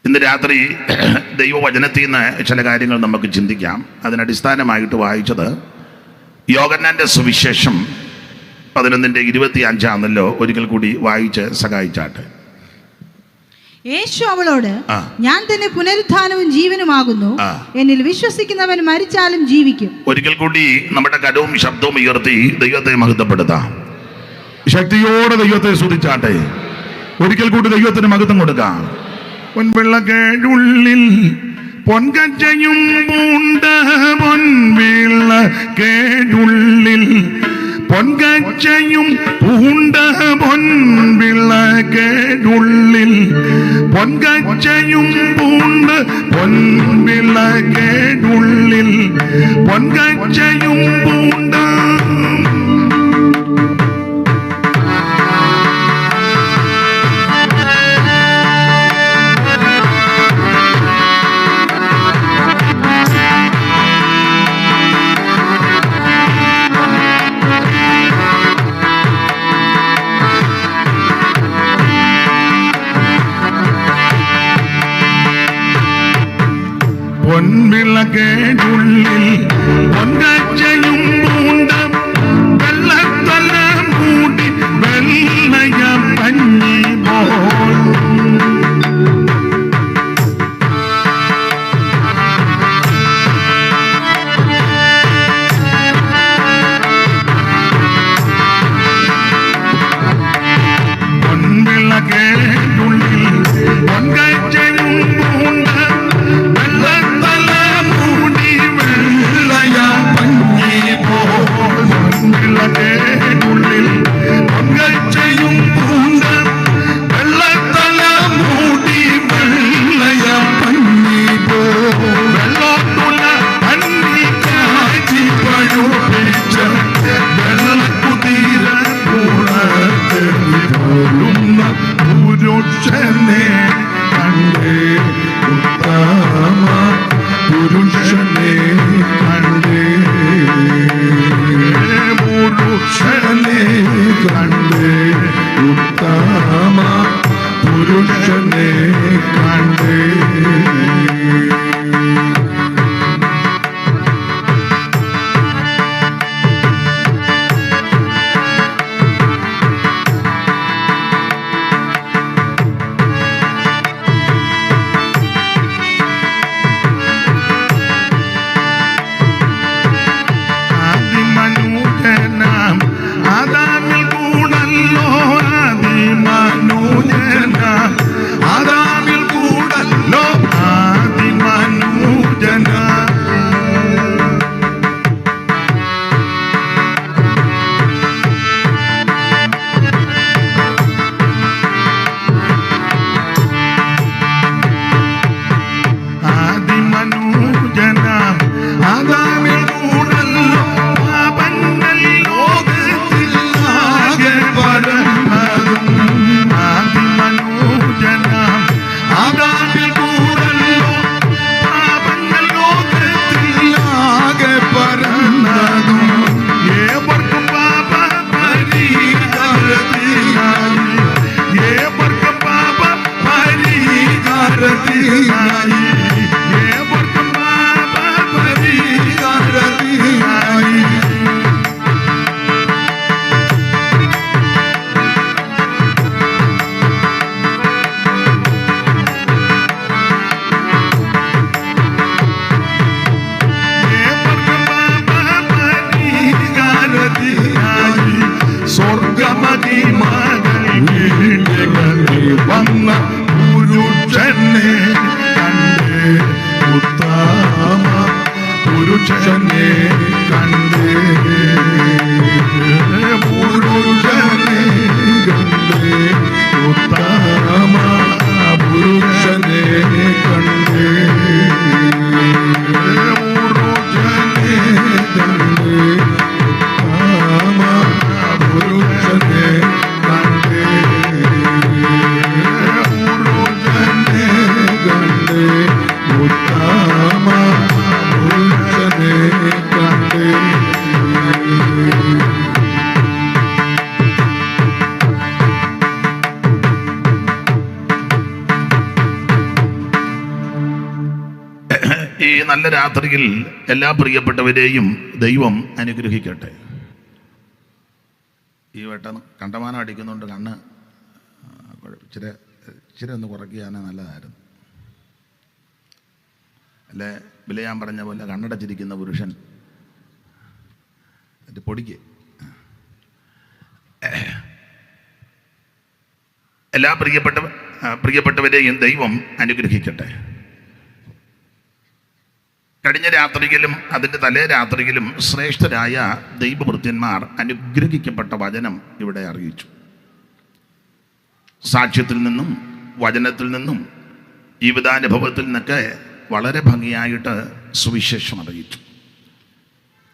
ഇന്ന് രാത്രി ദൈവവചനത്തിൽ നിന്ന് ചില കാര്യങ്ങൾ നമുക്ക് ചിന്തിക്കാം. അതിനടിസ്ഥാനമായിട്ട് വായിച്ചത് യോഹന്നാന്റെ സുവിശേഷം 11:25 ഒരിക്കൽ കൂടി വായിച്ച് സഹായിച്ചാട്ടെ. യേശു അവളോട്, ഞാൻ തന്നെ പുനരുത്ഥാനവും ജീവനുമാകുന്നു. എന്നിൽ വിശ്വസിക്കുന്നവൻ മരിച്ചാലും ജീവിക്കും. ഒരിക്കൽ കൂടി നമ്മുടെ കരവും ശബ്ദവും ഉയർത്തി ദൈവത്തെ മഹത്വപ്പെടുത്താം. ശക്തിയോടെ ദൈവത്തെ സ്തുതിച്ചാട്ടെ. ഒരിക്കൽ കൂടി ദൈവത്തിന് മഹത്വം കൊടുക്കാം. പൊൻവിളക്കേഴുള്ളിൽ പൊൻകച്ചയും പൂണ്ട പൊൻവിളക്കേഴുള്ളിൽ പൊൻകച്ചയും പൂണ്ട പൊൻവിളക്കേഴുള്ളിൽ പൊൻകച്ചയും പൂണ്ട് പൊൻവിളക്കേഴുള്ളിൽ പൊൻകച്ചയും പൂണ്ട പൊൻവിളക്കേഴുള്ളിൽ പൊൻകച്ചയും പൂണ്ട വെള്ളത്തല മൂടി വെള്ളയ പഞ്ഞി പോൽ പൊൻവിളക്കേഴുള്ളിൽ പൊൻകച്ചയും പൂണ്ട ുള്ളിൽ പൊൻകച്ചയും പൂണ്ട വെള്ളത്തല മൂടി വെള്ളയ പഞ്ഞി പോ വെള്ളത്തുല പന്നി കാച്ചി പഴുപ്പിച്ച വെള്ളക്കുതിര പോലുന്ന പുരുഷനെ കണ്ടേ ഉത്തമ പുരുഷനെ കണ്ടേ പുരുഷനെ കണ്ടേ ഉത്തമ പുരുഷനെ കണ്ടേ. വന്ന പുരുഷനെ കണ്ടേ ഈ നല്ല രാത്രിയിൽ എല്ലാ പ്രിയപ്പെട്ടവരെയും ദൈവം അനുഗ്രഹിക്കട്ടെ. ഈ വട്ടം കണ്ടമാനം അടിക്കുന്നുണ്ട്, കണ്ണ് ഇച്ചിരി ഒന്ന് കുറയ്ക്കുകയാണെങ്കിൽ നല്ലതായിരുന്നു. അല്ലേ വിലയാൻ പറഞ്ഞ പോലെ കണ്ണടച്ചിരിക്കുന്ന പുരുഷൻ പൊടിക്ക്. എല്ലാ പ്രിയപ്പെട്ടവരെയും ദൈവം അനുഗ്രഹിക്കട്ടെ. കഴിഞ്ഞ രാത്രിയിലും അതിൻ്റെ തലേ രാത്രിയിലും ശ്രേഷ്ഠരായ ദൈവഭൃത്യന്മാർ അനുഗ്രഹിക്കപ്പെട്ട വചനം ഇവിടെ അറിയിച്ചു. സാക്ഷ്യത്തിൽ നിന്നും വചനത്തിൽ നിന്നും ജീവിതാനുഭവത്തിൽ നിന്നൊക്കെ വളരെ ഭംഗിയായിട്ട് സുവിശേഷം അറിയിച്ചു.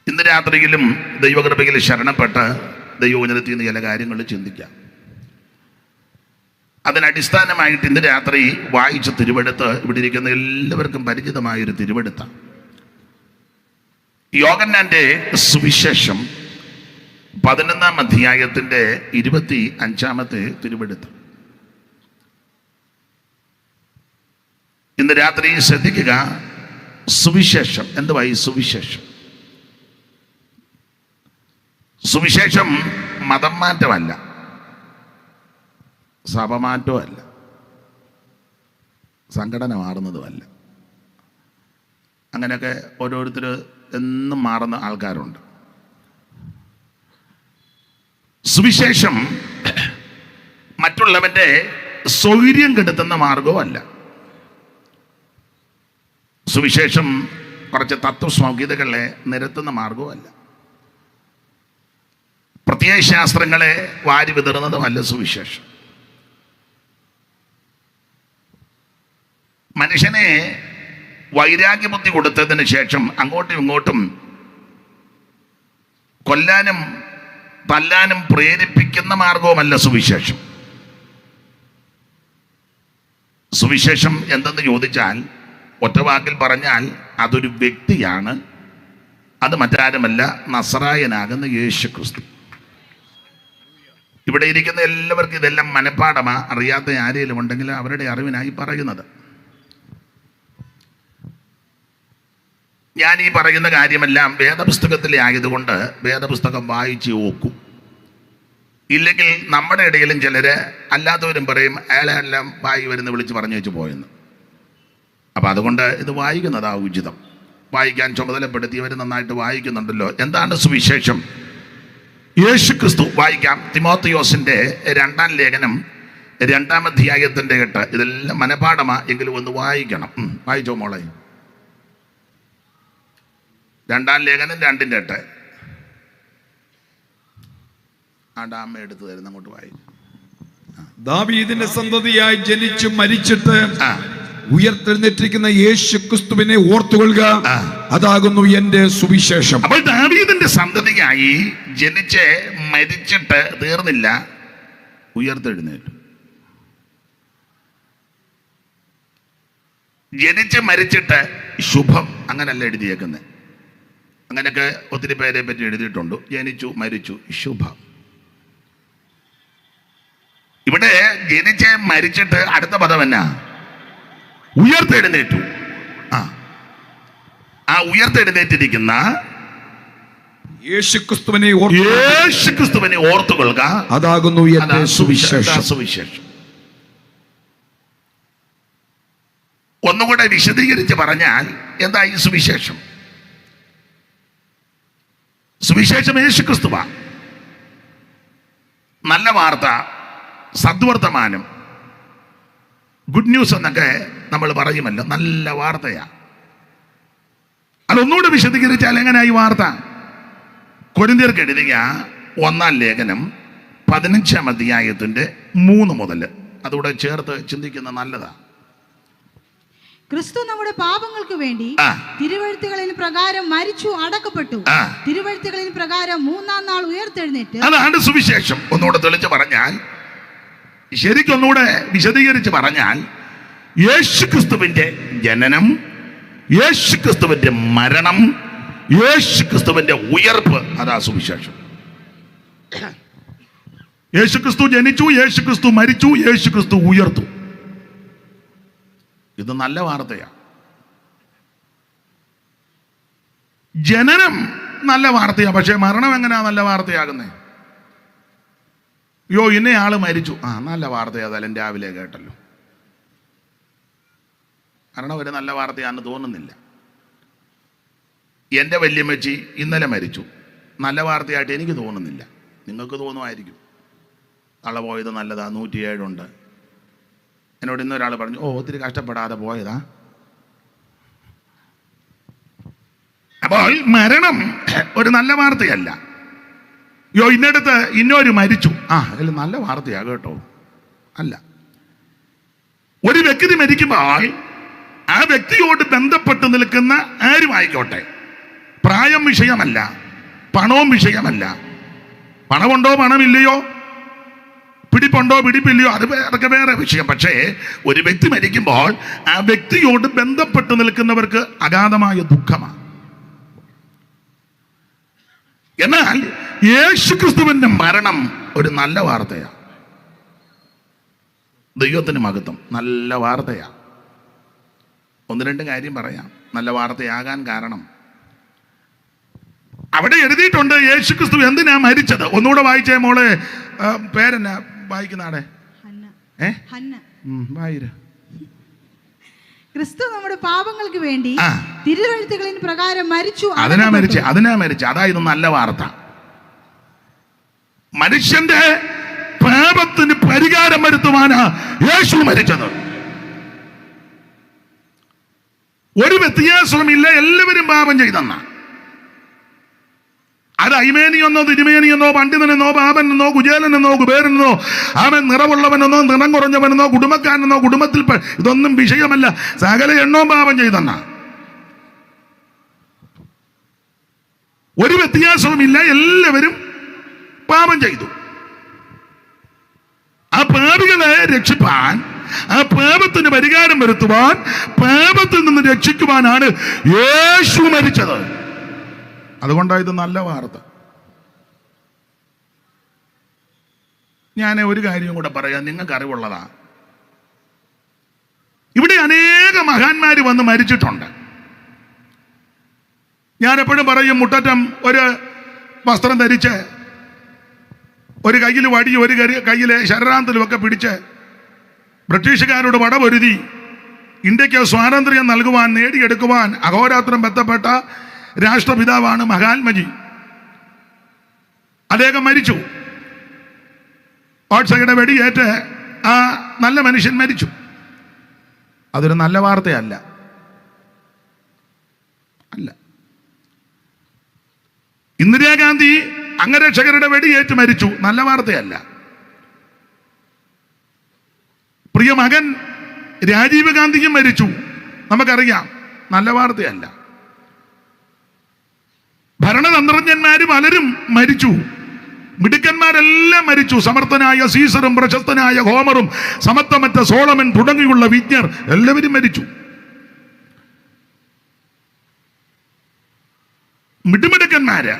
ഇന്ന് രാത്രിയിലും ദൈവകൃപയിൽ ശരണപ്പെട്ട് ദൈവവചനത്തിൽ നിന്ന് ചില കാര്യങ്ങൾ ചിന്തിക്കാം. അതിനടിസ്ഥാനമായിട്ട് ഇന്ന് രാത്രി വായിച്ച തിരുവെടുത്ത് ഇവിടെ ഇരിക്കുന്ന എല്ലാവർക്കും പരിചിതമായൊരു തിരുവെടുത്താണ്. യോഹന്നാന്റെ സുവിശേഷം 11-ാം അധ്യായത്തിൻ്റെ 25-ാമത്തെ തിരുവെടുത്ത്. ഇന്ന് രാത്രി ശ്രദ്ധിക്കുക. സുവിശേഷം എന്തുവായി? സുവിശേഷം. സുവിശേഷം മതം മാറ്റമല്ല, സഭമാറ്റമല്ല, സംഘടന മാറുന്നതുമല്ല. അങ്ങനെയൊക്കെ ഓരോരുത്തർ എന്നും മാറുന്ന ആൾക്കാരുണ്ട്. സുവിശേഷം മറ്റുള്ളവൻ്റെ സൗകര്യം കെടുത്തുന്ന മാർഗവുമല്ല. സുവിശേഷം കുറച്ച് തത്വസംഹിതകളെ നിരത്തുന്ന മാർഗവുമല്ല. പ്രത്യയശാസ്ത്രങ്ങളെ വാരി വിതറുന്നതുമല്ല സുവിശേഷം. മനുഷ്യനെ വൈരാഗ്യബുദ്ധി കൊടുത്തതിന് ശേഷം അങ്ങോട്ടും ഇങ്ങോട്ടും കൊല്ലാനും തല്ലാനും പ്രേരിപ്പിക്കുന്ന മാർഗവുമല്ല സുവിശേഷം. സുവിശേഷം എന്തെന്ന് ചോദിച്ചാൽ ഒറ്റവാക്കിൽ പറഞ്ഞാൽ അതൊരു വ്യക്തിയാണ്. അത് മറ്റാരുമല്ല, നസറായനാകുന്ന യേശു ക്രിസ്തു. ഇവിടെ ഇരിക്കുന്ന എല്ലാവർക്കും ഇതെല്ലാം മനഃപ്പാഠമാ. അറിയാത്ത ആരെങ്കിലും ഉണ്ടെങ്കിൽ അവരുടെ അറിവിനായി പറയുന്നത്. ഞാൻ ഈ പറയുന്ന കാര്യമെല്ലാം വേദപുസ്തകത്തിലെ ആയതുകൊണ്ട് വേദപുസ്തകം വായിച്ച് നോക്കും. ഇല്ലെങ്കിൽ നമ്മുടെ ഇടയിലും ചിലർ അല്ലാത്തവരും പറയും അയാളെല്ലാം വായി വരുന്ന വിളിച്ച് പറഞ്ഞു വെച്ച് പോയെന്ന്. അപ്പം അതുകൊണ്ട് ഇത് വായിക്കുന്നതാ ഉചിതം. വായിക്കാൻ ചുമതലപ്പെടുത്തിയവർ നന്നായിട്ട് വായിക്കുന്നുണ്ടല്ലോ. എന്താണ് സുവിശേഷം? യേശു ക്രിസ്തു. വായിക്കാം. തിമോത്തിയോസിൻ്റെ 2-ാം ലേഖനം 2-ാം അധ്യായത്തിൻ്റെ 8. ഇതെല്ലാം മനഃപ്പാഠമാ, എങ്കിലും ഒന്ന് വായിക്കണം. വായിച്ചോ മോളെ. 2-ാം ലേഖനം 2-ന്റെ 8. അമ്മ എടുത്തു തരുന്ന അങ്ങോട്ട് വായിക്കും. ദാവീദിന്റെ സന്തതിയായി ജനിച്ചു മരിച്ചിട്ട് ഉയർത്തെഴുന്നേറ്റിരിക്കുന്ന യേശു ക്രിസ്തുവിനെ ഓർത്തുകൊള്ളുക, അതാകുന്നു എന്റെ സുവിശേഷം. അപ്പോൾ ദാവീദിന്റെ സന്തതിയായി ജനിച്ച് മരിച്ചിട്ട് തീർന്നില്ല, ഉയർത്തെഴുന്നേറ്റു. ജനിച്ച് മരിച്ചിട്ട് ശുഭം അങ്ങനല്ല എഴുതിയേക്കുന്നത്. അങ്ങനെയൊക്കെ ഒത്തിരി പേരെ പറ്റി എഴുതിയിട്ടുണ്ട്. ജനിച്ചു മരിച്ചു ശുഭം. ഇവിടെ ജനിച്ച് മരിച്ചിട്ട് അടുത്ത പദം എന്നാ? ഉയർത്തെഴുന്നേറ്റു. ആ ഉയർത്തെഴുന്നേറ്റിരിക്കുന്ന യേശുക്രിസ്തുവിനെ ഓർത്തുകൊള്ളുക, അതാകുന്നു എന്റെ സുവിശേഷം. ഒന്നുകൂടെ വിശദീകരിച്ച് പറഞ്ഞാൽ എന്താ ഈ സുവിശേഷം? സുവിശേഷം യേശുക്രിസ്തുവാ. നല്ല വാർത്ത, സദ്വർത്തമാനം, ഗുഡ് ന്യൂസ് എന്നൊക്കെ നമ്മൾ പറയുമല്ലോ. നല്ല വാർത്തയാ. അതൊന്നുകൂടെ വിശദീകരിച്ചാൽ എങ്ങനെയായി വാർത്ത? കൊരിന്ത്യർക്ക് എഴുതിയ 1-ാം ലേഖനം 15-ാം അധ്യായത്തിന്റെ 3 മുതൽ അതുകൂടെ ചേർത്ത് ചിന്തിക്കുന്ന നല്ലതാ. ക്രിസ്തു നമ്മുടെ പാപങ്ങൾക്ക് വേണ്ടി തിരുവെഴുത്തുകളിൽ പ്രകാരം മരിച്ചു, അടക്കപ്പെട്ടു. തിരുവെഴുത്തുകളിൽ പ്രകാരം 3-ാം നാൾ ഉയർത്തെഴുന്നേറ്റ്. അതാണ് സുവിശേഷം. ഒന്നുകൂടെ തെളിച്ച് പറഞ്ഞാൽ, ശരിക്കൊന്നുകൂടെ വിശദീകരിച്ച് പറഞ്ഞാൽ, യേശുക്രിസ്തുവിന്റെ ജനനം, യേശുക്രിസ്തുവിന്റെ മരണം, യേശുക്രിസ്തുവിന്റെ ഉയർപ്പ്, അതാ സുവിശേഷം. യേശുക്രിസ്തു ജനിച്ചു, യേശുക്രിസ്തു മരിച്ചു, യേശുക്രിസ്തു ഉയർത്തു. ഇത് നല്ല വാർത്തയാ. ജനനം നല്ല വാർത്തയാ, പക്ഷെ മരണം എങ്ങനെയാ നല്ല വാർത്തയാകുന്നേ? യോ ഇന്നയാള് മരിച്ചു, നല്ല വാർത്തയാ, അതെല്ലാം രാവിലെ കേട്ടല്ലോ. മരണം ഒരു നല്ല വാർത്തയാണെന്ന് തോന്നുന്നില്ല. എൻ്റെ വല്യമ്മച്ചി ഇന്നലെ മരിച്ചു, നല്ല വാർത്തയായിട്ട് എനിക്ക് തോന്നുന്നില്ല. നിങ്ങൾക്ക് തോന്നുമായിരിക്കും. തള്ള പോയത് നല്ലതാ, 107 എന്നോട് ഇന്നൊരാൾ പറഞ്ഞു, ഒത്തിരി കഷ്ടപ്പെടാതെ പോയതാ. അപ്പോൾ മരണം ഒരു നല്ല വാർത്തയല്ല. ഇന്നടുത്ത് ഇന്നൊരു മരിച്ചു, അതിൽ നല്ല വാർത്തയാ കേട്ടോ. അല്ല, ഒരു വ്യക്തി മരിക്കുമ്പോൾ ആ വ്യക്തിയോട് ബന്ധപ്പെട്ട് നിൽക്കുന്ന ആരുമായിക്കോട്ടെ, പ്രായം വിഷയമല്ല, പണവും വിഷയമല്ല. പണമുണ്ടോ പണമില്ലയോ, പിടിപ്പുണ്ടോ പിടിപ്പില്ലയോ, അതൊക്കെ വേറെ വിഷയം. പക്ഷേ ഒരു വ്യക്തി മരിക്കുമ്പോൾ ആ വ്യക്തിയോട് ബന്ധപ്പെട്ട് നിൽക്കുന്നവർക്ക് അഗാധമായ ദുഃഖമാണ്. എന്നാൽ യേശുക്രിസ്തുവിന്റെ മരണം ഒരു നല്ല വാർത്തയാണ്. ദൈവത്തിന് മഹത്വം, നല്ല വാർത്തയാണ്. 1-2 കാര്യം പറയാം നല്ല വാർത്തയാകാൻ കാരണം. അവിടെ എഴുതിയിട്ടുണ്ട് യേശുക്രിസ്തു എന്തിനാ മരിച്ചത്. ഒന്നുകൂടെ വായിച്ചേ മോളെ. പേരെന്നാ വായിക്കുന്നാടെ? വായിര. ക്രിസ്തു നമ്മുടെ പാപങ്ങൾക്ക് വേണ്ടി തിരുവെഴുത്തുകളിൻ പ്രകാരം മരിച്ചു. അതിനാ മരിച്ച. അതായത് നല്ല വാർത്ത. മനുഷ്യന്റെ പാപത്തിന് പരിഹാരം വരുത്തുവാനാ യേശു മരിച്ചത്. ഒരു വ്യത്യാസവുമില്ല, എല്ലാവരും പാപം ചെയ്തെന്ന. അത് അയ്മേനിയെന്നോ തിരുമേനിയെന്നോ പണ്ഡിതനെന്നോ പാപനെന്നോ കുചേലനെന്നോ കുബേരനെന്നോ അവൻ നിറവുള്ളവനെന്നോ നിറം കുറഞ്ഞവനെന്നോ കുടുംബക്കാരനെന്നോ കുടുംബത്തിൽ ഇതൊന്നും വിഷയമല്ല. സകല എണ്ണവും പാപം ചെയ്തെന്ന. ഒരു വ്യത്യാസവുമില്ല, എല്ലാവരും പാപം ചെയ്തു. ആ പാപികളെ രക്ഷിപ്പാൻ, ആ പാപത്തിന് പരിഹാരം വരുത്തുവാൻ, പാപത്തിൽ നിന്ന് രക്ഷിക്കുവാനാണ് യേശു മരിച്ചത്. അതുകൊണ്ടാണ് ഇത് നല്ല വാർത്ത. ഞാൻ ഒരു കാര്യം കൂടെ പറയാം, നിങ്ങൾക്ക് അറിവുള്ളതാ. ഇവിടെ അനേക മഹാന്മാര് വന്ന് മരിച്ചിട്ടുണ്ട്. ഞാൻ എപ്പോഴും പറയും, മുട്ടറ്റം ഒരു വസ്ത്രം ധരിച്ച്, ഒരു കയ്യിൽ വടി, ഒരു കയ്യിലെ ശരറാന്തലുമൊക്കെ പിടിച്ച് ബ്രിട്ടീഷുകാരോട് വടപൊരുതി ഇന്ത്യക്ക് സ്വാതന്ത്ര്യം നൽകുവാൻ, നേടിയെടുക്കുവാൻ അഹോരാത്രം ബന്ധപ്പെട്ട രാഷ്ട്രപിതാവാണ് മഹാത്മജി. അദ്ദേഹം മരിച്ചു. ഓട്സയുടെ വെടിയേറ്റ് ആ നല്ല മനുഷ്യൻ മരിച്ചു. അതൊരു നല്ല വാർത്തയല്ല. അല്ല. ഇന്ദിരാഗാന്ധി അംഗരക്ഷകരുടെ വെടിയേറ്റ് മരിച്ചു, നല്ല വാർത്തയല്ല. പ്രിയ മകൻ രാജീവ് ഗാന്ധിയും മരിച്ചു, നമുക്കറിയാം, നല്ല വാർത്തയല്ല. ഭരണതന്ത്രജ്ഞന്മാര് പലരും മരിച്ചു, മിടുക്കന്മാരെല്ലാം മരിച്ചു. സമർത്ഥനായ സീസറും പ്രശസ്തനായ ഹോമറും സമത്വമറ്റ സോളമൻ തുടങ്ങിയുള്ള വിജ്ഞർ എല്ലാവരും മരിച്ചു. മിടുമിടുക്കന്മാര്,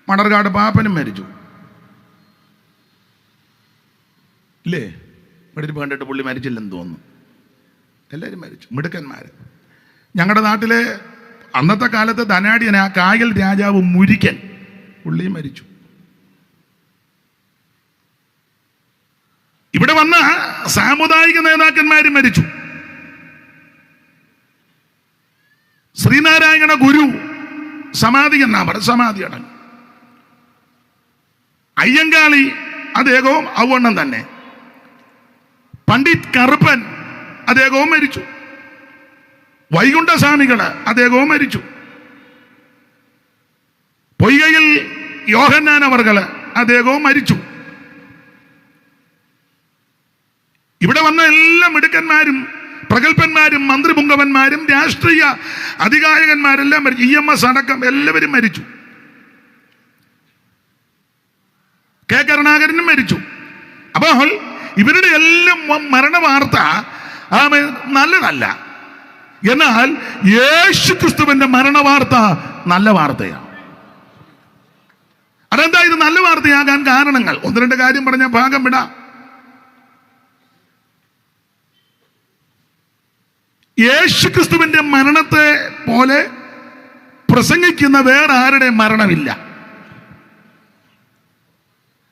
മണർകാട് പാപ്പനും മരിച്ചു ഇല്ലേ? വെടിപ്പ് കണ്ടിട്ട് പുള്ളി മരിച്ചില്ലെന്ന് തോന്നുന്നു. എല്ലാവരും മരിച്ചു, മിടുക്കന്മാര്. ഞങ്ങളുടെ നാട്ടിലെ അന്നത്തെ കാലത്ത് ധനാഢ്യന കായൽ രാജാവ് മുരിക്കൻ, പുള്ളി മരിച്ചു. ഇവിടെ വന്ന സാമുദായിക നേതാക്കന്മാരും മരിച്ചു. ശ്രീനാരായണ ഗുരു സമാധി എന്നാ പറഞ്ഞ, സമാധി അടങ്ങി. അയ്യങ്കാളി അദ്ദേഹവും ഔവണ്ണം തന്നെ. പണ്ഡിറ്റ് കറുപ്പൻ അദ്ദേഹവും മരിച്ചു. വൈകുണ്ഠസ്വാമികള് അദ്ദേഹവും മരിച്ചു. പൊയ്കയിൽ യോഹന്നാൻ അവർകള് അദ്ദേഹവും മരിച്ചു. ഇവിടെ വന്ന എല്ലാ മിടുക്കന്മാരും പ്രഗത്ഭന്മാരും മന്ത്രിപുങ്കവന്മാരും രാഷ്ട്രീയ അധികായകന്മാരെല്ലാം മരിച്ചു. EMS അടക്കം എല്ലാവരും മരിച്ചു. കെ കരുണാകരനും മരിച്ചു. അപ്പോൾ ഇവരുടെ എല്ലാം മരണവാർത്ത നല്ലതല്ല. എന്നാൽ യേശുക്രിസ്തുവിന്റെ മരണവാർത്ത നല്ല വാർത്തയാണ്. അതെന്താ ഇത് നല്ല വാർത്തയാകാൻ കാരണങ്ങൾ? 1-2 കാര്യം പറഞ്ഞ ഭാഗം വിടാം. യേശുക്രിസ്തുവിന്റെ മരണത്തെ പോലെ പ്രസംഗിക്കുന്ന വേറെ ആരുടെയും മരണമില്ല.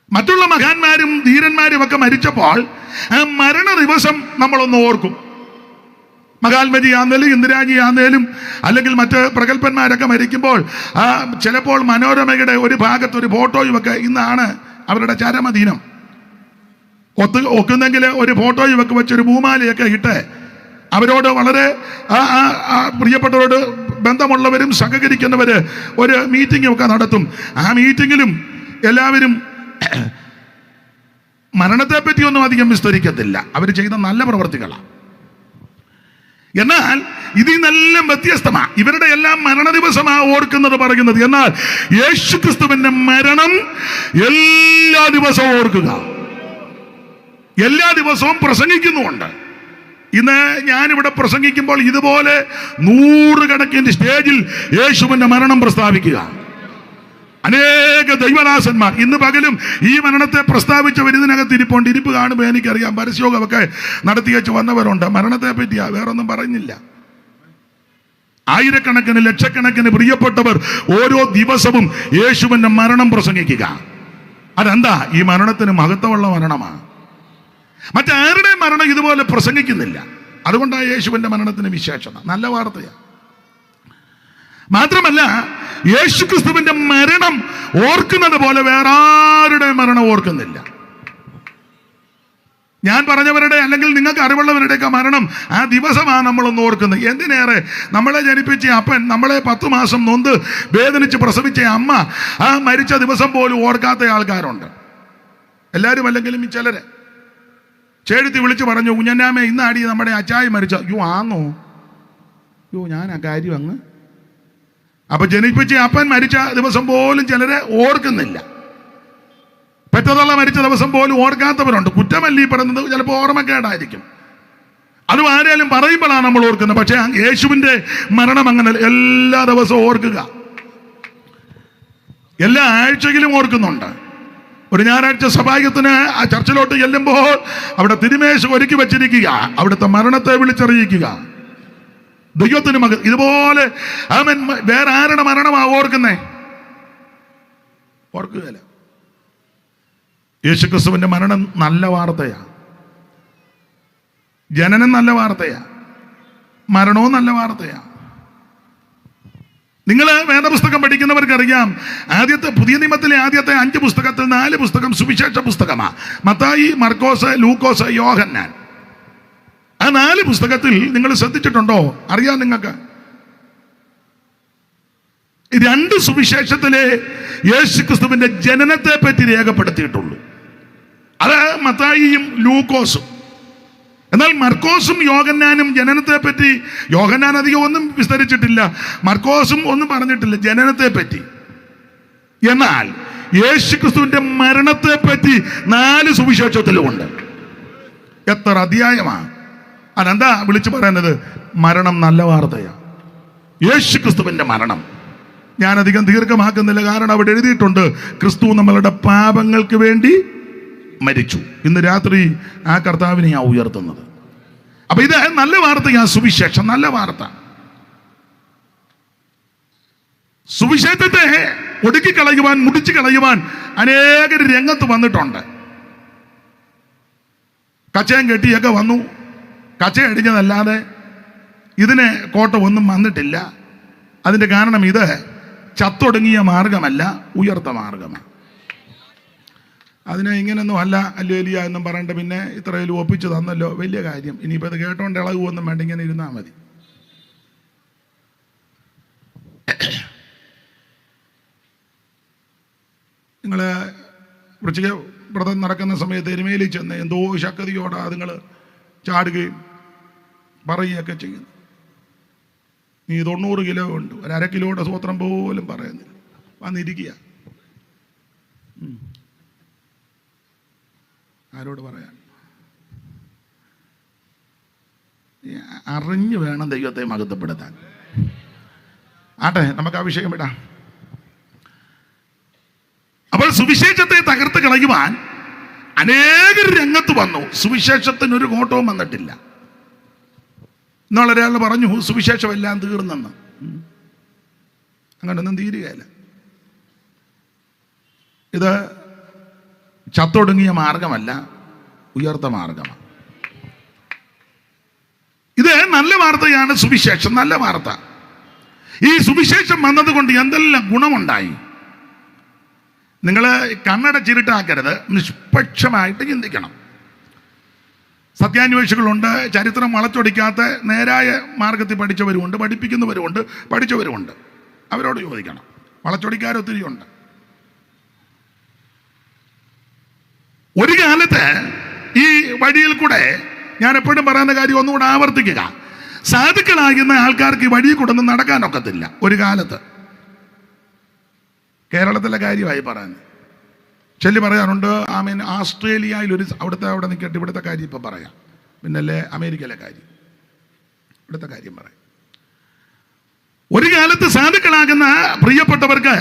മറ്റുള്ള മഹാന്മാരും ധീരന്മാരും ഒക്കെ മരിച്ചപ്പോൾ ആ മരണ ദിവസം നമ്മളൊന്ന് ഓർക്കും. മഹാത്മജി ആന്നേലും ഇന്ദിരാജി ആന്നേലും അല്ലെങ്കിൽ മറ്റ് പ്രഗത്ഭന്മാരൊക്കെ മരിക്കുമ്പോൾ ചിലപ്പോൾ മനോരമയുടെ ഒരു ഭാഗത്ത് ഒരു ഫോട്ടോയും ഒക്കെ ഇന്നാണ് അവരുടെ ചരമദിനം. ഒക്കുന്നെങ്കിൽ ഒരു ഫോട്ടോയും ഒക്കെ വെച്ചൊരു പൂമാലയൊക്കെ ഇട്ട് അവരോട് വളരെ പ്രിയപ്പെട്ടവരോട് ബന്ധമുള്ളവരും സഹകരിക്കുന്നവര് ഒരു മീറ്റിംഗ് ഒക്കെ നടത്തും. ആ മീറ്റിങ്ങിലും എല്ലാവരും മരണത്തെ പറ്റിയൊന്നും അധികം വിസ്തരിക്കത്തില്ല. അവർ ചെയ്ത നല്ല പ്രവൃത്തികളാണ്. എന്നാൽ ഇതിൽ നിന്നെല്ലാം വ്യത്യസ്തമാണ്. ഇവരുടെ എല്ലാം മരണ ദിവസമാണ് ഓർക്കുന്നത് പറയുന്നത്. എന്നാൽ യേശുക്രിസ്തുവിന്റെ മരണം എല്ലാ ദിവസവും ഓർക്കുക, എല്ലാ ദിവസവും പ്രസംഗിക്കുന്നുമുണ്ട്. ഇന്ന് ഞാനിവിടെ പ്രസംഗിക്കുമ്പോൾ ഇതുപോലെ 100 കണക്കിന് സ്റ്റേജിൽ യേശുവിന്റെ മരണം പ്രസ്താവിക്കുക. അനേക ദൈവദാസന്മാർ ഇന്ന് പകലും ഈ മരണത്തെ പ്രസ്താവിച്ചവർ ഇതിനകത്ത് ഇരിപ്പുണ്ട്. ഇരിപ്പ് കാണുമ്പോൾ എനിക്കറിയാം പരസ്യോഗമൊക്കെ നടത്തി വെച്ച് വന്നവരുണ്ട്. മരണത്തെ പറ്റിയാ, വേറൊന്നും പറയുന്നില്ല. ആയിരക്കണക്കിന് ലക്ഷക്കണക്കിന് പ്രിയപ്പെട്ടവർ ഓരോ ദിവസവും യേശുവിന്റെ മരണം പ്രസംഗിക്കുക. അതെന്താ? ഈ മരണത്തിന് മഹത്വമുള്ള മരണമാണ്. മറ്റാരുടെയും മരണം ഇതുപോലെ പ്രസംഗിക്കുന്നില്ല. അതുകൊണ്ടാണ് യേശുവിന്റെ മരണത്തിന് വിശേഷത. നല്ല വാർത്തയാണ്. മാത്രമല്ല, യേശുക്രിസ്തുവിന്റെ മരണം ഓർക്കുന്നത് പോലെ വേറെ ആരുടെയും മരണം ഓർക്കുന്നില്ല. ഞാൻ പറഞ്ഞവരുടെ അല്ലെങ്കിൽ നിങ്ങൾക്ക് അറിവുള്ളവരുടെയൊക്കെ മരണം ആ ദിവസമാണ് നമ്മളൊന്ന് ഓർക്കുന്നത്. എന്തിനേറെ നമ്മളെ ജനിപ്പിച്ച അപ്പൻ, നമ്മളെ 10 മാസം നൊന്ത് വേദനിച്ച് പ്രസവിച്ച അമ്മ ആ മരിച്ച ദിവസം പോലും ഓർക്കാത്ത ആൾക്കാരുണ്ട്. എല്ലാവരും അല്ലെങ്കിലും ചിലര് ചേടുത്തി വിളിച്ച് പറഞ്ഞു, കുഞ്ഞന്നാമേ ഇന്നാടി നമ്മുടെ അച്ചായി മരിച്ച. ആന്നോ? ഞാൻ ആ കാര്യം അങ്ങ്. അപ്പൊ ജനിപ്പിച്ച അപ്പൻ മരിച്ച ദിവസം പോലും ചിലരെ ഓർക്കുന്നില്ല. പെറ്റതള്ള മരിച്ച ദിവസം പോലും ഓർക്കാത്തവരുണ്ട്. കുറ്റമല്ലീ പറയുന്നത്, ചിലപ്പോൾ ഓർമ്മക്കേടായിരിക്കും. അതും ആരെങ്കിലും പറയുമ്പോഴാണ് നമ്മൾ ഓർക്കുന്നത്. പക്ഷെ യേശുവിന്റെ മരണം അങ്ങനെ എല്ലാ ദിവസവും ഓർക്കുക, എല്ലാ ആഴ്ചയിലും ഓർക്കുന്നുണ്ട്. ഒരു ഞായറാഴ്ച സഭായത്തിന് ആ ചർച്ചിലോട്ട് ചെല്ലുമ്പോൾ അവിടെ തിരുമേശ ഒരുക്കി വെച്ചിരിക്കുക, അവിടുത്തെ മരണത്തെ വിളിച്ചറിയിക്കുക. ദൈവത്തിന് മകൻ ഇതുപോലെ അവൻ വേറെ ആരുടെ മരണമാ ഓർക്കുന്നേ? ഓർക്കുകയില്ല. യേശുക്രിസ്തുവിന്റെ മരണം നല്ല വാർത്തയാ, ജനനം നല്ല വാർത്തയാ, മരണവും നല്ല വാർത്തയാ. നിങ്ങൾ വേദപുസ്തകം പഠിക്കുന്നവർക്കറിയാം, പുതിയ നിയമത്തിലെ ആദ്യത്തെ 5 പുസ്തകത്തിൽ 4 പുസ്തകം സുവിശേഷ പുസ്തകമാണ്. മത്തായി, മർക്കോസ്, ലൂക്കോസ്, യോഹന്നാൻ. ആ 4 പുസ്തകത്തിൽ നിങ്ങൾ ശ്രദ്ധിച്ചിട്ടുണ്ടോ? അറിയാം നിങ്ങൾക്ക്. 2 സുവിശേഷത്തിലെ യേശുക്രിസ്തുവിന്റെ ജനനത്തെ പറ്റി രേഖപ്പെടുത്തിയിട്ടുള്ളൂ. അത് മത്തായിയും ലൂക്കോസും. എന്നാൽ മർക്കോസും യോഹന്നാനും ജനനത്തെ പറ്റി, യോഹന്നാൻ അധികം ഒന്നും വിസ്തരിച്ചിട്ടില്ല, മർക്കോസും ഒന്നും പറഞ്ഞിട്ടില്ല ജനനത്തെ പറ്റി. എന്നാൽ യേശുക്രിസ്തുവിന്റെ മരണത്തെ പറ്റി 4 സുവിശേഷത്തിലുമുണ്ട്. എത്ര അധ്യായമാണ്! അതെന്താ വിളിച്ചു പറയുന്നത്? മരണം നല്ല വാർത്തയാണ്. യേശുക്രിസ്തുവിന്റെ മരണം ഞാനധികം ദീർഘമാക്കുന്നില്ല, കാരണം അവിടെ എഴുതിയിട്ടുണ്ട്, ക്രിസ്തു നമ്മളുടെ പാപങ്ങൾക്ക് വേണ്ടി മരിച്ചു. ഇന്ന് രാത്രി ആ കർത്താവിനെ ഉയർത്തുന്നത്. അപ്പൊ ഇത് നല്ല വാർത്തയാ, സുവിശേഷം നല്ല വാർത്ത. സുവിശേഷത്തെ ഒടുക്കിക്കളയുവാൻ, മുടിച്ചു കളയുവാൻ അനേകർ രംഗത്ത് വന്നിട്ടുണ്ട്. കച്ചയും കെട്ടിയൊക്കെ വന്നു. കച്ച അടിഞ്ഞതല്ലാതെ ഇതിന് കോട്ട ഒന്നും വന്നിട്ടില്ല. അതിന്റെ കാരണം ഇത് ചത്തൊടുങ്ങിയ മാർഗമല്ല, ഉയർത്ത മാർഗമാണ്. അതിനെ ഇങ്ങനൊന്നും അല്ല അല്ലേലിയ എന്നും പറഞ്ഞിട്ട് പിന്നെ ഇത്രയും ഒപ്പിച്ചു തന്നല്ലോ, വലിയ കാര്യം. ഇനിയിപ്പോൾ ഇത് കേട്ടോണ്ട് ഇളകുമൊന്നും വേണ്ട, ഇങ്ങനെ ഇരുന്നാൽ മതി. നിങ്ങൾ വൃശ്ചിക വ്രതം നടക്കുന്ന സമയത്ത് എരുമേലി ചെന്ന് എന്തോ ശക്തിയോടെ നിങ്ങൾ ചാടുകയും പറയുകയൊക്കെ ചെയ്യുന്നു. നീ 90 കിലോ ഉണ്ട്, 1/2 കിലോയുടെ സ്വത്രം പോലും പറയുന്നില്ല, വന്നിരിക്കുക. ആരോട് പറയാൻ? അറിഞ്ഞു വേണം ദൈവത്തെ മഹത്വപ്പെടുത്താൻ. ആട്ടെ, നമുക്ക് ആ വിഷയം വിടാം. അപ്പോൾ സുവിശേഷത്തെ തകർത്ത് കളയുവാൻ അനേകർ രംഗത്ത് വന്നു. സുവിശേഷത്തിന് ഒരു കോട്ടവും വന്നിട്ടില്ല. ഇന്നൊരാൾ പറഞ്ഞു സുവിശേഷം എല്ലാം തീർന്നെന്ന്. അങ്ങനൊന്നും തീരുകയില്ല. ഇത് ചത്തൊടുങ്ങിയ മാർഗമല്ല, ഉയർത്ത മാർഗമാണ്. ഇത് നല്ല വാർത്തയാണ്, സുവിശേഷം, നല്ല വാർത്ത. ഈ സുവിശേഷം വന്നതുകൊണ്ട് എന്തെല്ലാം ഗുണമുണ്ടായി. നിങ്ങൾ കണ്ണടച്ചിരുട്ടാക്കരുത്, നിഷ്പക്ഷമായിട്ട് ചിന്തിക്കണം. സത്യാന്വേഷികളുണ്ട്, ചരിത്രം വളച്ചൊടിക്കാത്ത നേരായ മാർഗത്തിൽ പഠിച്ചവരുമുണ്ട്, പഠിപ്പിക്കുന്നവരുമുണ്ട്, പഠിച്ചവരുമുണ്ട്. അവരോട് ചോദിക്കണം. വളച്ചൊടിക്കാരൊത്തിരി ഉണ്ട്. ഒരു കാലത്ത് ഈ വഴിയിൽ കൂടെ ഞാൻ എപ്പോഴും പറയുന്ന കാര്യം ഒന്നുകൂടെ ആവർത്തിക്കുക, സാധുക്കളാകുന്ന ആൾക്കാർക്ക് ഈ വഴിയിൽ കൂടെ ഒന്നും നടക്കാനൊക്കത്തില്ല. ഒരു കാലത്ത് കേരളത്തിലെ കാര്യമായി പറയുന്നത് ചൊല്ലി പറയാറുണ്ട്. ആസ്ട്രേലിയയിൽ അവിടെ നിൽക്കട്ടെ, ഇവിടുത്തെ കാര്യം ഇപ്പം പറയാം, പിന്നല്ലേ അമേരിക്കയിലെ കാര്യം, ഇവിടുത്തെ കാര്യം പറയാം. ഒരു കാലത്ത് സാധുക്കളാകുന്ന പ്രിയപ്പെട്ടവർക്ക്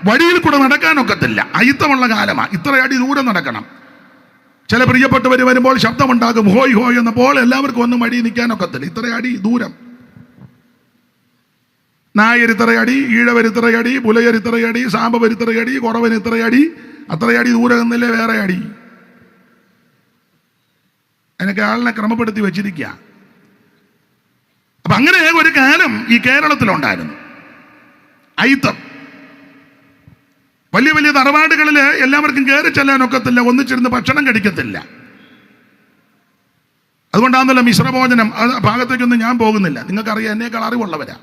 വഴിയിൽ കൂടെ നടക്കാനൊക്കത്തില്ല, അയിത്തമുള്ള കാലമാണ്. ഇത്ര അടി ദൂരം നടക്കണം. ചില പ്രിയപ്പെട്ടവർ വരുമ്പോൾ ശബ്ദമുണ്ടാകും, ഹോയ് ഹോയ് എന്നപ്പോൾ എല്ലാവർക്കും ഒന്നും വഴി നിൽക്കാനൊക്കത്തില്ല, ഇത്ര അടി ദൂരം. നായരിത്രയടി, ഈഴവരിത്രയടി, പുലയരിത്രയടി, സാമ്പവരിത്രയടി, കുറവനിത്രയടി, അത്രയടി ദൂരം എന്നില്ലേ വേറെ അടി. അതിനൊക്കെ ആളിനെ ക്രമപ്പെടുത്തി വെച്ചിരിക്കുക. അപ്പൊ അങ്ങനെ ഒരു കാലം ഈ കേരളത്തിലുണ്ടായിരുന്നു, അയിത്തം. വലിയ വലിയ തറവാടുകളിൽ എല്ലാവർക്കും കയറി ചെല്ലാനൊക്കത്തില്ല, ഒന്നിച്ചിരുന്ന് ഭക്ഷണം കഴിക്കത്തില്ല. അതുകൊണ്ടാണല്ലോ മിശ്രഭോജനം. ഭാഗത്തേക്കൊന്നും ഞാൻ പോകുന്നില്ല, നിങ്ങൾക്കറിയാം, എന്നേക്കാൾ അറിവുള്ളവരാ.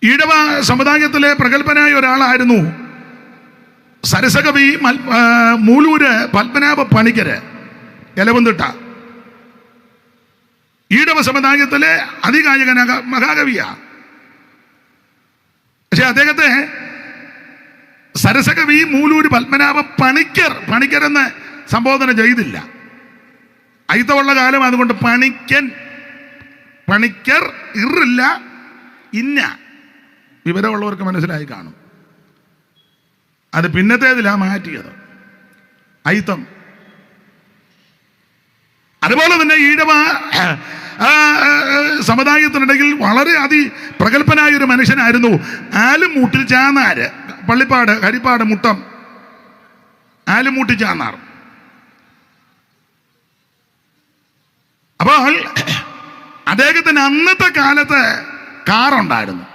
ഈഴവ സമുദായത്തിലെ പ്രഗത്ഭനായ ഒരാളായിരുന്നു സരസകവി മൂലൂര് പത്മനാഭ പണിക്കര്, എലവന്തിട്ട. ഈഴവ സമുദായത്തിലെ അതികായകന മഹാകവിയാ. പക്ഷെ അദ്ദേഹത്തെ സരസകവി മൂലൂര് പത്മനാഭ പണിക്കർ എന്ന് സംബോധന ചെയ്തില്ല. അയിത്തമുള്ള കാലം, അതുകൊണ്ട് പണിക്കർ ഇറില്ല, ഇന്ന. വിവരമുള്ളവർക്ക് മനസ്സിലായി കാണും. അത് പിന്നത്തേതിലാണ് മാറ്റിയത്, അയിത്തം. അതുപോലെ തന്നെ ഈഴവ സമുദായത്തിനിടയിൽ വളരെ പ്രഗത്ഭനായ ഒരു മനുഷ്യനായിരുന്നു ആലുംമൂട്ടിൽ ചാന്നാര്. പള്ളിപ്പാട്, ഹരിപ്പാട്, മുട്ടം, ആലുംമൂട്ടിൽ ചാന്നാർ. അപ്പോൾ അദ്ദേഹത്തിന് അന്നത്തെ കാലത്ത് കാറുണ്ടായിരുന്നു.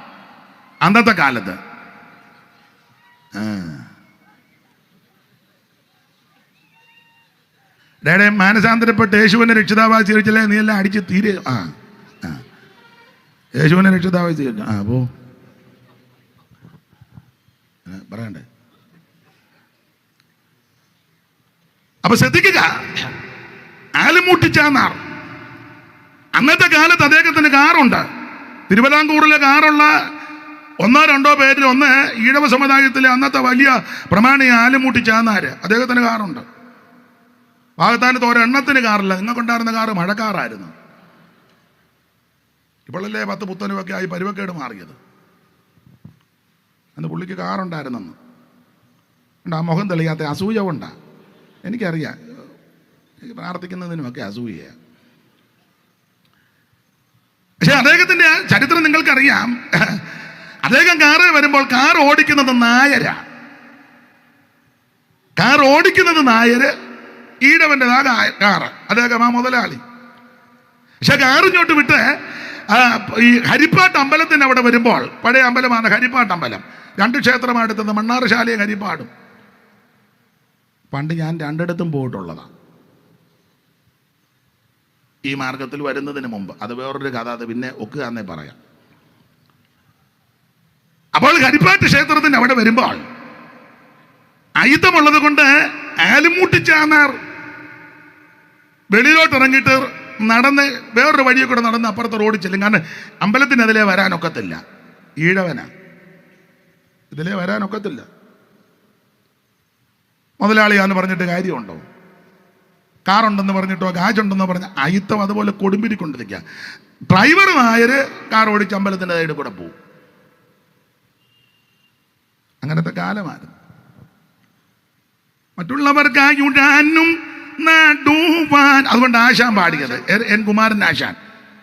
അന്നത്തെ കാലത്ത് ഡേടെ മാനസാന്തരപ്പെട്ട് യേശുവിനെ രക്ഷിതാവായി സ്വീകരിച്ചില്ലേ, നീ എല്ലാം അടിച്ച് തീരെ യേശുവിനെ രക്ഷിതാവായി സ്വീകരിച്ചു. പോ പറയണ്ടേ. അപ്പൊ ശ്രദ്ധിക്കുക, ആലുംമൂട്ടിച്ചാന്നാർ. അന്നത്തെ കാലത്ത് അദ്ദേഹത്തിന് കാറുണ്ട്. തിരുവിതാംകൂറിലെ കാറുള്ള ഒന്നോ രണ്ടോ പേരിൽ ഒന്ന് ഈഴവ സമുദായത്തിലെ അന്നത്തെ വലിയ പ്രമാണി ആലുംമൂട്ടിച്ചാന്നാര്. അദ്ദേഹത്തിന് കാറുണ്ട്. ഭാഗത്താനത്ത് ഒരെണ്ണത്തിന് കാറില്ല. നിങ്ങൾക്കുണ്ടായിരുന്ന കാറ് മഴക്കാറായിരുന്നു. ഇപ്പോഴല്ലേ 10 പുത്തനുമൊക്കെ ആയി പരുവക്കേട് മാറിയത്. അന്ന് പുള്ളിക്ക് കാറുണ്ടായിരുന്നെന്ന്. ആ മുഖം തെളിയാത്ത അസൂയ കൊണ്ടാ. എനിക്കറിയാം, പ്രാർത്ഥിക്കുന്നതിനുമൊക്കെ അസൂയ. പക്ഷെ അദ്ദേഹത്തിന്റെ ചരിത്രം നിങ്ങൾക്കറിയാം. അദ്ദേഹം കാറ് വരുമ്പോൾ കാർ ഓടിക്കുന്നത് നായരാ. കാർ ഓടിക്കുന്നത് നായര്, ഈഴവൻ്റെതാ കാറ്. അദ്ദേഹം ആ മുതലാളി. പക്ഷെ കാറിഞ്ഞോട്ട് വിട്ട് ഈ ഹരിപ്പാട്ട് അമ്പലത്തിന് അവിടെ വരുമ്പോൾ, പഴയ അമ്പലമാണ് ഹരിപ്പാട്ട് അമ്പലം, 2 ക്ഷേത്രമാടുത്തത്, മണ്ണാർശാലയും ഹരിപ്പാടും. പണ്ട് ഞാൻ 2ഇടത്തും പോയിട്ടുള്ളതാണ് ഈ മാർഗത്തിൽ വരുന്നതിന് മുമ്പ്. അത് വേറൊരു കഥ, അത് പിന്നെ ഒക്കുക എന്നേ പറയാം. അപ്പോൾ ഹരിപ്പാട്ട് ക്ഷേത്രത്തിന് അവിടെ വരുമ്പോൾ അയിത്തമുള്ളത് കൊണ്ട് ആലുംമൂട്ടിച്ചാന്നാർ വെളിയിലോട്ട് ഇറങ്ങിയിട്ട് നടന്ന് വേറൊരു വഴിയെ കൂടെ നടന്ന് അപ്പുറത്തെ റോഡിൽ ചെല്ലും. കാരണം അമ്പലത്തിന് അതിലേ വരാനൊക്കത്തില്ല, ഈഴവനാ, ഇതിലേ വരാനൊക്കത്തില്ല. മുതലാളിയാന്ന് പറഞ്ഞിട്ട് കാര്യമുണ്ടോ? കാറുണ്ടെന്ന് പറഞ്ഞിട്ടോ കാശുണ്ടെന്ന് പറഞ്ഞ അയിത്തം അതുപോലെ കൊടുമ്പിരിക്കൊണ്ടിരിക്കുക. ഡ്രൈവർ നായര് കാർ ഓടിച്ച് അമ്പലത്തിൻ്റെ സൈഡിൽ കൂടെ പോകും. അങ്ങനത്തെ കാലമായിരുന്നു. മറ്റുള്ളവർക്കായുടാനും നടുവാൻ, അതുകൊണ്ട് ആശാൻ പാടിയത്, എൻ കുമാരൻ ആശാൻ.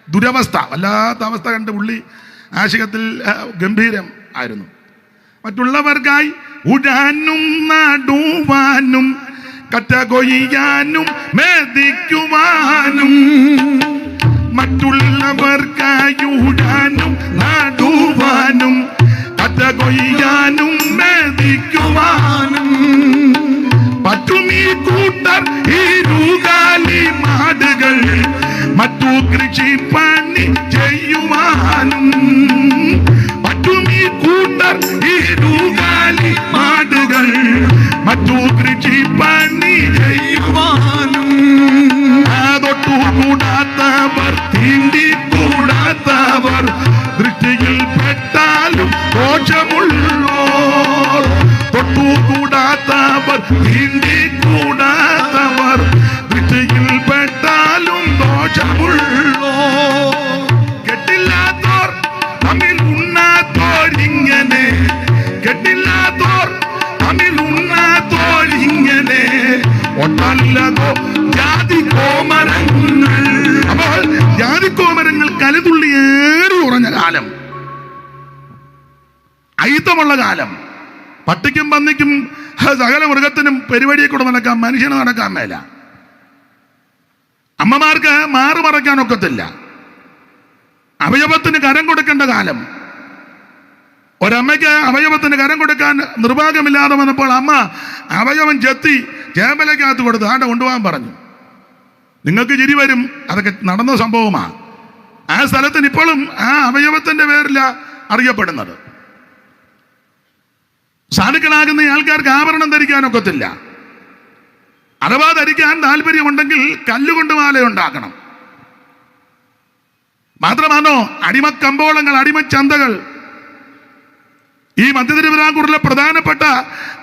ദുരവസ്ഥ, വല്ലാത്ത അവസ്ഥ കണ്ട് പുള്ളി ആശയത്തിൽ ഗംഭീരം ആയിരുന്നു. മറ്റുള്ളവർക്കായി ഉടാനും നടുവാനും കറ്റ കൊയ്യാനും മെതിക്കുവാനും, മറ്റുള്ളവർക്കായി ഉടാനും നടുവാനും കറ്റ കൊയ്യാനും മെതിക്കുവാനും പറ്റുമീ കൂട്ടർ ഇരുകാലി മാടുകൾ മറ്റു കൃഷി പണി ചെയ്യുവാനും. പറ്റുമീ കൂട്ടർ ഇരുകാലി മാടുകൾ മറ്റു കൃഷി പണി ചെയ്യുവാനും. തൊട്ടുകൂടാത്തവർ തീണ്ടിക്കൂടാത്തവർ ദൃഷ്ടിയിൽ പെട്ടാലും ദോഷമുള്ളോർ. തൊട്ടുകൂടാത്തവർ തീണ്ടിക്കൂടാത്തവർ ദൃഷ്ടിയിൽ പെട്ടാലും ദോഷമുള്ളോർ. കെട്ടില്ലാത്തോർ തമ്മിൽ ഉണ്ണാത്തോരിങ്ങനെ, കെട്ടില്ലാത്തോർ തമ്മിൽ ഉണ്ണാത്തോരിങ്ങനെ ഒട്ടല്ലതോ ജാതി കോമരങ്ങൾ. അപ്പോൾ ജാതി കോമരങ്ങൾ കലിതുള്ളിയേറി ഉറഞ്ഞ കാലം, അയിത്തമുള്ള കാലം. പട്ടിക്കും പന്നിക്കും സകല മൃഗത്തിനും പരിപാടിയെ കൂടെ നടക്കാൻ മനുഷ്യന് നടക്കാൻ മേല. അമ്മമാർക്ക് മാറു മറയ്ക്കാൻ ഒക്കത്തില്ല. അവയവത്തിന് കരം കൊടുക്കേണ്ട കാലം. ഒരമ്മയ്ക്ക് അവയവത്തിന് കരം കൊടുക്കാൻ നിർഭാഗ്യമില്ലാതെ വന്നപ്പോൾ അമ്മ അവയവം ചെത്തി ചേമ്പലക്കകത്ത് കൊടുത്ത് ആണ്ട കൊണ്ടുപോകാൻ പറഞ്ഞു. നിങ്ങൾക്ക് ചിരി വരും, അതൊക്കെ നടന്ന സംഭവമാണ്. ആ സ്ഥലത്തിന് ഇപ്പോഴും ആ അവയവത്തിന്റെ പേരില അറിയപ്പെടുന്നത്. സാധുക്കളാകുന്ന ആൾക്കാർക്ക് ആഭരണം ധരിക്കാനൊക്കത്തില്ല. അഥവാ ധരിക്കാൻ താല്പര്യമുണ്ടെങ്കിൽ കല്ലുകൊണ്ട് മാല ഉണ്ടാക്കണം. മാത്രമാണോ അടിമക്കമ്പോളങ്ങൾ, അടിമച്ചന്തകൾ. ഈ മധ്യ തിരുവിതാംകൂറിലെ പ്രധാനപ്പെട്ട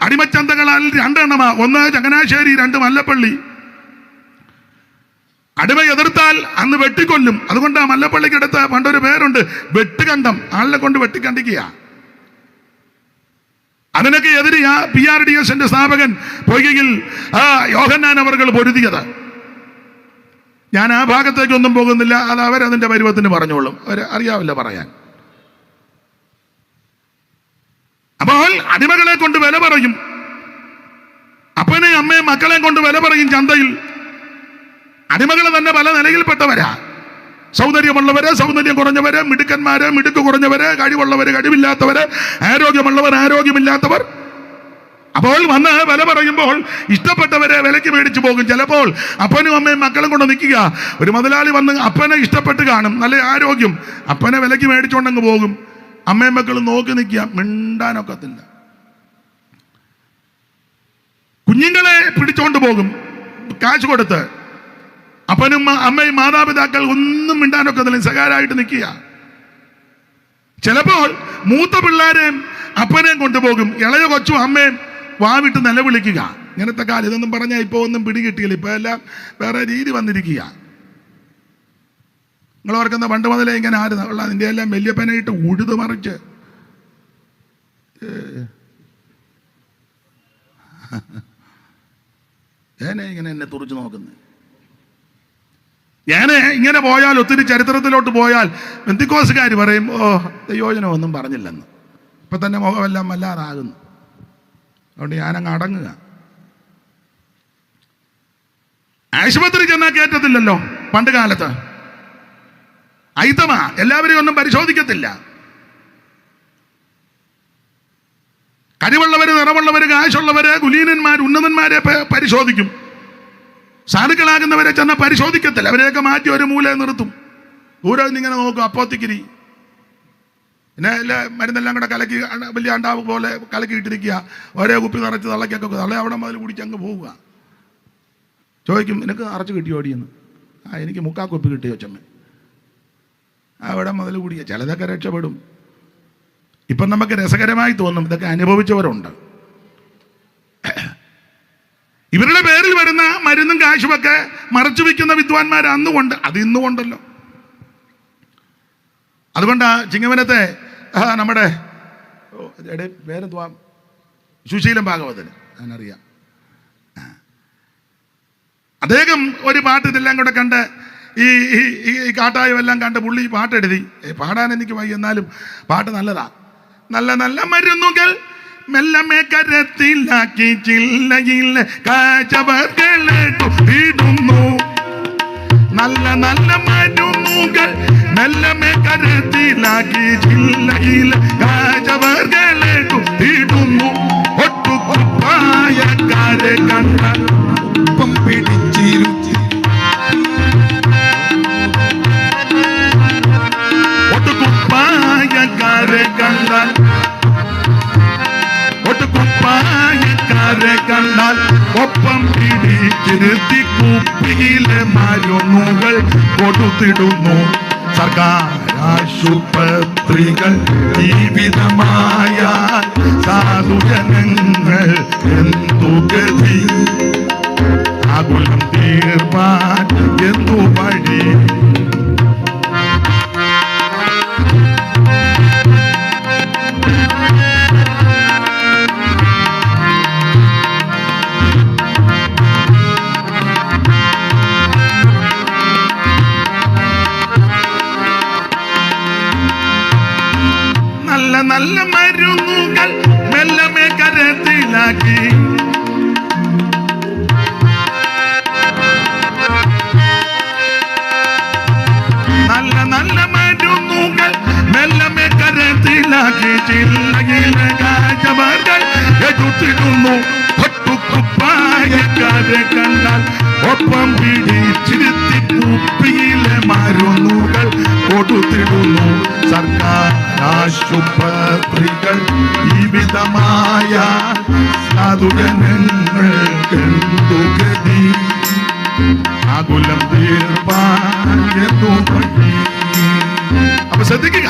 അടിമച്ചന്തകളാൽ 2 എണ്ണമാണ്. ഒന്ന് ചങ്ങനാശ്ശേരി, 2 മല്ലപ്പള്ളി. അടിമ എതിർത്താൽ അന്ന് വെട്ടിക്കൊല്ലും. അതുകൊണ്ട് ആ മല്ലപ്പള്ളിക്കടുത്ത് പണ്ടൊരു പേരുണ്ട്, വെട്ടുകണ്ടം. ആളിനെ കൊണ്ട് വെട്ടിക്കണ്ടിക്കുക. അതിനൊക്കെ എതിരെ ആ PRDS-ന്റെ സ്ഥാപകൻ പൊയ്കയിൽ യോഹന്നാൻ അവർകൾ പൊരുതിയത്. ഞാൻ ആ ഭാഗത്തേക്കൊന്നും പോകുന്നില്ല, അത് അവരതിൻ്റെ പരുവത്തിന് പറഞ്ഞോളും. അവർ അറിയാവില്ല പറയാൻ. അപ്പോൾ അടിമകളെ കൊണ്ട് വില പറയും, അപ്പനെയും അമ്മയും മക്കളെയും കൊണ്ട് വില പറയും ചന്തയിൽ. അടിമകൾ തന്നെ പല നിലയിൽപ്പെട്ടവരാ. സൗന്ദര്യമുള്ളവര്, സൗന്ദര്യം കുറഞ്ഞവര്, മിടുക്കന്മാര്, മിടുക്ക് കുറഞ്ഞവര്, കഴിവുള്ളവര്, കഴിവില്ലാത്തവര്, ആരോഗ്യമുള്ളവർ, ആരോഗ്യമില്ലാത്തവർ. അപ്പോൾ വന്ന് വില പറയുമ്പോൾ ഇഷ്ടപ്പെട്ടവരെ വിലയ്ക്ക് മേടിച്ചു പോകും. ചിലപ്പോൾ അപ്പനും അമ്മയും മക്കളും കൊണ്ട് നിൽക്കുക. ഒരു മുതലാളി വന്ന് അപ്പനെ ഇഷ്ടപ്പെട്ട് കാണും, നല്ല ആരോഗ്യം, അപ്പനെ വിലയ്ക്ക് മേടിച്ചുകൊണ്ടങ്ങ് പോകും. അമ്മയും മക്കളും നോക്കി നിൽക്കുക, മിണ്ടാനൊക്കത്തില്ല. കുഞ്ഞുങ്ങളെ പിടിച്ചോണ്ട് പോകും കാശ് കൊടുത്ത്. അപ്പനും അമ്മയും മാതാപിതാക്കൾ ഒന്നും മിണ്ടാനൊക്കത്തില്ല, സകാരായിട്ട് നിൽക്കുക. ചിലപ്പോൾ മൂത്ത പിള്ളേരെയും അപ്പനെയും കൊണ്ടുപോകും. ഇളയ കൊച്ചും അമ്മയും വാവിട്ട് നിലവിളിക്കുക. ഇങ്ങനത്തെ കാലം. ഇതൊന്നും പറഞ്ഞാൽ ഇപ്പോൾ ഒന്നും പിടികിട്ടിയില്ല. ഇപ്പൊ എല്ലാം വേറെ രീതി വന്നിരിക്കുക. നിങ്ങൾ ഓർക്കുന്ന പണ്ട് മുതലേ ഇങ്ങനെ ആയിരുന്നു ഉള്ള അതിൻ്റെ എല്ലാം വല്യപ്പനായിട്ട് ഉഴുതു മറിച്ച് ഞാനേ ഇങ്ങനെ എന്നെ തുറച്ചു നോക്കുന്നത്. ഞാൻ ഇങ്ങനെ പോയാൽ, ഒത്തിരി ചരിത്രത്തിലോട്ട് പോയാൽ പെന്തിക്കോസുകാർ പറയും, ഓ ദൈവോചനം ഒന്നും പറഞ്ഞില്ലെന്ന്. ഇപ്പൊ തന്നെ മുഖമെല്ലാം വല്ലാതാകുന്നു. അതുകൊണ്ട് ഞാനങ്ങ് അടങ്ങുക. ആശുപത്രി ചെന്നാൽ കയറ്റത്തില്ലല്ലോ പണ്ട് കാലത്ത്. അയിത്തമാ, എല്ലാവരെയും ഒന്നും പരിശോധിക്കത്തില്ല. കഴിവുള്ളവര്, നിറമുള്ളവര്, കാശുള്ളവര്, കുലീനന്മാർ, ഉന്നതന്മാരെ പരിശോധിക്കും. സാധുക്കളാകുന്നവരെ ചെന്നാൽ പരിശോധിക്കത്തില്ല. അവരെയൊക്കെ മാറ്റി ഒരു മൂലയെ നിർത്തും. ദൂരെ നിന്നിങ്ങനെ നോക്കും, അപ്പോത്തിക്കിരി. പിന്നെ എല്ലാ മരുന്നെല്ലാം കൂടെ കലക്കി വലിയ അണ്ടാവ് പോലെ കലക്കിയിട്ടിരിക്കുക. ഓരോ കുപ്പി നിറച്ച് തള്ളക്കൊക്കെ തള്ള അവിടെ മുതൽ കുടിച്ചങ്ങ് പോവുക. ചോദിക്കും, നിനക്ക് നിറച്ച് കിട്ടിയോ അടിയെന്ന്. എനിക്ക് 3/4 കുപ്പി കിട്ടിയോ ചമ്മ. അവിടെ മുതൽ കുടിക്കുക. ചിലതൊക്കെ രക്ഷപ്പെടും. ഇപ്പം നമുക്ക് രസകരമായി തോന്നും, ഇതൊക്കെ അനുഭവിച്ചവരുണ്ട്. ഇവരുടെ പേരിൽ വരുന്ന മരുന്നും കാശുമൊക്കെ മറച്ചു വയ്ക്കുന്ന വിദ്വാൻമാർ അന്നുകൊണ്ട്, അത് ഇന്നുകൊണ്ടല്ലോ. അതുകൊണ്ടാ ചിങ്ങവനത്തെ നമ്മുടെ പേരെന്തുവാ, സുശീലൻ ഭാഗവതന് ഞാനറിയാം. അദ്ദേഹം ഒരു പാട്ട് ഇതെല്ലാം കൂടെ കണ്ട് ഈ ഈ കാട്ടായം എല്ലാം കണ്ട് പുള്ളി പാട്ടെഴുതി. പാടാൻ എനിക്ക് വയ്യ, എന്നാലും പാട്ട് നല്ലതാ. നല്ല നല്ല മരുന്നുകൾ മെല്ലമേ കരത്തിലാക്കി ചില്ലയിൽ കാഴ്ചവർകളിടുന്നു. നല്ല നല്ല മരുന്നുകൾ മെല്ലമേ കരത്തിലാക്കി ചില്ലയിൽ കാഴ്ചവർകളിടുന്നു. ഒട്ടുകുപ്പായക്കാരെ കണ്ട ഒപ്പം പിടിച്ചിരുത്തി ഒട്ടുകുപ്പായക്കാരെ കണ്ടാൽ ഒട്ടുകുപ്പായക്കാരെ കണ്ടാൽ ഒപ്പം പിടിച്ചിരുത്തി കുപ്പിയിലെ മരുന്നുകൾ കൊടുത്തിടുന്നു. സർക്കാർ ആശുപത്രികൾ ജീവിതമായ സാധുജനങ്ങൾ എന്തു ഗതി, ആകുലം തീർപ്പാൻ എന്തു വഴി. നല്ല നല്ല മരുന്നുകൾ മെല്ലമേ കരത്തിലാക്കി നല്ല നല്ല മരുന്നുകൾ മെല്ലമേ കരത്തിലാക്കി ചില്ലയിലെ കാഴ്ചവർകൾ എടുത്തിടുന്നു. ഒട്ടുകുപ്പായക്കാരെ കണ്ടാൽ ഒപ്പം പിടിച്ചിരുത്തി കുപ്പിയിലെ മരുന്നുകൾ കൊടുത്തിടുന്നു. സർക്കാർ ആശുപത്രികൾ ജീവിതമായ സാധുജനങ്ങൾക്ക് എന്തു ഗതി, ആകുലം തീർപ്പാൻ എന്തു വഴി. അപ്പൊ ശ്രദ്ധിക്കുക,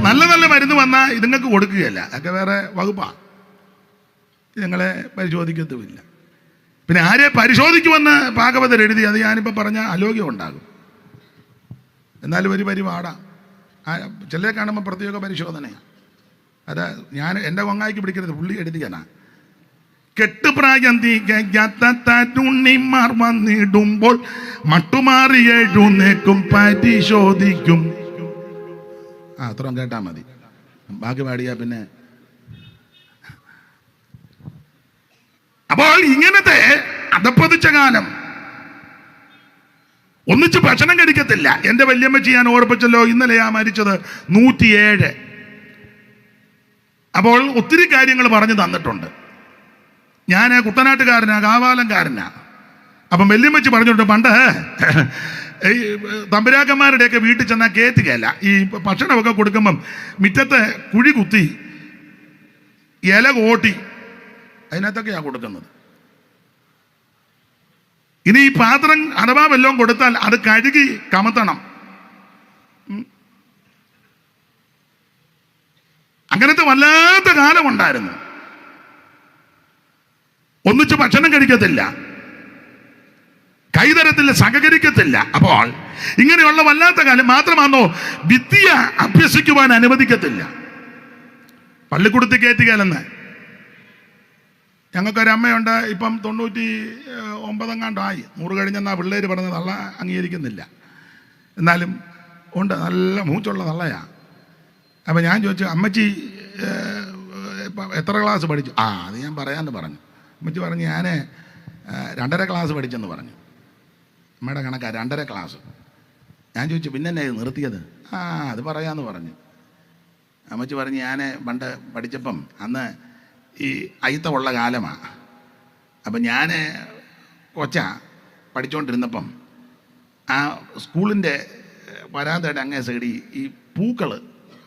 നല്ല നല്ല മരുന്ന് വന്നാൽ ഇതുങ്ങൾക്ക് കൊടുക്കുകയല്ല, അതൊക്കെ വേറെ വകുപ്പാ, ഞങ്ങളെ പരിശോധിക്കത്തുമില്ല. പിന്നെ ആരെ പരിശോധിക്കുമെന്ന് ഭാഗവതർ എഴുതി, അത് ഞാനിപ്പോൾ പറഞ്ഞ അലോഗ്യം ഉണ്ടാകും. എന്നാലും ഒരു പരിപാടാ. ചിലരെ കാണുമ്പോൾ പ്രത്യേക പരിശോധനയാണ്. അത് ഞാൻ എൻ്റെ കൊങ്ങായിക്ക് പിടിക്കരുത്, പുള്ളി എഴുതിയാനാ. കെട്ടുപ്രായം തീകത്തുണ്ണിമാർ വന്നിടുമ്പോൾ മട്ടുമാറി എഴുന്നേക്കും പരിശോധിക്കും. അത്രയും കേട്ടാ മതി, ബാക്കി പാടിയാ പിന്നെ. അപ്പോൾ ഇങ്ങനത്തെ അധപ്പതിച്ച കാലം, ഒന്നിച്ച് ഭക്ഷണം കഴിക്കത്തില്ല. എൻ്റെ വല്യമ്മച്ചി ഞാൻ ഓർപ്പിച്ചല്ലോ, ഇന്നലെയാ മരിച്ചത്, 107. അപ്പോൾ ഒത്തിരി കാര്യങ്ങൾ പറഞ്ഞു തന്നിട്ടുണ്ട്. ഞാൻ കുട്ടനാട്ടുകാരനാ, കാവാലംകാരനാ. അപ്പം വല്യമ്മച്ചി പറഞ്ഞിട്ടുണ്ട്, പണ്ട് ഈ തമ്പുരാക്കന്മാരുടെയൊക്കെ വീട്ടിൽ ചെന്നാൽ കേറ്റുകയല്ല, ഈ ഭക്ഷണമൊക്കെ കൊടുക്കുമ്പം മുറ്റത്ത് കുഴി കുത്തി ഇല കോട്ടി അതിനകത്തൊക്കെയാണ് കൊടുക്കുന്നത്. ഇനി ഈ പാത്രം അഥവാ വല്ലതും കൊടുത്താൽ അത് കഴുകി കമത്തണം. അങ്ങനത്തെ വല്ലാത്ത കാലമുണ്ടായിരുന്നു. ഒന്നിച്ച് ഭക്ഷണം കഴിക്കത്തില്ല, കൈതരത്തില്ല, സഹകരിക്കത്തില്ല. അപ്പോൾ ഇങ്ങനെയുള്ള വല്ലാത്ത കാലം മാത്രമാണോ വിദ്യ അഭ്യസിക്കുവാൻ അനുവദിക്കത്തില്ല. പള്ളിക്കൂടത്തിൽ കയറ്റുകയല്ലെന്ന്. ഞങ്ങൾക്കൊരമ്മയുണ്ട്, ഇപ്പം 99 100 കഴിഞ്ഞെന്നാ പിള്ളേർ പറഞ്ഞത്. തള്ള അംഗീകരിക്കുന്നില്ല, എന്നാലും ഉണ്ട്, നല്ല മൂച്ചുള്ള തള്ളയാ. അപ്പം ഞാൻ ചോദിച്ചു, അമ്മച്ചി എത്ര ക്ലാസ് പഠിച്ചു? അത് ഞാൻ പറയാമെന്ന് പറഞ്ഞു. അമ്മച്ചി പറഞ്ഞു, ഞാൻ 2.5 ക്ലാസ് പഠിച്ചെന്ന് പറഞ്ഞു. അമ്മയുടെ കണക്കാ 2.5 ക്ലാസ്. ഞാൻ ചോദിച്ചു, പിന്നെ എന്നെ നിർത്തിയത്? അത് പറയാമെന്ന് പറഞ്ഞു. അമ്മച്ചി പറഞ്ഞു, ഞാൻ പണ്ട് പഠിച്ചപ്പം അന്ന് ഈ അയിത്തമുള്ള കാലമാണ്. അപ്പം ഞാൻ പഠിച്ചുകൊണ്ടിരുന്നപ്പം ആ സ്കൂളിൻ്റെ വരാന്തയുടെ അങ്ങേ സൈഡിൽ ഈ പൂക്കൾ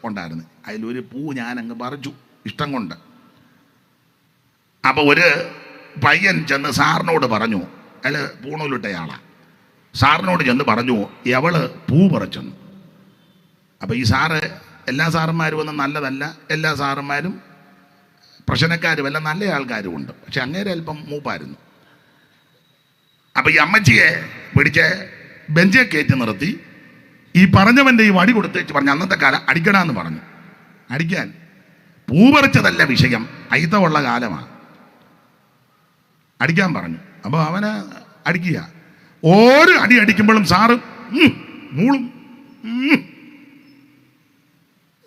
ഉണ്ടായിരുന്നു. അതിലൊരു പൂ ഞാനങ്ങ് പറിച്ചു, ഇഷ്ടം കൊണ്ട്. അപ്പോൾ ഒരു പയ്യൻ ചെന്ന് സാറിനോട് പറഞ്ഞു, അയാൾ പൂണൂലിട്ടയാളാണ്, സാറിനോട് ചെന്ന് പറഞ്ഞു, എവള് പൂ പറിച്ചെന്ന്. അപ്പോൾ ഈ സാറ്, എല്ലാ സാറന്മാരും ഒന്നും നല്ലതല്ല, എല്ലാ സാറന്മാരും പ്രശ്നക്കാരും എല്ലാം നല്ല ആൾക്കാരും ഉണ്ട്. പക്ഷെ അങ്ങേരെ അല്പം മൂപ്പായിരുന്നു. അപ്പം ഈ അമ്മച്ചിയെ പിടിച്ച് ബെഞ്ചെ കയറ്റി നിർത്തി ഈ പറഞ്ഞവൻ്റെ ഈ വടി കൊടുത്തേച്ച് പറഞ്ഞു, അന്നത്തെ കാലം അടിക്കണമെന്ന് പറഞ്ഞു. അടിക്കാൻ പൂ പറിച്ചതല്ല വിഷയം, അയിത്തമുള്ള കാലമാണ്, അടിക്കാൻ പറഞ്ഞു. അപ്പോൾ അവന് അടിക്കുക. ഓരോ അടി അടിക്കുമ്പോഴും സാറ് മൂളും.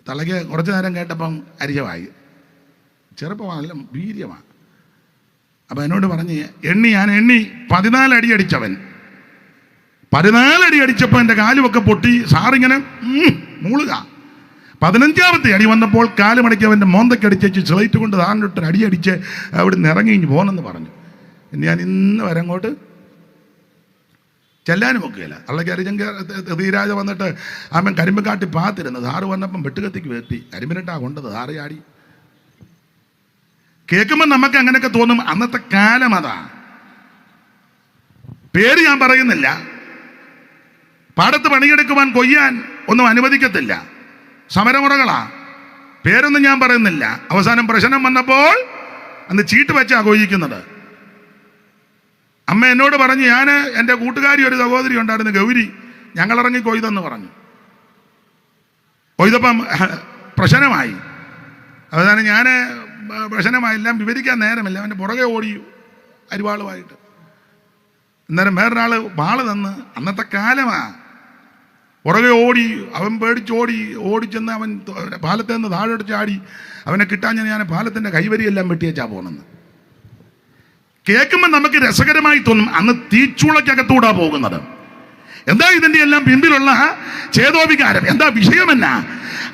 തലയ്ക്ക് കുറച്ച് നേരം കേട്ടപ്പം അരിശമായി. ചെറുപ്പമല്ല, വീര്യമാണ്. അപ്പം എന്നോട് പറഞ്ഞ് ഞാൻ എണ്ണി 14 അടി അടിച്ചവൻ. 14 അടി അടിച്ചപ്പോൾ എൻ്റെ കാലുമൊക്കെ പൊട്ടി. സാറിങ്ങനെ മൂളുക. 15ാമത്തെ അടി വന്നപ്പോൾ കാല് മടക്കി അവൻ്റെ മോന്തക്കടിച്ചു സ്ലേറ്റ് കൊണ്ട് താണ്ടിട്ടൊരു അടി അടിച്ച് അവിടെ നിന്ന് ഇറങ്ങി പോന്നെന്ന് പറഞ്ഞു. ഞാൻ ഇന്ന് വരെ അങ്ങോട്ട് ചെല്ലാനും ഒക്കെയില്ല. അള്ളക്ക് ധീരാജ വന്നിട്ട് അവൻ കരിമ്പ് കാട്ടി പാത്തിരുന്നു. സാറ് വന്നപ്പം വെട്ടുകത്തിക്ക് വെട്ടി കരിമ്പിനിട്ടാ കൊണ്ടത്. സാറ് ചാടി. കേൾക്കുമ്പോൾ നമുക്ക് അങ്ങനെയൊക്കെ തോന്നും. അന്നത്തെ കാലം അതാ. പേര് ഞാൻ പറയുന്നില്ല. പാടത്ത് പണിയെടുക്കുവാൻ കൊയ്യാൻ ഒന്നും അനുവദിക്കത്തില്ല. സമരമുറകളാ. പേരൊന്നും ഞാൻ പറയുന്നില്ല. അവസാനം പ്രശ്നം വന്നപ്പോൾ അന്ന് ചീട്ട് വെച്ചാ കൊയ്യിക്കുന്നത്. അമ്മ എന്നോട് പറഞ്ഞു, ഞാൻ എൻ്റെ കൂട്ടുകാരി ഒരു സഹോദരി ഉണ്ടായിരുന്നു ഗൗരി, ഞങ്ങളിറങ്ങി കൊയ്തെന്ന് പറഞ്ഞു. കൊയ്തപ്പം പ്രശ്നമായി. അവസാനം ഞാൻ പ്രശ്നമായെല്ലാം വിവരിക്കാൻ നേരമില്ല. അവൻ്റെ പുറകെ ഓടി അരിവാളുമായിട്ട്. അന്നേരം വേറൊരാൾ വാള് തന്ന്. അന്നത്തെ കാലമാ. പുറകെ ഓടി. അവൻ ഓടിച്ചെന്ന് അവൻ പാലത്തിൽ നിന്ന് താഴോട്ട് ചാടി. അവനെ കിട്ടാൻ ഞാൻ പാലത്തിൻ്റെ കൈവരിയെല്ലാം വെട്ടിയേച്ചാ പോകുന്നെന്ന്. കേൾക്കുമ്പോൾ നമുക്ക് രസകരമായി തോന്നും. അന്ന് തീച്ചൂളക്കകത്തൂടാ പോകുന്നത്. എന്താ ഇതിൻ്റെ എല്ലാം പിൻപിലുള്ള ചേതോവികാരം? എന്താ വിഷയമെന്നാ?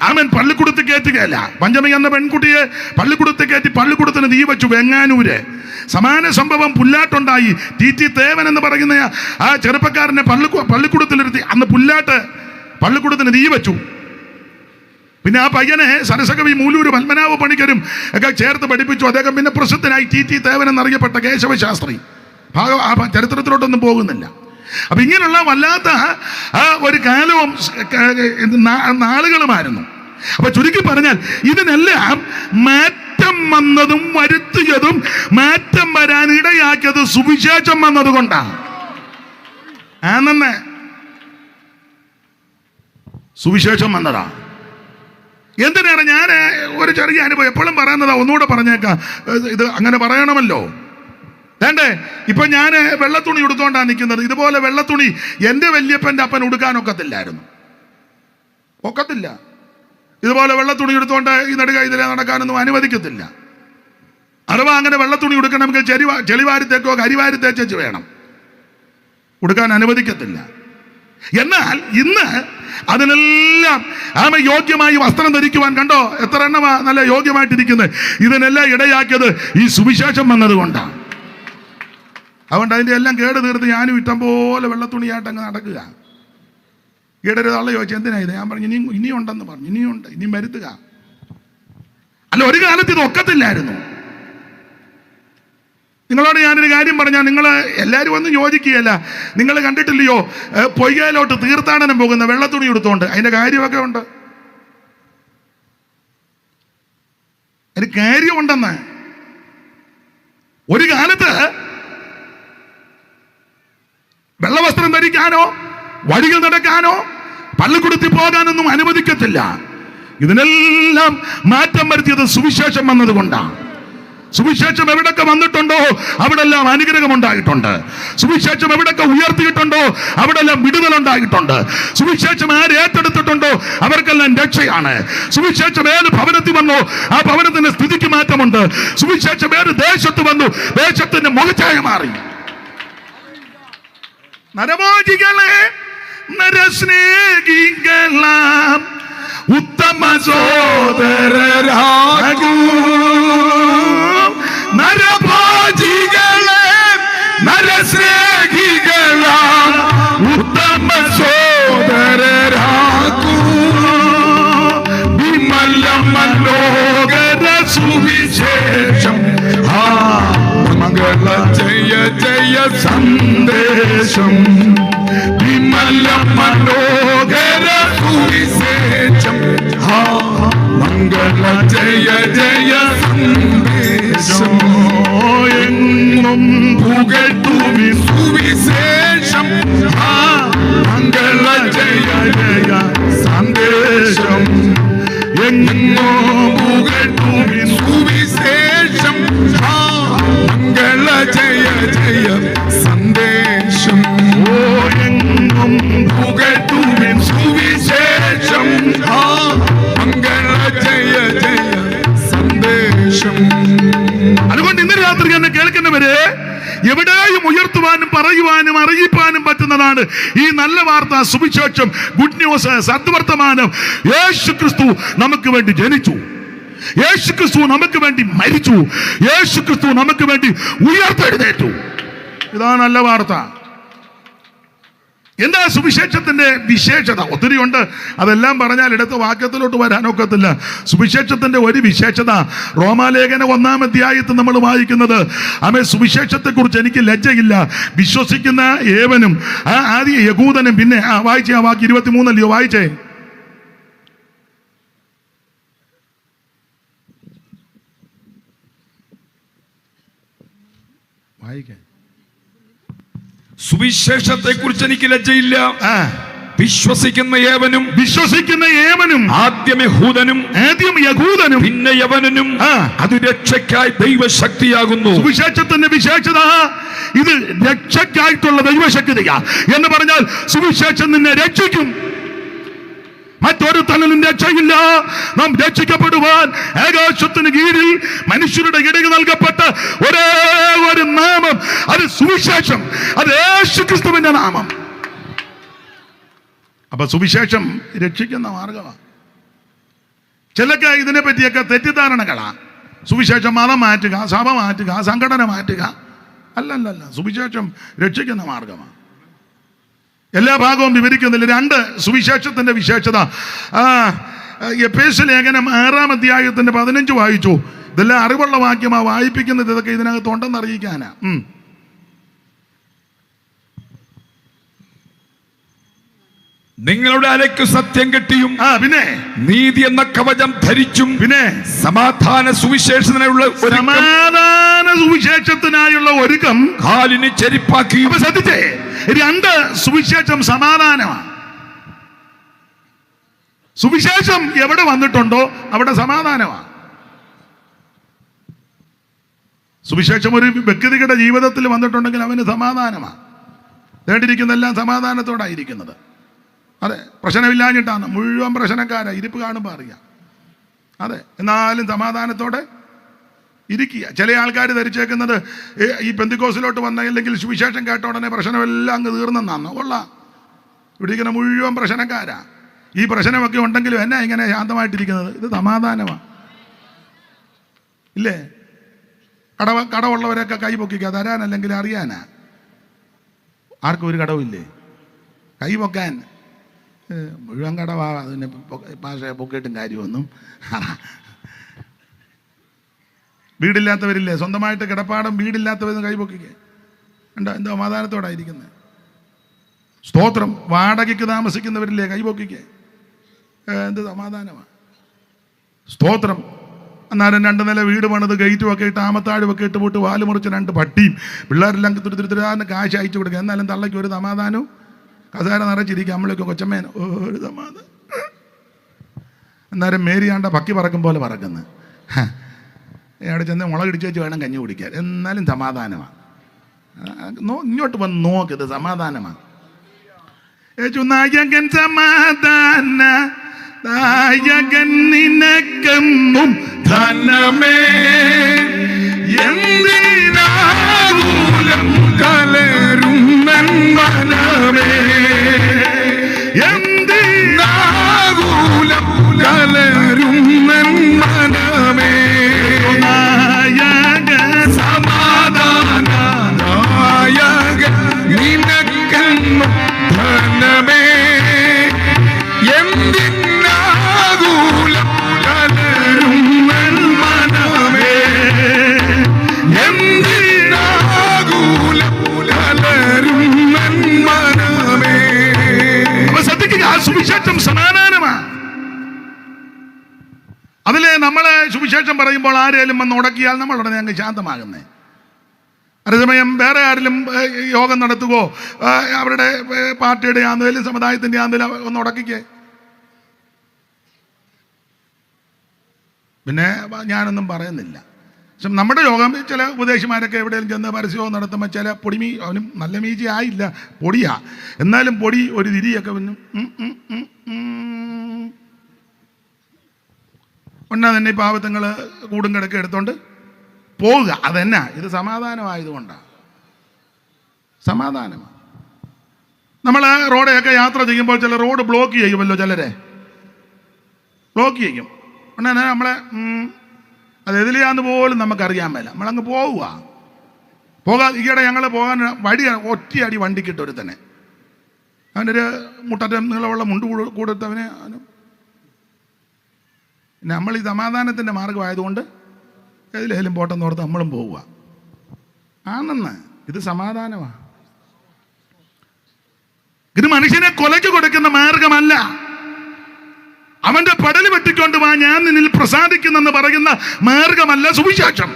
അവൻ പള്ളിക്കൂടത്ത് കയറ്റുകയല്ല. പഞ്ചമി എന്ന പെൺകുട്ടിയെ പള്ളിക്കൂടത്ത് കയറ്റി പള്ളിക്കൂടത്തിന് തീ വെച്ചു. വെങ്ങാനൂര് സമാന സംഭവം പുല്ലാട്ടുണ്ടായി. ടി തേവൻ എന്ന് പറയുന്ന ആ ചെറുപ്പക്കാരനെ പള്ളിക്കൂടത്തിലിരുത്തി. അന്ന് പള്ളിക്കൂടത്തിന് തീ വെച്ചു. പിന്നെ ആ പയ്യനെ സരസകവി മൂലൂര് പത്മനാഭ പണിക്കരും ഒക്കെ ചേർത്ത് പഠിപ്പിച്ചു. അദ്ദേഹം പിന്നെ പ്രസിദ്ധനായി ടി തേവൻ എന്നറിയപ്പെട്ട കേശവശാസ്ത്രി. ആ ചരിത്രത്തിലോട്ടൊന്നും പോകുന്നില്ല. അപ്പൊ ഇങ്ങനെയുള്ള വല്ലാത്ത ഒരു കാലവും നാളുകളുമായിരുന്നു. അപ്പൊ ചുരുക്കി പറഞ്ഞാൽ ഇതിനെല്ലാം മാറ്റം വന്നതും വരുത്തിയതും മാറ്റം വരാൻ ഇടയാക്കിയത് സുവിശേഷം വന്നതുകൊണ്ടാണ്. ആണെന്ന് സുവിശേഷം വന്നതാ. എന്തിനാണ് ഞാൻ ഒരു ചെറിയ അനുഭവം എപ്പോഴും പറയുന്നതാ, ഒന്നുകൂടെ പറഞ്ഞേക്കാം. ഇത് അങ്ങനെ പറയണമല്ലോ. വേണ്ടേ? ഇപ്പൊ ഞാൻ വെള്ളത്തുണി ഉടുത്തോണ്ടാണ് നിൽക്കുന്നത്. ഇതുപോലെ വെള്ളത്തുണി എൻ്റെ വല്യപ്പൻ്റെ അപ്പൻ ഉടുക്കാനൊക്കത്തില്ലായിരുന്നു. ഒക്കത്തില്ല. ഇതുപോലെ വെള്ളത്തുണി എടുത്തോണ്ട് ഈ നെടുകൈതിലെ നടക്കാനൊന്നും അനുവദിക്കത്തില്ല. അഥവാ അങ്ങനെ വെള്ളത്തുണി ഉടുക്കണമെങ്കിൽ ചെളിവാരിത്തേക്കോ കരിവാരിത്തേച്ചു വേണം. ഉടുക്കാൻ അനുവദിക്കത്തില്ല. എന്നാൽ ഇന്ന് അതിനെല്ലാം യോഗ്യമായി വസ്ത്രം ധരിക്കുവാൻ കണ്ടോ എത്ര എണ്ണമാ നല്ല യോഗ്യമായിട്ടിരിക്കുന്നത്. ഇതിനെല്ലാം ഇടയാക്കിയത് ഈ സുവിശേഷം വന്നതുകൊണ്ടാണ്. അതുകൊണ്ട് അതിൻ്റെ എല്ലാം കേട് തീർത്ത് ഞാനും ഇഷ്ടം പോലെ വെള്ളത്തുണിയായിട്ട് അങ്ങ് നടക്കുക. ഈടൊരു തള്ള ചോദിച്ചു, എന്തിനാ ഇത്? ഞാൻ പറഞ്ഞു, ഇനിയും ഉണ്ടെന്ന് പറഞ്ഞു. ഇനിയുണ്ട്, ഇനിയും വരുത്തുക. അല്ല, ഒരു കാലത്ത് ഇത് ഒക്കത്തില്ലായിരുന്നു. നിങ്ങളോട് ഞാനൊരു കാര്യം പറഞ്ഞാൽ നിങ്ങൾ എല്ലാവരും ഒന്നും യോജിക്കുകയല്ല. നിങ്ങൾ കണ്ടിട്ടില്ലയോ പൊയ്കയിലോട്ട് തീർത്ഥാടനം പോകുന്ന വെള്ളത്തുണി എടുത്തോണ്ട്? അതിൻ്റെ കാര്യമൊക്കെ ഉണ്ട്. അതിന് കാര്യമുണ്ടെന്ന്. ഒരു കാലത്ത് വെള്ളവസ്ത്രം ധരിക്കാനോ വഴികൾ നടക്കാനോ പള്ളിക്കൂടത്തിൽ പോകാനൊന്നും അനുവദിക്കത്തില്ല. ഇതിനെല്ലാം മാറ്റം വരുത്തിയത് സുവിശേഷം വന്നതുകൊണ്ടാണ്. സുവിശേഷം എവിടൊക്കെ വന്നിട്ടുണ്ടോ അവിടെല്ലാം അനുഗ്രഹം ഉണ്ടായിട്ടുണ്ട്. സുവിശേഷം എവിടൊക്കെ ഉയർത്തിയിട്ടുണ്ടോ അവിടെല്ലാം വിടുതലുണ്ടായിട്ടുണ്ട്. സുവിശേഷം ആര് ഏറ്റെടുത്തിട്ടുണ്ടോ അവർക്കെല്ലാം രക്ഷയാണ്. സുവിശേഷം ഏത് ഭവനത്തിൽ വന്നോ ആ ഭവനത്തിന്റെ സ്ഥിതിക്ക് മാറ്റമുണ്ട്. സുവിശേഷം ഏത് ദേശത്ത് വന്നു ദേശത്തിന്റെ മുഖച്ഛായ മാറി. നരമോചികളെ നരസ്നേഹികളാം ഉത്തമ സോദരരാകൂ. നരഭോജികളെ നരസ്നേഹികളാം ഉത്തമ സോദരരാകൂ. വിമല മനോഹര സുവിശേഷം മംഗള ജയ ജയ സന്ദേശം. വിമല മനോഹര സുവിശേഷം മംഗള ജയ ജയ സന്ദേശം. എങ്ങും പുകഴ്ത്തുമി സുവിശേഷം മംഗള ജയ ജയ സന്ദേശം. എങ്ങും പുകഴ്ത്തുമി സുവിശേഷം മംഗള ജയ ജയ സന്ദേശം. ഓ എവിടെയും ഉയർത്തുവാനും പറയുവാനും അറിയിപ്പാനും പറ്റുന്നതാണ് ഈ നല്ല വാർത്ത, സുവിശേഷം, ഗുഡ് ന്യൂസ്, സദ്വർത്തമാനം. യേശുക്രിസ്തു നമുക്ക് വേണ്ടി ജനിച്ചു, യേശുക്രിസ്തു നമുക്ക് വേണ്ടി മരിച്ചു, യേശുക്രിസ്തു നമുക്ക് വേണ്ടി ഉയർത്തെഴുന്നേറ്റു. ഇതാണ് നല്ല വാർത്ത. എന്താ സുവിശേഷത്തിന്റെ വിശേഷത? ഒത്തിരി ഉണ്ട്, അതെല്ലാം പറഞ്ഞാൽ എടുത്ത വാക്യത്തിലോട്ട് വരാനൊക്കത്തില്ല. സുവിശേഷത്തിന്റെ ഒരു വിശേഷത റോമാലേഖന 1-ാം അധ്യായത്തിൽ നമ്മൾ വായിക്കുന്നത്, സുവിശേഷത്തെ കുറിച്ച് എനിക്ക് ലജ്ജയില്ല, വിശ്വസിക്കുന്ന ഏവനും, ആദ്യ യഹൂദനും, പിന്നെ വായിച്ചേ, ആ വാക്യം 23 വായിച്ചേ. വായിക്കേ. സുവിശേഷത്തെ കുറിച്ച് എനിക്ക് ലജ്ജയില്ല, വിശ്വസിക്കുന്ന ഏവനും ആദ്യം യഹൂദനും പിന്നെ യവനനും അത് രക്ഷയ്ക്കായി ദൈവശക്തിയാകുന്നു. സുവിശേഷത്തിന്റെ വിശേഷത ഇത് രക്ഷയ്ക്കായിട്ടുള്ള ദൈവശക്തിയാ എന്ന് പറഞ്ഞാൽ സുവിശേഷം നിന്നെ രക്ഷിക്കും. മറ്റൊരു തലനും രക്ഷയില്ല. നാം രക്ഷിക്കപ്പെടുവാൻ ആകാശത്തിന് കീഴിൽ മനുഷ്യരുടെ ഇടയിൽ നൽകപ്പെട്ട ഒരേ ഒരു നാമം, അത് സുവിശേഷം, അത് യേശുക്രിസ്തുവിന്റെ നാമം. അപ്പൊ സുവിശേഷം രക്ഷിക്കുന്ന മാർഗമാണ്. ചിലക്ക് ഇതിനെ പറ്റിയൊക്കെ തെറ്റിദ്ധാരണകളാ. സുവിശേഷം മതം മാറ്റുക, സഭ മാറ്റുക, സംഘടന മാറ്റുക. അല്ലല്ല, സുവിശേഷം രക്ഷിക്കുന്ന മാർഗമാണ്. എല്ലാ ഭാഗവും വിവരിക്കുന്നില്ല. 2 സുവിശേഷത്തിന്റെ വിശേഷത. എഫേസ്യ ലേഖനം 6-ാം അധ്യായത്തിന്റെ 15 വായിച്ചു. ഇതെല്ലാം അറിവുള്ള വാക്യമാ വായിപ്പിക്കുന്നത്. ഇതൊക്കെ ഇതിനകത്ത് ഉണ്ടെന്ന് അറിയിക്കാനാ. നിങ്ങളുടെ അലയ്ക്ക് സത്യം കെട്ടിയും പിന്നെ നീതി എന്ന കവചം ധരിച്ചും പിന്നെ സമാധാന സുവിശേഷത്തിനായുള്ള ഒരുക്കം കാലിന് ചെരിപ്പാക്കി. ശ്രദ്ധിച്ചേ, 2 സുവിശേഷം സമാധാനമാണ്. സുവിശേഷം എവിടെ വന്നിട്ടുണ്ടോ അവിടെ സമാധാനമാണ്. സുവിശേഷം ഒരു വ്യക്തിയുടെ ജീവിതത്തിൽ വന്നിട്ടുണ്ടെങ്കിൽ അവന് സമാധാനമാണ്. വേണ്ടിയിരിക്കുന്നതെല്ലാം സമാധാനത്തോടായിരിക്കുന്നത്. അതെ, പ്രശ്നമില്ലാഞ്ഞിട്ടാണ്. മുഴുവൻ പ്രശ്നക്കാരാ, ഇരിപ്പ് കാണുമ്പോൾ അറിയാം. അതെ, എന്നാലും സമാധാനത്തോടെ ഇരിക്കുക. ചില ആൾക്കാർ ധരിച്ചേക്കുന്നത് ഈ പെന്തിക്കോസിലോട്ട് വന്ന, അല്ലെങ്കിൽ സുവിശേഷം കേട്ട ഉടനെ പ്രശ്നമെല്ലാം അങ്ങ് തീർന്നെന്നാണ്. കൊള്ളാം, ഇവിടെ ഇരിക്കുന്ന മുഴുവൻ പ്രശ്നക്കാരാ. ഈ പ്രശ്നമൊക്കെ ഉണ്ടെങ്കിലും എന്നാ ഇങ്ങനെ ശാന്തമായിട്ടിരിക്കുന്നത്? ഇത് സമാധാനമാണ്, ഇല്ലേ? കടവുള്ളവരൊക്കെ കൈ പൊക്കിക്കുക, തരാനല്ലെങ്കിൽ അറിയാനാ. ആർക്കും ഒരു കടവില്ലേ? കൈ പൊക്കാൻ മുഴുവൻ കടവാ. അതിന് ഭാഷ പൊക്കിയിട്ടും കാര്യമൊന്നും. വീടില്ലാത്തവരില്ലേ, സ്വന്തമായിട്ട് കിടപ്പാടം വീടില്ലാത്തവരെന്ന് കൈ പൊക്കിക്കേ. എന്താ സമാധാനത്തോടായിരിക്കുന്നത്? സ്തോത്രം. വാടകയ്ക്ക് താമസിക്കുന്നവരില്ലേ, കൈ പൊക്കിക്കേ. എന്ത് സമാധാനമാണ്. സ്തോത്രം. അന്നേരം 2 നില വീട് പണിത് ഗേറ്റും ഒക്കെ ഇട്ട് ആമത്താഴും ഒക്കെ ഇട്ട് പോട്ട് വാല് മുറിച്ച് 2 പട്ടിയും പിള്ളേരെല്ലാം തുരുതുരുത്തിരാന്ന് കാശ് അയച്ചു കൊടുക്കുക. എന്നാലും തള്ളയ്ക്ക് ഒരു സമാധാനവും. കസേര നിറച്ചിരിക്കുക, നമ്മളൊക്കെ കൊച്ചമ്മേന ഒരു സമാധാനം. അന്നേരം മേരിയാണ്ട പക്കി പറക്കും പോലെ പറക്കുന്നത്. അവിടെ ചെന്ന് മുളകിടിച്ച് വെച്ച് വേണം കഞ്ഞി കുടിക്കാൻ. എന്നാലും സമാധാനമാണ്. ഇങ്ങോട്ട് വന്ന് നോക്കിയത് സമാധാനമാണ്. നായകൻ സമാധാന നായകൻ നിനക്കെന്നും ധനമേ എന്തിനാകൂലം കലരും മനമേ എന്തിനാകൂലം കലരും മനമേ നായക സമാധാന നായക നിനക്കെന്നും ധനമേ എന്തിനാകൂലം കലരും മനമേ എന്തിനാകൂലം കലരും മനമേ. ശ്രദ്ധിക്കുക, സുവിശേഷം സമാധാനമാണ്. അതിലെ നമ്മളെ സുവിശേഷം പറയുമ്പോൾ ആരെങ്കിലും വന്ന് ഉടക്കിയാൽ നമ്മൾ ഉടനെ അങ്ങ് ശാന്തമാകുന്നേ. അതേസമയം വേറെ ആരെങ്കിലും യോഗം നടത്തുകയോ അവരുടെ പാർട്ടിയുടെ ആണെങ്കിലും സമുദായത്തിൻ്റെ ആണെങ്കിലും ഒന്ന് ഉടക്കിക്കേ. പിന്നെ ഞാനൊന്നും പറയുന്നില്ല. പക്ഷെ നമ്മുടെ യോഗം ചില ഉപദേശിമാരൊക്കെ എവിടെയെങ്കിലും ചെന്ന് പരസ്യവും നടത്തുമ്പോൾ ചില പൊടിമീ, അവനും നല്ല മീജി ആയില്ല, പൊടിയാ, എന്നാലും പൊടി ഒരു തിരിയൊക്കെ വന്നു ഒന്നാ തന്നെ ഈ പാവത്തങ്ങൾ കൂടും കിടക്കെ എടുത്തോണ്ട് പോവുക. അതെന്നാ, ഇത് സമാധാനമായതുകൊണ്ടാണ്. സമാധാനം. നമ്മൾ റോഡൊക്കെ യാത്ര ചെയ്യുമ്പോൾ ചില റോഡ് ബ്ലോക്ക് ചെയ്യുമല്ലോ, ചിലരെ ബ്ലോക്ക് ചെയ്യും. ഉടനെ നമ്മളെ അത് എതിലെയാന്ന് പോലും നമുക്കറിയാൻ മേല, നമ്മളങ്ങ് പോകാതെ ഈയിടെ ഞങ്ങൾ പോകാൻ വഴി ഒറ്റയടി വണ്ടിക്കിട്ട് ഒരുത്തനെ, അവൻ്റെ ഒരു മുട്ടറ്റ നീളമുള്ള മുണ്ട് കൊടുത്തവനെ. നമ്മൾ ഈ സമാധാനത്തിൻ്റെ മാർഗമായതുകൊണ്ട് ഏതിലേലും പോട്ടെന്ന് ഓർത്ത് നമ്മളും പോവുക ആണെന്ന്. ഇത് സമാധാനമാണ്. ഇത് മനുഷ്യനെ കൊലയ്ക്ക് കൊടുക്കുന്ന മാർഗമല്ല. അവന്റെ പടല് വെട്ടിക്കൊണ്ട് വാ, ഞാൻ നിന്നിൽ പ്രസാദിക്കുന്നെന്ന് പറയുന്ന മാർഗമല്ല സുവിശേഷം.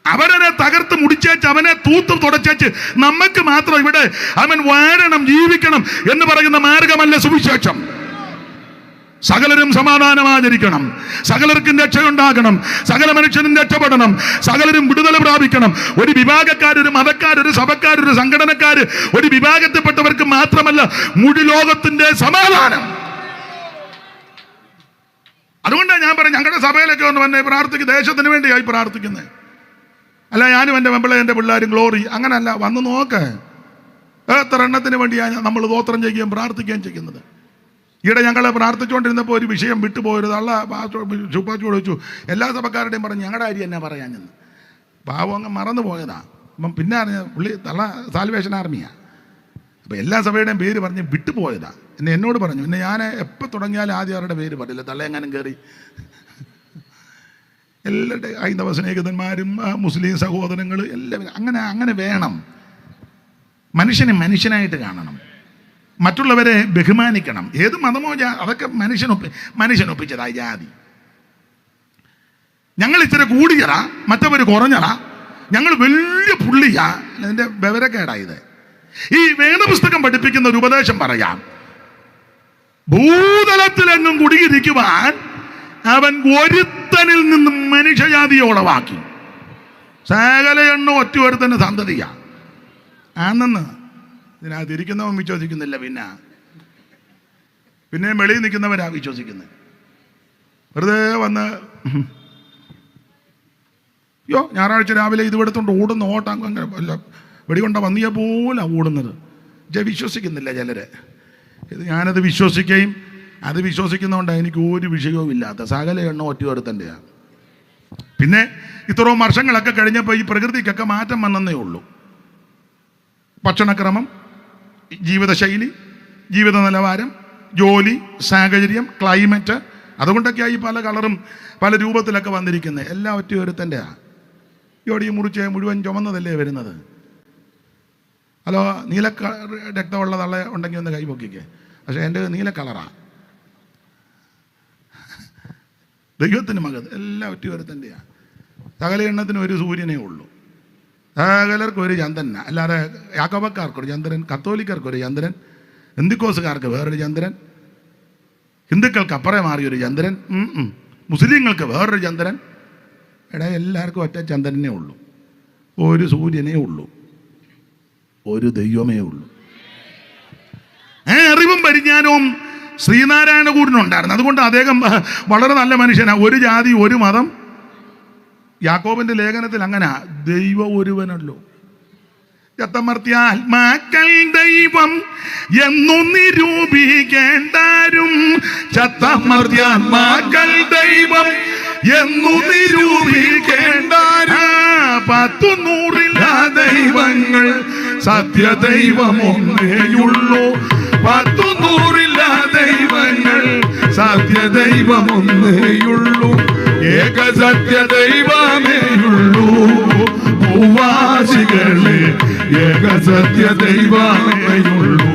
അവനെ തകർത്ത് മുടിച്ചേച്ച്, അവനെ തൂത്ത് തുടച്ചേച്ച് നമുക്ക് മാത്രം ഇവിടെ അവൻ വാഴണം, ജീവിക്കണം എന്ന് പറയുന്ന മാർഗമല്ല സുവിശേഷം. സകലരും സമാധാനം ആചരിക്കണം, സകലർക്കും രക്ഷയുണ്ടാകണം, സകല മനുഷ്യനും രക്ഷപ്പെടണം, സകലരും വിടുതല പ്രാപിക്കണം. ഒരു വിഭാഗക്കാരൊരു മതക്കാരൊരു സഭക്കാരൊരു സംഘടനക്കാര് ഒരു വിഭാഗത്തിൽപ്പെട്ടവർക്ക് മാത്രമല്ല, മുഴു ലോകത്തിന്റെ സമാധാനം. അതുകൊണ്ടാണ് ഞാൻ പറയും, ഞങ്ങളുടെ സഭയിലൊക്കെ ഒന്ന് വന്നെ പ്രാർത്ഥിക്കും, ദേശത്തിന് വേണ്ടിയായി പ്രാർത്ഥിക്കുന്നത്. അല്ല ഞാനും എൻ്റെ മെമ്പിളെ എൻ്റെ പിള്ളേരും ഗ്ലോറി അങ്ങനല്ല, വന്ന് നോക്ക് എത്ര എണ്ണത്തിന് വേണ്ടിയാണ് നമ്മൾ സ്തോത്രം ചെയ്യുകയും പ്രാർത്ഥിക്കുകയും ചെയ്യുന്നത്. ഈയിടെ ഞങ്ങളെ പ്രാർത്ഥിച്ചുകൊണ്ടിരുന്നപ്പോൾ ഒരു വിഷയം വിട്ടുപോയത്, അല്ല ചുപ്പാച്ചു ചോദിച്ചു, എല്ലാ സഭക്കാരുടെയും പറഞ്ഞു ഞങ്ങളുടെ കാര്യം എന്നാ പറയാഞ്ഞെന്ന്. പാവം അങ്ങ് മറന്നു പോയതാ. അപ്പം പിന്നെ അറിഞ്ഞ പുള്ളി സാൽവേഷൻ ആർമിയാണ്. അപ്പം എല്ലാ സഭയുടെയും പേര് പറഞ്ഞ് വിട്ടുപോയതാ. എന്നോട് പറഞ്ഞു, പിന്നെ ഞാൻ എപ്പോൾ തുടങ്ങിയാലും ആദ്യം അവരുടെ പേര് പറയില്ല, തള്ളയെങ്ങാനും കയറി. എല്ലാവരുടെ ഹൈന്ദവ സ്നേഹിതന്മാരും മുസ്ലിം സഹോദരങ്ങൾ എല്ലാവരും അങ്ങനെ വേണം. മനുഷ്യനെ മനുഷ്യനായിട്ട് കാണണം, മറ്റുള്ളവരെ ബഹുമാനിക്കണം. ഏത് മതമോ അതൊക്കെ മനുഷ്യനൊപ്പിച്ചതായി ജാതി. ഞങ്ങൾ ഇച്ചിരി കൂടിയടാ, മറ്റവർ കുറഞ്ഞടാ, ഞങ്ങൾ വലിയ പുള്ളിയാ, അതിൻ്റെ വിവരക്കേടായത്. ഈ വേദപുസ്തകം പഠിപ്പിക്കുന്ന ഒരു ഉപദേശം പറയാം. ഭൂതലത്തിലെങ്ങും കുടിയിരിക്കുവാൻ അവൻ ഒരുത്തനിൽ നിന്നും മനുഷ്യജാതിയെ ഉളവാക്കി. സകല എണ്ണ ഒറ്റ ഒരുത്തന്റെ സന്തതിയാ ആണെന്ന് ഇതിനകത്ത് ഇരിക്കുന്നവൻ വിശ്വസിക്കുന്നില്ല, പിന്നെ വെളിയിൽ നിൽക്കുന്നവരാ വിശ്വസിക്കുന്നത്. വെറുതെ വന്ന് ഞായറാഴ്ച രാവിലെ ഇത് എടുത്തോണ്ട് ഓടുന്ന ഓട്ടം അങ്ങനെ അല്ല, വെടികൊണ്ട വന്നിയ പോലെ ഓടുന്നത്. വിശ്വസിക്കുന്നില്ല ചിലര്. ഇത് ഞാനത് വിശ്വസിക്കുകയും അത് വിശ്വസിക്കുന്നതുകൊണ്ട് എനിക്ക് ഒരു വിഷയവും ഇല്ലാത്ത സകല എണ്ണ ഒറ്റ ഒരുത്തൻ്റെയാണ്. പിന്നെ ഇത്രയും വർഷങ്ങളൊക്കെ കഴിഞ്ഞപ്പോൾ ഈ പ്രകൃതിക്കൊക്കെ മാറ്റം വന്നേ ഉള്ളൂ. ഭക്ഷണക്രമം, ജീവിതശൈലി, ജീവിത നിലവാരം, ജോലി, സാഹചര്യം, ക്ലൈമറ്റ്, അതുകൊണ്ടൊക്കെയായി പല കളറും പല രൂപത്തിലൊക്കെ വന്നിരിക്കുന്നത്. എല്ലാം ഒറ്റ ഒരുത്തൻ്റെയാണ്. ഇവിടെ ഈ മുറിച്ച് മുഴുവൻ ചുമന്നതല്ലേ വരുന്നത്. ഹലോ, നീല രക്തമുള്ള തള്ള ഉണ്ടെങ്കിൽ ഒന്ന് കൈ പൊക്കിക്കേ. പക്ഷേ എൻ്റെ നീല കളറാണ്. ദൈവത്തിന് മകത് എല്ലാം ഒറ്റ ഒരുത്തൻ്റെയാണ്. സകല എണ്ണത്തിന് ഒരു സൂര്യനേ ഉള്ളൂ, സകലർക്ക് ഒരു ചന്ദ്രനാണ്. അല്ലാതെ യാക്കോബക്കാർക്കൊരു ചന്ദ്രൻ, കത്തോലിക്കർക്കൊരു ചന്ദ്രൻ, എന്തിക്കോസുകാർക്ക് വേറൊരു ചന്ദ്രൻ, ഹിന്ദുക്കൾക്ക് അപ്പുറം മാറിയൊരു ചന്ദ്രൻ, മുസ്ലിങ്ങൾക്ക് വേറൊരു ചന്ദ്രൻ. എല്ലാവർക്കും ഒറ്റ ചന്ദ്രനേ ഉള്ളൂ, ഒരു സൂര്യനേ ഉള്ളൂ, ഒരു ദൈവമേ ഉള്ളൂ. അറിവും പരിജ്ഞാനവും ശ്രീനാരായണ ഗുരുവിനുണ്ടായിരുന്നു. അതുകൊണ്ട് അദ്ദേഹം വളരെ നല്ല മനുഷ്യനാണ്. ഒരു ജാതി ഒരു മതം. യാക്കോബിന്റെ ലേഖനത്തിൽ അങ്ങനെ ദൈവം ഒരുവനല്ലോ. ചത്തമർത്യാത്മാക്കൾ ദൈവം എന്നു നിരൂപിക്കേണ്ടാരും, ചത്തമർത്യാത്മാക്കൾ ദൈവം എന്നു നിരൂപിക്കേണ്ടാരും, 100 ദൈവങ്ങൾ സത്യദൈവം ഒന്നേയുള്ളൂ, 100 ദൈവങ്ങൾ സത്യദൈവം ഒന്നേയുള്ളൂ, ഏക സത്യദൈവമേയുള്ളൂ ഭൂവാസികളെ, ഏക സത്യദൈവമേയുള്ളൂ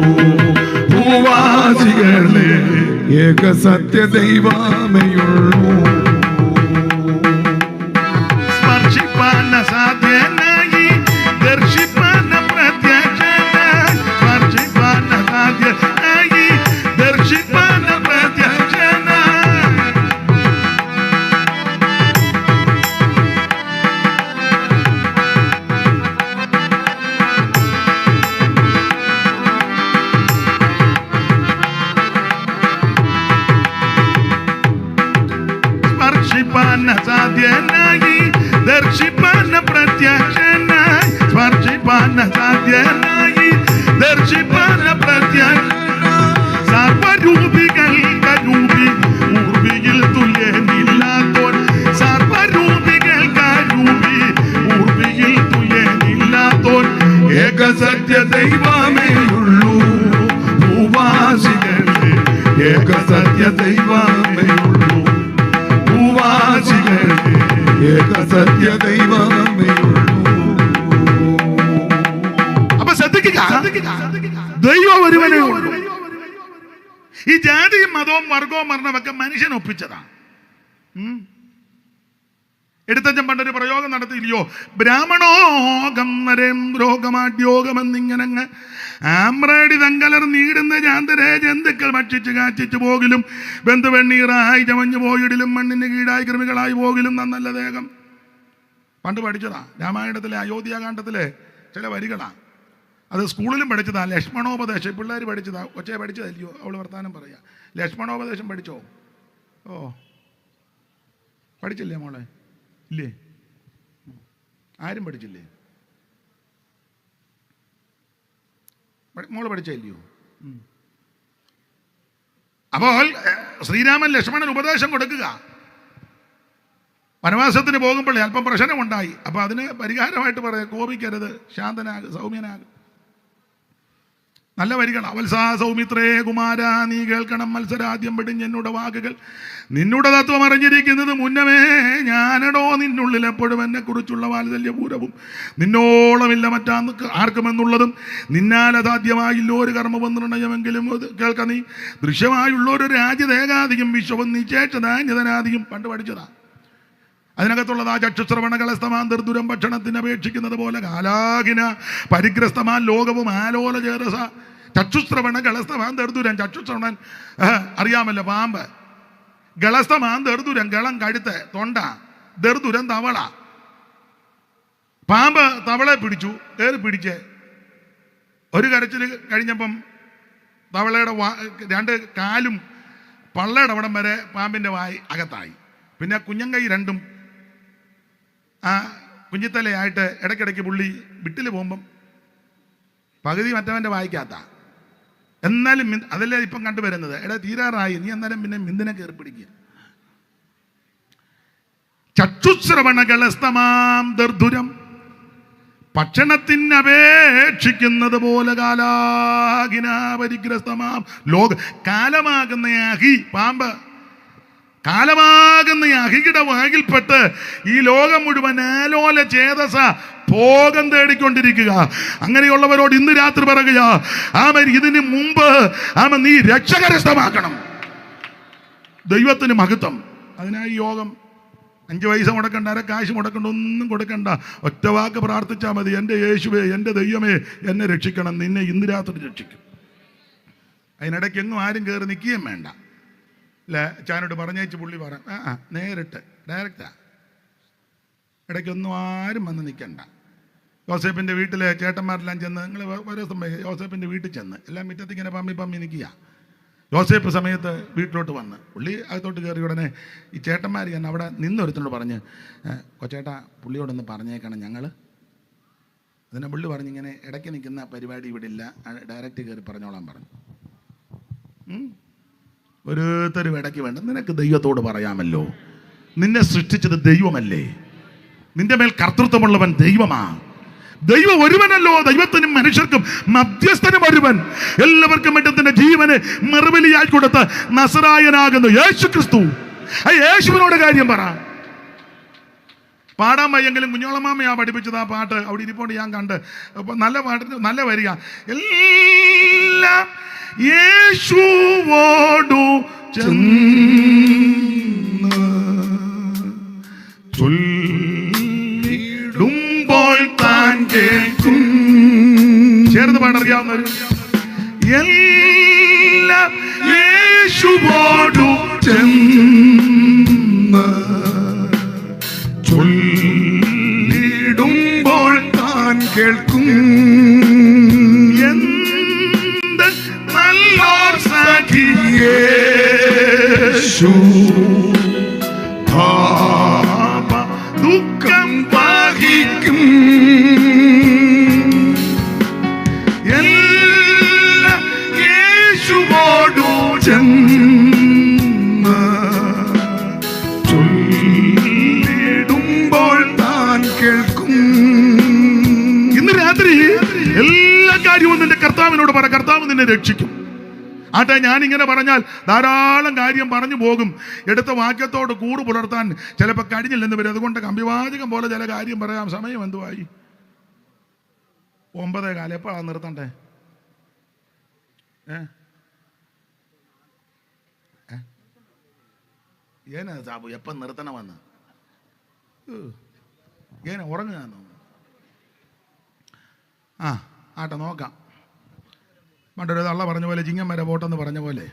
ഭൂവാസികളെ, ഏക സത്യദൈവമേയുള്ളൂ. സ്പർശിപ്പാൻ അസാധ്യനായി, ദർശിപ്പാൻ അപ്രത്യക്ഷനായി, സ്പർശിപ്പാൻ അസാധ്യനായി, ദർശിപ്പാൻ അപ്രത്യക്ഷനായി. ദൈവമേ ഉള്ളൂ, ഭൂവാസികളെ ഏക സത്യ ദൈവമേ ഉള്ളൂ. അപ്പൊ ശ്രദ്ധിക്കുക, ദൈവം ഒരുവനേ ഉള്ളൂ. ഈ ജാതിയും മതവും വർഗവും മരണമൊക്കെ മനുഷ്യൻ ഒപ്പിച്ചതാണ്. എടുത്തച്ഛൻ പണ്ടൊരു പ്രയോഗം നടത്തിയില്ലയോ, ബ്രാഹ്മണോകം നരേം രോഗമാട്യോഗമെന്നിങ്ങനെ ആമ്രാടി തങ്കലർ നീടുന്ന ജാന്തരെ ജന്തുക്കൾ ഭക്ഷിച്ച് കാച്ചിച്ചു പോകിലും ബന്ധുവെണ്ണീറായി ചമഞ്ഞു പോയിടിലും മണ്ണിന് കീഴായി കൃമികളായി പോകിലും നന്നല്ല ദേഹം. പണ്ട് പഠിച്ചതാ, രാമായണത്തിലെ അയോധ്യാകാന്ഡത്തിലെ ചില വരികളാ. അത് സ്കൂളിലും പഠിച്ചതാ. ലക്ഷ്മണോപദേശം പിള്ളേർ പഠിച്ചതാ. ഒച്ചയെ പഠിച്ചതല്ലയോ, അവൾ വർത്താനം പറയാ. ലക്ഷ്മണോപദേശം പഠിച്ചോ? ഓ, പഠിച്ചില്ലേ മോളെ? ഇല്ലേ? ആരും പഠിച്ചില്ലേ? മോള് പഠിച്ചില്ലയോ? അപ്പോൾ ശ്രീരാമൻ ലക്ഷ്മണൻ ഉപദേശം കൊടുക്കുക. വനവാസത്തിന് പോകുമ്പോൾ അല്പം പ്രശ്നമുണ്ടായി. അപ്പൊ അതിന് പരിഹാരമായിട്ട് പറയാം, കോപിക്കരുത്, ശാന്തനാകും, സൗമ്യനാകും. നല്ല വരികളാ. വത്സാ സൗമിത്രേ കുമാര, നീ കേൾക്കണം മത്സരാദ്യം പെടും എന്നോട് വാക്കുകൾ. നിന്നുടെ തത്വം അറിഞ്ഞിരിക്കുന്നത് മുന്നമേ ഞാനടോ, നിന്നുള്ളിൽ എപ്പോഴും എന്നെ കുറിച്ചുള്ള വാത്സല്യപൂരവും നിന്നോളമില്ല ആർക്കുമെന്നുള്ളതും നിന്നാൽ അസാധ്യമായില്ല ഒരു കർമ്മവും നിർണയമെങ്കിലും കേൾക്ക നീ. ദൃശ്യമായുള്ളൊരു രാജ്യദേകാധികം വിശ്വവും നിശേഷധാന്യതനാധികം. പണ്ട് പഠിച്ചതാ. അതിനകത്തുള്ളതാ ചക്ഷുശ്രവണകളസ്തമാൻ ദുർദുരം ഭക്ഷണത്തിന് അപേക്ഷിക്കുന്നത് പോലെ കാലാകിന പരിഗ്രസ്തമാൻ ലോകവും ആലോല ചേരസ. ചക്ഷുശ്രവണ ഗളസ്തമാൻ ദർദുരം. ചക്ഷുശ്രവണൻ അറിയാമല്ലോ, പാമ്പ്. ഗളസ്തമാൻ ദർദുരം, ഗളം കഴുത്ത്, തൊണ്ട. ദർദുരം തവള. പാമ്പ് തവളെ പിടിച്ചു, പിടിച്ച് ഒരു കരച്ചിൽ കഴിഞ്ഞപ്പം തവളയുടെ രണ്ട് കാലും പള്ളയുടെ അവിടം വരെ പാമ്പിൻ്റെ വായി അകത്തായി. പിന്നെ കുഞ്ഞങ്കൈ രണ്ടും ആ കുഞ്ഞിത്തലയായിട്ട് ഇടയ്ക്കിടയ്ക്ക് പുള്ളി വിട്ടിൽ പോകുമ്പം പകുതി മറ്റവൻ്റെ വായിക്കാത്ത. എന്നാലും അതല്ലേ ഇപ്പം കണ്ടുവരുന്നത്. തീരാറായി, നീ എന്നാലും പിന്നെ മിന്ദിനെ കയറി പിടിക്കുക. ചക്ഷുശ്രവണകളസ്തമാം ദർദുരം, ഭക്ഷണത്തിന് അപേക്ഷിക്കുന്നത് പോലെ കാലാകിനാപരിഗ്രസ്തമാം ലോക. കാലമാകുന്ന അഹി, പാമ്പ് കാലമാകുന്ന അഹിയുടെ വാകിൽപ്പെട്ട് ഈ ലോകം മുഴുവൻ ആലോല ചേതസ ഭോഗം തേടിക്കൊണ്ടിരിക്കുക. അങ്ങനെയുള്ളവരോട് ഇന്ന് രാത്രി പറയുക, ആമൻ ഇതിന് മുമ്പ് ആമൻ നീ രക്ഷകരസ്ഥമാക്കണം. ദൈവത്തിന് മഹത്വം. അതിനായി യോഗം 5 പൈസ മുടക്കണ്ട, അര കാശ് മുടക്കണ്ട, ഒന്നും കൊടുക്കണ്ട. ഒറ്റ വാക്ക് പ്രാർത്ഥിച്ചാൽ മതി, എൻ്റെ യേശുവേ, എൻ്റെ ദൈവമേ, എന്നെ രക്ഷിക്കണം. നിന്നെ ഇന്ന് രാത്രി രക്ഷിക്കും. അതിനിടയ്ക്ക് എങ്ങും ആരും കയറി നിൽക്കുകയും വേണ്ട. അല്ലേ, ചാനോട് പറഞ്ഞേച്ച് പുള്ളി പറ, നേരിട്ട് ഡയറക്റ്റാ. ഇടയ്ക്കൊന്നും ആരും വന്ന് നിൽക്കണ്ട. യോസേപ്പിൻ്റെ വീട്ടിലെ ചേട്ടന്മാരെല്ലാം ചെന്ന്, നിങ്ങൾ ഓരോ സമയം യോസേപ്പിൻ്റെ വീട്ടിൽ ചെന്ന് എല്ലാം മുറ്റത്ത് ഇങ്ങനെ പമ്മി നിൽക്കുക. യോസേപ്പ് സമയത്ത് വീട്ടിലോട്ട് വന്ന് പുള്ളി അകത്തോട്ട് കയറി ഉടനെ ഈ ചേട്ടന്മാർ തന്നെ അവിടെ നിന്നൊരുത്തിനോട് പറഞ്ഞ്, കൊച്ചേട്ടാ പുള്ളിയോടൊന്ന് പറഞ്ഞേക്കണം ഞങ്ങൾ. അതിനെ പുള്ളി പറഞ്ഞിങ്ങനെ, ഇടയ്ക്ക് നിൽക്കുന്ന പരിപാടി ഇവിടെ ഇല്ല, ഡയറക്റ്റ് കയറി പറഞ്ഞോളാൻ പറഞ്ഞു. ഓരോരുത്തരും ഇടയ്ക്ക് വേണ്ട. നിനക്ക് ദൈവത്തോട് പറയാമല്ലോ, നിന്നെ സൃഷ്ടിച്ചത് ദൈവമല്ലേ, നിന്റെ മേൽ കർത്തൃത്വമുള്ളവൻ ദൈവമാ. ദൈവം ഒരുവനല്ലോ, ദൈവത്തിനും മനുഷ്യർക്കും മധ്യസ്ഥനും ഒരുവൻ. എല്ലാവർക്കും വേണ്ടി തന്റെ ജീവന് മറുപടിയായി കൊടുത്ത നസറായനാകുന്നു യേശു ക്രിസ്തു. യേശുവിനോട് കാര്യം പറ. പാടാൻ വയ്യെങ്കിലും കുഞ്ഞോളമാമയാ പഠിപ്പിച്ചത് ആ പാട്ട്. അവിടെ ഇരിപ്പോണ്ട് ഞാൻ കണ്ട്. നല്ല പാട്ട്, നല്ല വരിക. എല്ലാം യേശുവോടു ചൊല്ലിടുമ്പോൾ താൻ കേൾക്കും. ചേർന്ന് പാടറിയാവുന്നവർ. എല്ലാം യേശുവോടു ചൊല്ലിടുമ്പോൾ താൻ കേൾക്കും. എന്ത് നല്ലോർ സഖിയേശു ദുഃഖം വഹിക്കും. എല്ലാം യേശുവോടു ചൊല്ലിടുമ്പോൾ താൻ കേൾക്കും. ഇന്ന് രാത്രി എല്ലാ കാര്യവും നിന്റെ കർത്താവിനോട് പറ. കർത്താവ് നിന്നെ രക്ഷിക്കും. ആട്ടെ, ഞാനിങ്ങനെ പറഞ്ഞാൽ ധാരാളം കാര്യം പറഞ്ഞു പോകും. എടുത്ത വാക്യത്തോട് കൂറ് പുലർത്താൻ ചിലപ്പോൾ കഴിഞ്ഞില്ലെന്ന് വരും. അതുകൊണ്ട് കമ്പിവാചകം പോലെ ചില കാര്യം പറയാം. സമയം എന്തുവായി? 9:15. എപ്പോഴാണ് നിർത്തണ്ടേ? ഏനാ സാബു എപ്പം നിർത്തണമെന്ന്? ഏന ഉറങ്ങുകയെന്നോ? ആട്ടെ, നോക്കാം. പണ്ടൊരു തള്ള പറഞ്ഞ പോലെ ചിങ്ങം വരെ പോട്ടെന്ന് പറഞ്ഞ പോലെ.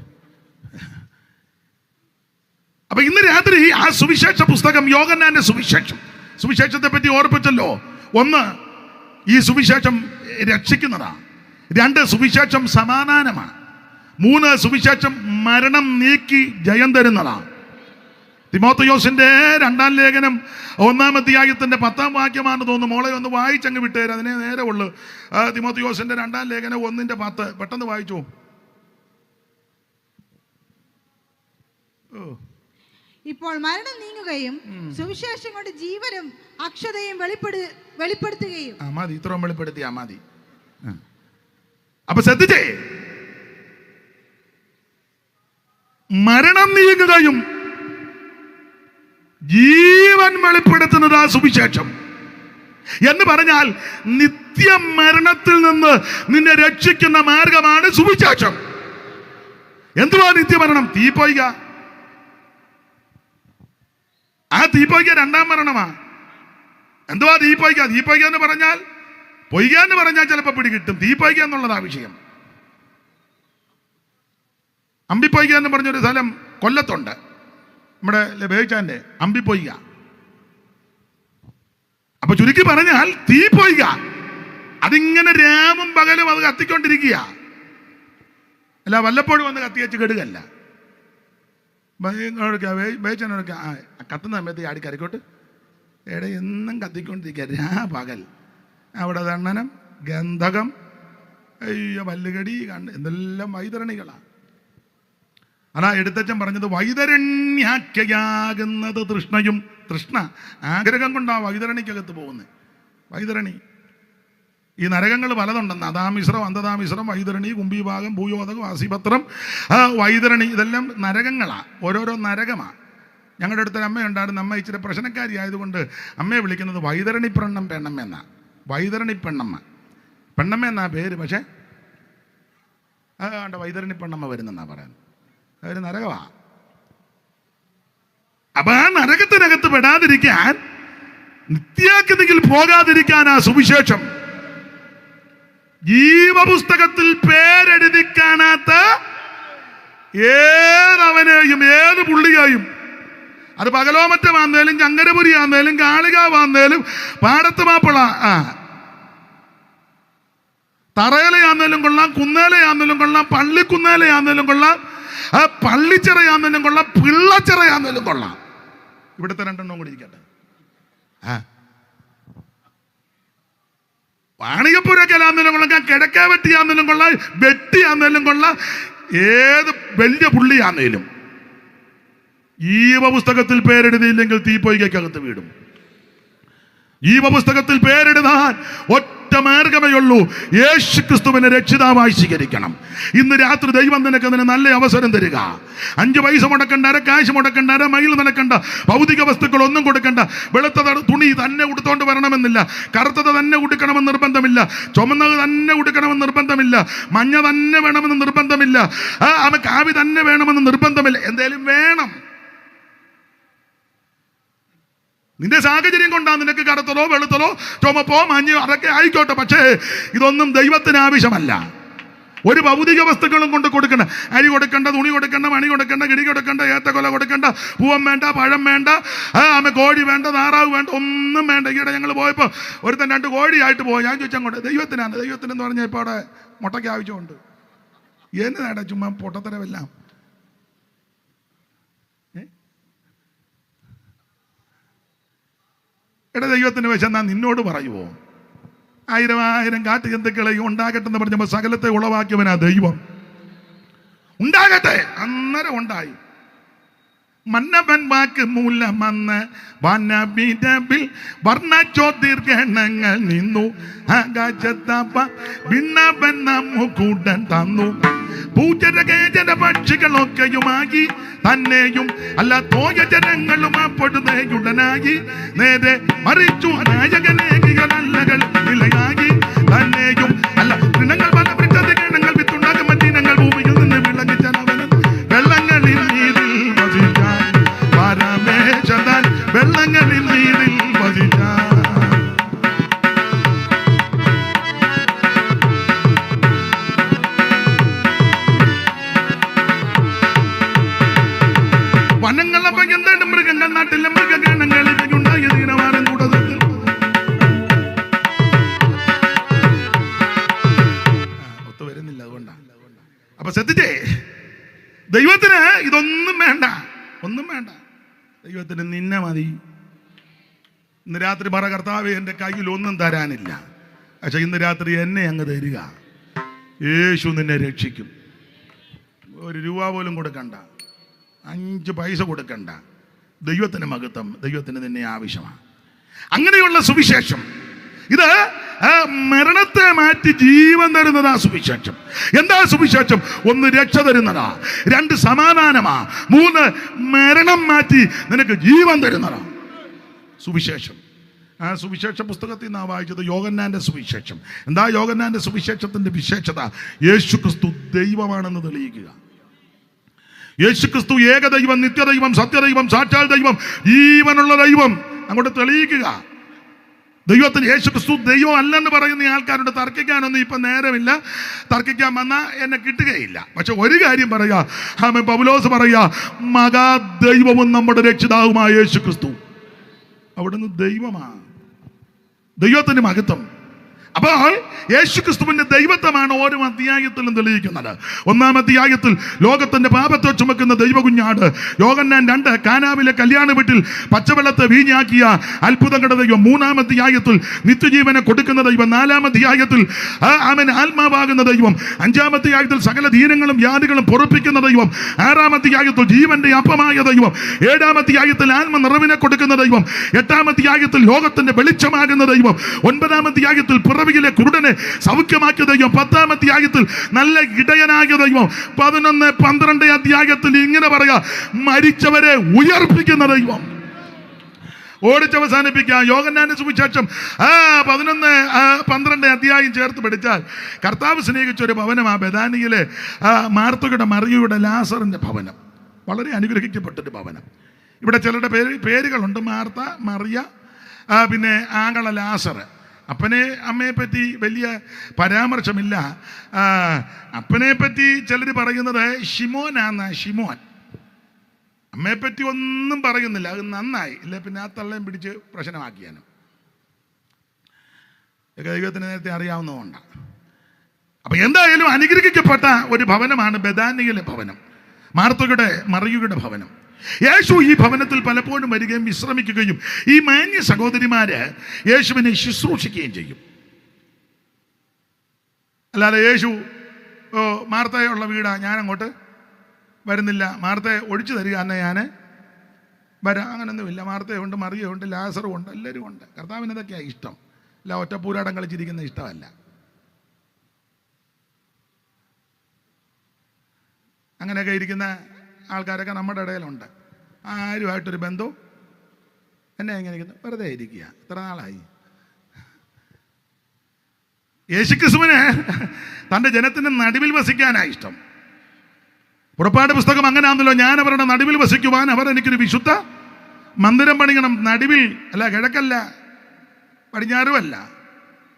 അപ്പൊ ഇന്ന് രാത്രി ആ സുവിശേഷ പുസ്തകം, യോഹന്നാന്റെ സുവിശേഷത്തെ പറ്റി ഓർപ്പിച്ചല്ലോ. 1, ഈ സുവിശേഷം രക്ഷിക്കുന്നതാണ്. 2, സുവിശേഷം സമാധാനമാണ്. 3, സുവിശേഷം മരണം നീക്കി ജയം തരുന്നതാണ്. തിമോത്തിയോസിന്റെ 2-ാം ലേഖനം 1-ാം അധ്യായത്തിന്റെ 10-ാം വാക്യമാണെന്ന് തോന്നുന്നു. മോളെ ഒന്ന് വായിച്ചങ്ങ് വിട്ടേര്, അതിനെ നേരെ ഉള്ളു. തിമോത്തിയോസിന്റെ 2-ാം ലേഖനം 1:10 പെട്ടെന്ന് വായിച്ചു. ഇപ്പോൾ മരണം നീങ്ങുകയും സുവിശേഷം കൊണ്ട് ജീവനും അക്ഷതയും വെളിപ്പെടുത്തുകയും. മതി, ഇത്രയും വെളിപ്പെടുത്തിയാ മതി. അപ്പൊ ശ്രദ്ധിച്ചേ, മരണം നീങ്ങുകയും ജീവൻ വെളിപ്പെടുത്തുന്നത് ആ സുവിശേഷം എന്ന് പറഞ്ഞാൽ നിത്യമരണത്തിൽ നിന്ന് നിന്നെ രക്ഷിക്കുന്ന മാർഗമാണ് സുവിശേഷം. എന്തുവാ നിത്യമരണം? തീപ്പൊയ്ക. ആ തീപ്പൊയ്ക 2-ാം മരണമാ. എന്തുവാ തീപ്പൊയ്ക? തീപ്പൊയ്ക എന്ന് പറഞ്ഞാൽ, പൊയ്ക എന്ന് പറഞ്ഞാൽ ചിലപ്പോൾ പിടികിട്ടും. തീപ്പൊയ്ക എന്നുള്ളതാ വിഷയം. അമ്പിപ്പൊയ്ക എന്ന് പറഞ്ഞൊരു സ്ഥലം കൊല്ലത്തുണ്ട്, നമ്മുടെ ബേച്ചാന്റെ അമ്പിപ്പൊയ്ക. അപ്പൊ ചുരുക്കി പറഞ്ഞാൽ തീപ്പൊയ്ക. അതിങ്ങനെ രാവും പകലും അത് കത്തിക്കൊണ്ടിരിക്കുക. അല്ല വല്ലപ്പോഴും വന്ന് കത്തിവെച്ച് കെടുകല്ല. ബേച്ചനോടൊക്കെ കത്തുന്ന സമയത്ത് ആടിക്കരക്കോട്ട് എന്നും കത്തിക്കൊണ്ടിരിക്കുക പകൽ. അവിടെ ദണ്ണനം, ഗന്ധകം, വല്ലുകടി, എന്തെല്ലാം വൈതരണികളാണ്. അതാ എടുത്തച്ഛൻ പറഞ്ഞത്, വൈതരണ്യാഖ്യയാകുന്നത് തൃഷ്ണയും. തൃഷ്ണ, ആഗ്രഹം കൊണ്ടാ വൈതരണിക്കകത്ത് പോകുന്നത്. വൈതരണി, ഈ നരകങ്ങൾ പലതുണ്ടെന്ന്. അതാമിശ്രം, അന്തതാമിശ്രം, വൈതരണി, കുംഭീഭാഗം, ഭൂയോദകം, ആസിപത്രം, വൈതരണി, ഇതെല്ലാം നരകങ്ങളാണ്. ഓരോരോ നരകമാണ്. ഞങ്ങളുടെ അടുത്തൊരു അമ്മയുണ്ടായിരുന്നു. അമ്മ ഇച്ചിരി പ്രശ്നക്കാരി ആയതുകൊണ്ട് അമ്മയെ വിളിക്കുന്നത് വൈതരണി പെണ്ണമ്മ എന്നാ. വൈതരണി പെണ്ണമ്മ എന്നാ പേര്. പക്ഷേ അതുകൊണ്ട് വൈതരണി പെണ്ണമ്മ വരുന്നെന്നാ പറയുന്നത്. അതൊരു നരകമാ. അപ്പൊ ആ നരകത്തിനകത്ത് പെടാതിരിക്കാൻ, നിത്യാക്കിൽ പോകാതിരിക്കാൻ ആ സുവിശേഷം. ജീവപുസ്തകത്തിൽ പേരെഴുതി കാണാത്ത ഏതവനെയും ഏത് പുള്ളിയെയും, അത് പകലോമറ്റമാന്നേലും ചങ്കരപുരി ആന്നേലും കാളികാവാന്നേലും പാടത്ത് മാപ്പിള തറയിലയാന്നേലും കൊള്ളാം, കുന്നേലയാന്നേലും കൊള്ളാം, പള്ളിക്കുന്നേലയാന്നേലും കൊള്ളാം, പള്ളിച്ചിറയാന്നേലും കൊള്ളാം, പിള്ളച്ചിറയാന്നേലും കൊള്ളാം. ഇവിടുത്തെ 2 കൂടി ഇരിക്കട്ടെ. വാണികപ്പുരക്കലാന്നേലും കൊള്ളാം, കിഴക്കാവെട്ടിയാന്നേലും കൊള്ളാം, വെട്ടിയാന്നേലും കൊള്ളാം, ഏത് വലിയ പുള്ളിയാന്നേലും ജീവപുസ്തകത്തിൽ പേരെഴുതിയില്ലെങ്കിൽ തീപ്പൊയ്കക്കകത്ത് വീടും. ജീവപുസ്തകത്തിൽ പേരെഴുതാൻ ഒറ്റ മാർഗമേ ഉള്ളൂ, യേശു ക്രിസ്തുവിനെ രക്ഷിതാവായി സ്വീകരിക്കണം. ഇന്ന് രാത്രി ദൈവം നിനക്ക് അതിന് നല്ല അവസരം തരിക. 5 പൈസ മുടക്കണ്ട, കാശ് മുടക്കണ്ട, മൈൽ നടക്കണ്ട, ഭൗതിക വസ്തുക്കൾ ഒന്നും കൊടുക്കണ്ട. വെളുത്ത തുണി തന്നെ ഉടുത്തോണ്ട് വരണമെന്നില്ല, കറുത്തത് തന്നെ ഉടുക്കണമെന്ന് നിർബന്ധമില്ല, ചുമന്നത് തന്നെ ഉടുക്കണമെന്ന് നിർബന്ധമില്ല, മഞ്ഞ തന്നെ വേണമെന്ന് നിർബന്ധമില്ല, കാവി തന്നെ വേണമെന്ന് നിർബന്ധമില്ല. എന്തേലും വേണം. നിന്റെ സാഹചര്യം കൊണ്ടാ നിനക്ക് കറുത്തതോ വെളുത്തതോ ചുമപ്പോ മഞ്ഞോ അതൊക്കെ ആയിക്കോട്ടെ. പക്ഷേ ഇതൊന്നും ദൈവത്തിന് ആവശ്യമല്ല. ഒരു ഭൗതിക വസ്തുക്കളും കൊണ്ട് കൊടുക്കണ്ട. അരി കൊടുക്കണ്ട, തുണി കൊടുക്കണ്ട, മണി കൊടുക്കണ്ട, കിടി കൊടുക്കണ്ട, ഏത്തക്കൊല കൊടുക്കണ്ട, പൂവം വേണ്ട, പഴം വേണ്ട, കോഴി വേണ്ട, താറാവ് വേണ്ട, ഒന്നും വേണ്ട. ഈയിടെ ഞങ്ങൾ പോയപ്പോൾ ഒരുത്തൻ 2 കോഴിയായിട്ട് പോയി. ഞാൻ ചോദിച്ചങ്ങോട്ട്, ദൈവത്തിനാണ്. ദൈവത്തിനെന്ന് പറഞ്ഞാൽ ഇപ്പോൾ അവിടെ മുട്ടയ്ക്ക് ആവശ്യമുണ്ട്. എന്നതാടാ ചുമ്മാ പൊട്ടത്തരമെല്ലാം. എടാ, ദൈവത്തിന് വിശന്നാ നിന്നോട് പറയുമോ? 1000 കാട്ടുജന്തുക്കളെ ഉണ്ടാകട്ടെന്ന് പറഞ്ഞപ്പോൾ സകലത്തെ ഉളവാക്കിയവനാ ദൈവം. ഉണ്ടാകട്ടെ, അന്നേരം ഉണ്ടായി. മന്നവൻ വാക്ക് മൂലമെന്ന് വനവിരവിൽ വർണ്ണചോദീർഗണങ്ങൾ നിന്നു ആകാശത്തപ്പ ഭിന്നവൻ നമുകൂടൻ തന്നു പൂജരകേജന പക്ഷികളൊക്കെയുമാകി തന്നെയും അല്ല തോയജനങ്ങളും അപ്പൊഴുതയുടനായി നേരെ മറിച്ചു അനായകനേകികളല്ലകൾ നിലയായി തന്നെയും അല്ല തൃണങ്ങൾ പല വൃക്ഷങ്ങൾ വിത്തുണ്ടാകും മറ്റിനങ്ങൾ ഭൂമിയിൽ നിന്ന് വിളങ്ങിച്ചനവനും വെള്ളങ്ങളിൽ നീരിൽ വസിക്കാൻ പരമേശതാൽ വെള്ളങ്ങളിൽ നീരിൽ വസിക്കാൻ വനങ്ങളപ്പം എന്താണ് മൃഗങ്ങൾ നാട്ടിലെ മൃഗഗണങ്ങൾ ഇവയുണ്ടായ തീരമാനം കൂടുതൽ ഒത്തു വരുന്നില്ല. അതുകൊണ്ടാണ്. അപ്പൊ ശ്രദ്ധിച്ചേ, ദൈവത്തിന് ഇതൊന്നും വേണ്ട, ഒന്നും വേണ്ട. ദൈവത്തിന് നിന്നെ മതി. ഇന്ന് രാത്രി പറ, കർത്താവേ എൻ്റെ കയ്യിൽ ഒന്നും തരാനില്ല, പക്ഷെ ഇന്ന് രാത്രി എന്നെ അങ്ങ് തരിക. യേശു നിന്നെ രക്ഷിക്കും. ഒരു രൂപ പോലും കൊടുക്കണ്ട, 5 പൈസ കൊടുക്കണ്ട. ദൈവത്തിന് മഹത്വം, ദൈവത്തിന് നിന്നെ ആവശ്യമാണ്. അങ്ങനെയുള്ള സുവിശേഷം ഇത് മരണത്തെ മാറ്റി ജീവൻ തരുന്നതാ സുവിശേഷം. എന്താ സുവിശേഷം? 1 രക്ഷ തരുന്നതാ, 2 സമാധാനമാ, 3 മരണം മാറ്റി നിനക്ക് ജീവൻ തരുന്നതാ സുവിശേഷം. ആ സുവിശേഷ പുസ്തകത്തിൽ നിന്നാണ് വായിച്ചത്, യോഹന്നാന്റെ സുവിശേഷം. എന്താ യോഹന്നാന്റെ സുവിശേഷത്തിന്റെ വിശേഷത? യേശു ക്രിസ്തു ദൈവമാണെന്ന് തെളിയിക്കുക. യേശുക്രിസ്തു ഏകദൈവം, നിത്യദൈവം, സത്യദൈവം, സാക്ഷാൽ ദൈവം, ജീവനുള്ള ദൈവം അങ്ങോട്ട് തെളിയിക്കുക. ദൈവത്തിന് യേശുക്രിസ്തു ദൈവം അല്ലെന്ന് പറയുന്ന ആൾക്കാരോട് തർക്കിക്കാനൊന്നും ഇപ്പം നേരമില്ല. തർക്കിക്കാൻ വന്നാൽ എന്നെ കിട്ടുകയില്ല. പക്ഷെ ഒരു കാര്യം പറയുക, പൗലോസ് പറയുക, മഹാദൈവവും നമ്മുടെ രക്ഷിതാവുമായ യേശുക്രിസ്തു അവിടുന്ന് ദൈവമാണ്. ദൈവത്തിന് മഹത്വം. അപ്പോൾ യേശുക്രിസ്തുവിന്റെ ദൈവത്വമാണ് ഓരോ അധ്യായത്തിലും തെളിയിക്കുന്നത്. 1-ാം അധ്യായത്തിൽ ലോകത്തിന്റെ പാപത്തെ ചുമക്കുന്ന ദൈവകുഞ്ഞാട്. യോഹന്നാൻ 2 കാനാവിലെ കല്യാണ വീട്ടിൽ പച്ചവെള്ളത്തെ വീഞ്ഞാക്കിയ അത്ഭുതങ്ങളുടെ ദൈവം. 3-ാം അധ്യായത്തിൽ നിത്യജീവനെ കൊടുക്കുന്ന ദൈവം. 4-ാം അധ്യായത്തിൽ അവൻ ആത്മാവാകുന്ന ദൈവം. 5-ാം അധ്യായത്തിൽ സകല ദീനങ്ങളും വ്യാധികളും പൊറുപ്പിക്കുന്ന ദൈവം. 6-ാം അധ്യായത്തിൽ ജീവന്റെ അപ്പമായ ദൈവം. 7-ാം അധ്യായത്തിൽ ആത്മ നിറവിനെ കൊടുക്കുന്ന ദൈവം. 8-ാം അധ്യായത്തിൽ ലോകത്തിന്റെ വെളിച്ചമാകുന്ന ദൈവം. 9-ാം അധ്യായത്തിൽ പിറവിയിലെ കുരുടനെ സൗഖ്യമാക്കിയ ദൈവം. 10-ാം അധ്യായത്തിൽ നല്ല ഇടയനാകിയ ദൈവം. 11, 12 അധ്യായത്തിൽ ഇങ്ങനെ പറയാ, മരിച്ചവരെ ഉയർപ്പിക്കുന്ന ദൈവം. ഓടിച്ചവസാനിപ്പിക്കുക. യോഹന്നാന്റെ സുവിശേഷം 11, 12 അധ്യായം ചേർത്ത് പഠിച്ചാൽ കർത്താവ് സ്നേഹിച്ചൊരു ഭവനമാണ് ബെഥാനിയിലെ മാർത്തയുടെ, മറിയയുടെ, ലാസറിന്റെ ഭവനം. വളരെ അനുഗ്രഹിക്കപ്പെട്ടൊരു ഭവനം. ഇവിടെ ചിലരുടെ പേരുകളുണ്ട്, മാർത്ത, മറിയ, പിന്നെ ആങ്ങള ലാസർ. അപ്പനെ അമ്മയെ പറ്റി വലിയ പരാമർശമില്ല. അപ്പനെ പറ്റി ചിലർ പറയുന്നത് ഷിമോനാന്ന, ഷിമോൻ. അമ്മയെപ്പറ്റി ഒന്നും പറയുന്നില്ല. അത് നന്നായി, ഇല്ല പിന്നെ ആ തള്ളയും പിടിച്ച് പ്രശ്നമാക്കിയാനും. ദൈവത്തിന് നേരത്തെ അറിയാവുന്നതുകൊണ്ടാണ്. അപ്പൊ എന്തായാലും അനുഗ്രഹിക്കപ്പെട്ട ഒരു ഭവനമാണ് ബെഥാനിയിലെ ഭവനം, മാർത്തയുടെ, മറിയയുടെ ഭവനം. യേശു ഈ ഭവനത്തിൽ പലപ്പോഴും വരികയും വിശ്രമിക്കുകയും ഈ മാന്യ സഹോദരിമാര് യേശുവിനെ ശുശ്രൂഷിക്കുകയും ചെയ്യും. അല്ലാതെ യേശു മാർത്തയുള്ള വീടാ, ഞാൻ അങ്ങോട്ട് വരുന്നില്ല, മാർത്തയെ ഒഴിച്ചു തരിക എന്നെ ഞാൻ വരാം, അങ്ങനൊന്നുമില്ല. മാർത്തയുണ്ട്, മറിയുണ്ട്, ലാസറും ഉണ്ട്, എല്ലാവരും ഉണ്ട്. കർത്താവിന് ഇതൊക്കെയാണ് ഇഷ്ടം. അല്ല ഒറ്റപ്പൂരാടം കളിച്ചിരിക്കുന്ന ഇഷ്ടമല്ല. അങ്ങനെയൊക്കെ ഇരിക്കുന്ന ആൾക്കാരൊക്കെ നമ്മുടെ ഇടയിലുണ്ട്. ആരുമായിട്ടൊരു ബന്ധവും എന്നെ എങ്ങനെ ഇരിക്കുന്നു, വെറുതെ ഇരിക്കുക. എത്ര നാളായി? യേശുക്രിസ്തുവിന് തൻ്റെ ജനത്തിൻ്റെ നടുവിൽ വസിക്കാനാണ് ഇഷ്ടം. പുറപ്പാട് പുസ്തകം അങ്ങനെയാണല്ലോ, ഞാൻ അവരുടെ നടുവിൽ വസിക്കുവാൻ അവർ എനിക്കൊരു വിശുദ്ധ മന്ദിരം പണിയണം. നടുവിൽ അല്ല, കിഴക്കല്ല, പടിഞ്ഞാറുമല്ല.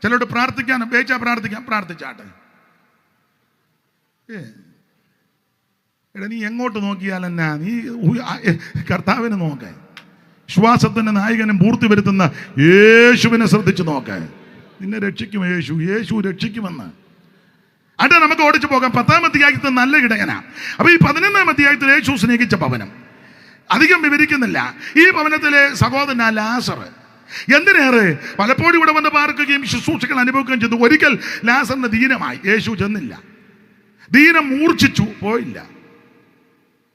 ചിലരോട് പ്രാർത്ഥിക്കാൻ ഉപയോഗിച്ചാൽ പ്രാർത്ഥിച്ചാട്ടെ. എടാ, നീ എങ്ങോട്ട് നോക്കിയാൽ എന്നാ, നീ കർത്താവിനെ നോക്ക. ശ്വാസത്തിൻ്റെ നായകനും പൂർത്തി വരുത്തുന്ന യേശുവിനെ ശ്രദ്ധിച്ച് നോക്ക. നിന്നെ രക്ഷിക്കും യേശു രക്ഷിക്കുമെന്ന്. അത് നമുക്ക് ഓടിച്ചു പോകാം. 10-ാം അധ്യായത്തിൽ നല്ല ഇടയനാ. അപ്പൊ ഈ 11-ാം അധ്യായത്തിൽ യേശു സ്നേഹിച്ച ഭവനം അധികം വിവരിക്കുന്നില്ല. ഈ ഭവനത്തിലെ സഹോദരൻ ലാസർ എന്തിനേറെ പലപ്പോഴും ഇവിടെ വന്ന് പാർക്കുകയും ശുശ്രൂഷകൾ അനുഭവിക്കുകയും ചെയ്തു. ഒരിക്കൽ ലാസറിന് ദീനമായി. യേശു ചെന്നില്ല. ദീനം മൂർച്ഛിച്ചു, പോയില്ല.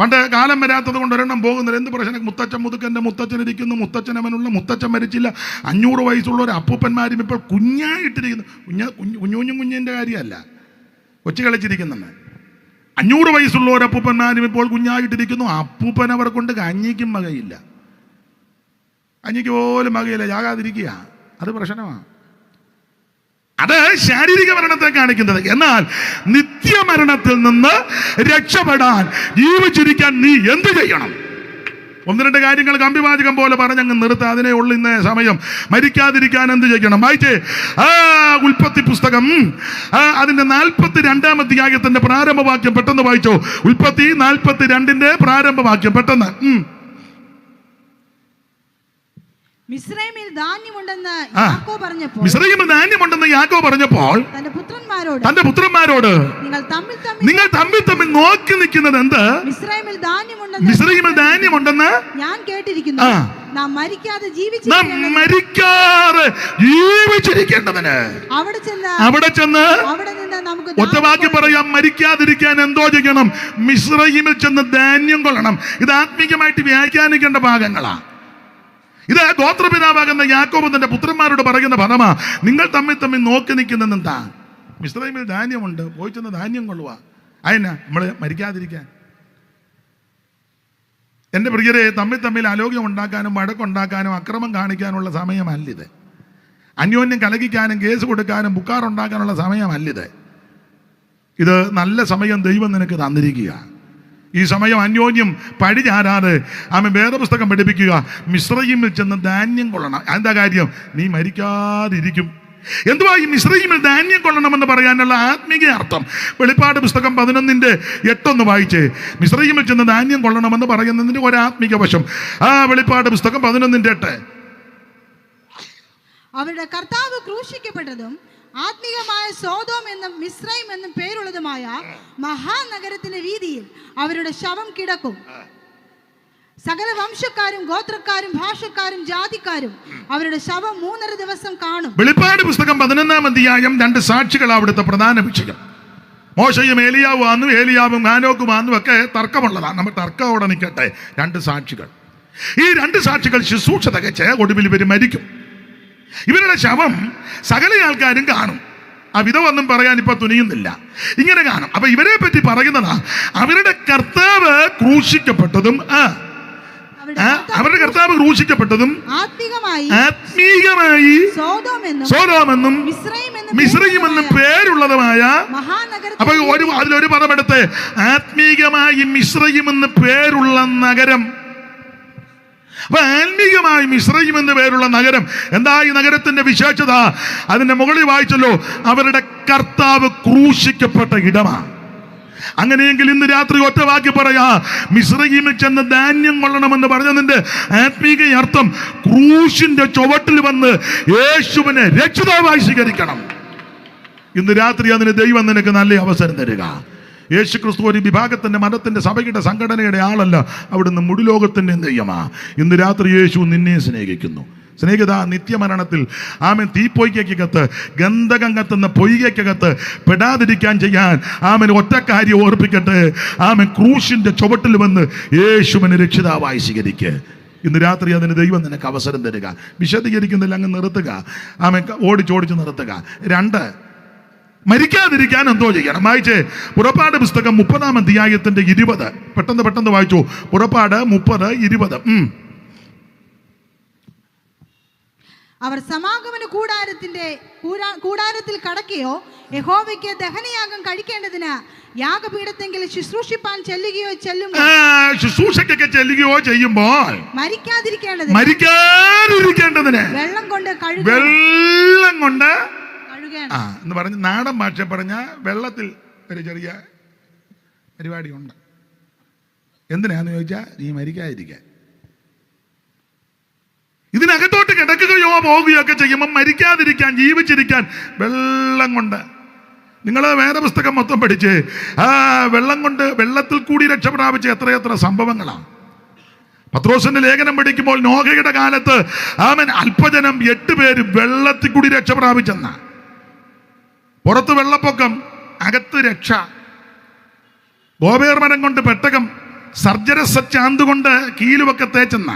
പണ്ട് കാലം വരാത്തത് കൊണ്ട് ഒരെണ്ണം പോകുന്നില്ല. എന്ത് പ്രശ്നം? മുത്തച്ഛൻ മുതുക്കൻ്റെ മുത്തച്ഛൻ ഇരിക്കുന്നു, മുത്തച്ഛൻ അവനുള്ള മുത്തച്ഛൻ മരിച്ചില്ല. 500 വയസ്സുള്ള ഒരു അപ്പൂപ്പന്മാരും ഇപ്പോൾ കുഞ്ഞായിട്ടിരിക്കുന്നു. കുഞ്ഞിൻ്റെ കാര്യമല്ല, കൊച്ചു കളിച്ചിരിക്കുന്നെന്ന്. 500 വയസ്സുള്ള ഒരു അപ്പൂപ്പന്മാരും ഇപ്പോൾ കുഞ്ഞായിട്ടിരിക്കുന്നു. അപ്പൂപ്പൻ അവർ കൊണ്ട് കഞ്ഞിക്കും വകയില്ല, കഞ്ഞിക്ക് പോലും വകയില്ല, ജാകാതിരിക്കുക. അത് പ്രശ്നമാണ്. അത് ശാരീരിക മരണത്തെ കാണിക്കുന്നത്. എന്നാൽ നിത്യമരണത്തിൽ നിന്ന് രക്ഷപ്പെടാൻ, ജീവിച്ചിരിക്കാൻ നീ എന്ത് ചെയ്യണം? 1-2 കാര്യങ്ങൾ കമ്പിവാചകം പോലെ പറഞ്ഞങ്ങ് നിർത്തുക. അതിനെ ഉള്ളു ഇന്ന സമയം. മരിക്കാതിരിക്കാൻ എന്ത് ചെയ്യണം? വായിച്ചേ. ഉൽപ്പത്തി പുസ്തകം അതിന്റെ 42-ാം അധ്യായത്തിന്റെ പ്രാരംഭവാക്യം പെട്ടെന്ന് വായിച്ചോ. ഉൽപ്പത്തി 42-ന്റെ പ്രാരംഭവാക്യം പെട്ടെന്ന്. മിസ്രയീമിൽ ധാന്യമുണ്ടെന്ന് യാക്കോബ് പറഞ്ഞപ്പോൾ തന്റെ പുത്രന്മാരോട് നിങ്ങൾ തമ്മിൽ നോക്കി നിൽക്കുന്നത് എന്ത്? മിസ്രയീമിൽ ധാന്യമുണ്ടെന്ന് ഞാൻ കേട്ടിരിക്കുന്നു. നാം മരിക്കാതെ ജീവിച്ചിരിക്കേണ്ടതിന് അവിടെ ചെന്ന് ഒറ്റവാക്കി പറയാം, മരിക്കാതിരിക്കാൻ എന്തോ ചെയ്യണം? മിസ്രയീമിൽ ചെന്ന് ധാന്യം കൊള്ളണം. ഇത് ആത്മീകമായിട്ട് വ്യാഖ്യാനിക്കേണ്ട ഭാഗങ്ങളാണ്. ഇത് ഗോത്രപിതാവാകുന്ന യാക്കോബ് തന്റെ പുത്രന്മാരോട് പറയുന്ന പദമാ. നിങ്ങൾ തമ്മിൽ നോക്കി നിൽക്കുന്നത് എന്താ? മിസ്രയീമിൽ ധാന്യമുണ്ട്, പോയി ചെന്ന് ധാന്യം കൊള്ളുക. അതിനാ നമ്മൾ മരിക്കാതിരിക്കാൻ. എൻ്റെ പ്രിയരെ, തമ്മിൽ ആലോക്യം ഉണ്ടാക്കാനും വഴക്കുണ്ടാക്കാനും അക്രമം കാണിക്കാനുള്ള സമയമല്ലിത്. അന്യോന്യം കലകിക്കാനും കേസ് കൊടുക്കാനും ബുക്കാറുണ്ടാക്കാനുള്ള സമയമല്ലിത്. ഇത് നല്ല സമയം ദൈവം നിനക്ക് തന്നിരിക്കുക. ഈ സമയം അന്യോന്യം പഴിചാരാതെ വേദപുസ്തകം പഠിപ്പിക്കുക. മിസ്രയീമിൽ ചെന്ന് ധാന്യം കൊള്ളണം. എന്താ കാര്യം? നീ മരിക്കാതിരിക്കും. എന്തുവാ ഈ മിസ്രയീമിൽ ധാന്യം കൊള്ളണമെന്ന് പറയാനുള്ള ആത്മീക അർത്ഥം? വെളിപ്പാട് പുസ്തകം 11:8 വായിച്ചേ. മിസ്രയീമിൽ ചെന്ന് ധാന്യം കൊള്ളണമെന്ന് പറയുന്നതിന്റെ ഒരാത്മീക വശം. വെളിപ്പാട് പുസ്തകം 11:8. അവരുടെ കർത്താവ് ക്രൂശിക്കപ്പെട്ടതും ആത്മീകമായ സോദോം എന്നും മിസ്രൈം എന്നും പേരുള്ളതുമായ മഹാനഗരത്തിന്റെ വീതിയിൽ അവരുടെ ശവം കിടക്കും. സകല വംശക്കാരും ഗോത്രക്കാരും ഭാഷക്കാരും ജാതിക്കാരും അവരുടെ ശവം 3.5 ദിവസം കാണും. വെളിപ്പാട് പുസ്തകം 11-ാം അധ്യായം 2 സാക്ഷികൾ അവിടുത്തെ പ്രധാന വിഷയം. മോശയും ഏലിയാവും ഹാനോക്കുമാന്നും ഒക്കെ തർക്കമുള്ളതാണ്. നമ്മൾ തർക്കം അവിടെ നിൽക്കട്ടെ. 2 സാക്ഷികൾ. ഈ 2 സാക്ഷികൾ ശുശ്രൂഷ തികച്ച് ഒടുവിൽ ഇവർ മരിക്കും. ഇവരുടെ ശവം സകല ആൾക്കാരും കാണും. ആ വിധമൊന്നും പറയാൻ ഇപ്പൊ തുനിയുന്നില്ല. ഇങ്ങനെ കാണും. അപ്പൊ ഇവരെ പറ്റി പറയുന്നതാ, അവരുടെ കർത്താവ് ക്രൂശിക്കപ്പെട്ടതും ആത്മീകമായി സോദോമെന്നും മിസ്രയീമെന്നും പേരുള്ളതുമായ അപ്പൊ അതിലൊരു പദമെടുത്ത്, ആത്മീകമായി മിസ്രയീമെന്ന് പേരുള്ള നഗരം. അപ്പൊ ആത്മീകമായി മിസ്രയീം എന്ന് പേരുള്ള നഗരം. എന്താ ഈ നഗരത്തിന്റെ വിശേഷത? അതിന്റെ മുകളിൽ വായിച്ചല്ലോ, അവരുടെ കർത്താവ് ക്രൂശിക്കപ്പെട്ട ഇടമാണ്. അങ്ങനെയെങ്കിൽ ഇന്ന് രാത്രി ഒറ്റവാക്കി പറയാ, മിസ്രയീമിൽ ചെന്ന് ധാന്യം കൊള്ളണമെന്ന് പറഞ്ഞതിന്റെ ആത്മീക അർത്ഥം ക്രൂശിന്റെ ചുവട്ടിൽ വന്ന് യേശുവിനെ രക്ഷിതാവായി സ്വീകരിക്കണം. ഇന്ന് രാത്രി അതിന് ദൈവം നിനക്ക് നല്ല അവസരം തരിക. യേശു ക്രിസ്തു ഒരു വിഭാഗത്തിന്റെ മതത്തിന്റെ സഭയുടെ സംഘടനയുടെ ആളല്ല, അവിടുന്ന് മുഴുലോകത്തിന്റെ ദൈവമാ. ഇന്ന് രാത്രി യേശു നിന്നെ സ്നേഹിക്കുന്നു. സ്നേഹിത, നിത്യമരണത്തിൽ തീപ്പൊയ്ക്കകത്ത് ഗന്ധകം കത്തുന്ന പൊയ്കക്കകത്ത് പെടാതിരിക്കാൻ ചെയ്യാൻ ഒറ്റ കാര്യം ഓർപ്പിക്കട്ടെ. ക്രൂശിന്റെ ചുവട്ടിൽ വന്ന് യേശുവിനെ രക്ഷിതാവായി സ്വീകരിക്കുക. ഇന്ന് രാത്രി അതിന് ദൈവം നിനക്ക് അവസരം തരിക. വിശദീകരിക്കുന്നില്ല, അങ്ങ് നിർത്തുക. ഓടിച്ചോടിച്ച് നിർത്തുക. 2, മരിക്കാതിരിക്കാൻ എന്തോ ചെയ്യണം? വായിച്ചേ. പുറപ്പാട് പുസ്തകം 30-ാം അധ്യായത്തിന്റെ 20. പെട്ടെന്ന് വായിച്ചു. പുറപ്പാട് 30:20. അവർ സമാഗമന കൂടാരത്തിൽ കടക്കുകയോ യഹോവയ്ക്ക് ദഹനയാഗം കഴിക്കേണ്ടതിന് യാഗപീഠത്തെങ്കിൽ ശുശ്രൂഷിപ്പാൻ ശുശ്രൂഷയ്ക്കൊക്കെ ചെല്ലുകയോ ചെയ്യുമ്പോൾ മരിക്കാതിരിക്കേണ്ടതിന് വെള്ളം കൊണ്ട് എന്ന് പറഞ്ഞ് നാടൻ ഭാഷ പറഞ്ഞ വെള്ളത്തിൽ ഒരു ചെറിയ പരിപാടിയുണ്ട്. എന്തിനാന്ന് ചോദിച്ചാൽ നീ മരിക്കാതിരിക്കാൻ. ഇതിനകത്തോട്ട് കിടക്കുകയോ പോകുകയോ ഒക്കെ ചെയ്യുമ്പോൾ മരിക്കാതിരിക്കാൻ, ജീവിച്ചിരിക്കാൻ വെള്ളം കൊണ്ട്. നിങ്ങൾ വേദപുസ്തകം മൊത്തം പഠിച്ച് വെള്ളം കൊണ്ട്, വെള്ളത്തിൽ കൂടി രക്ഷ പ്രാപിച്ച എത്രയെത്ര സംഭവങ്ങളാണ്. പത്രോസിന്റെ ലേഖനം പഠിക്കുമ്പോൾ നോഹയുടെ കാലത്ത് അല്പജനം 8 പേര് വെള്ളത്തിൽ കൂടി രക്ഷ പ്രാപിച്ചെന്ന. പുറത്ത് വെള്ളപ്പൊക്കം, അകത്ത് രക്ഷ. ഗോപേർ മരം കൊണ്ട് പെട്ടകം, സർജരസ ചാന്തുകൊണ്ട് കീലുവൊക്കെ തേച്ചെന്ന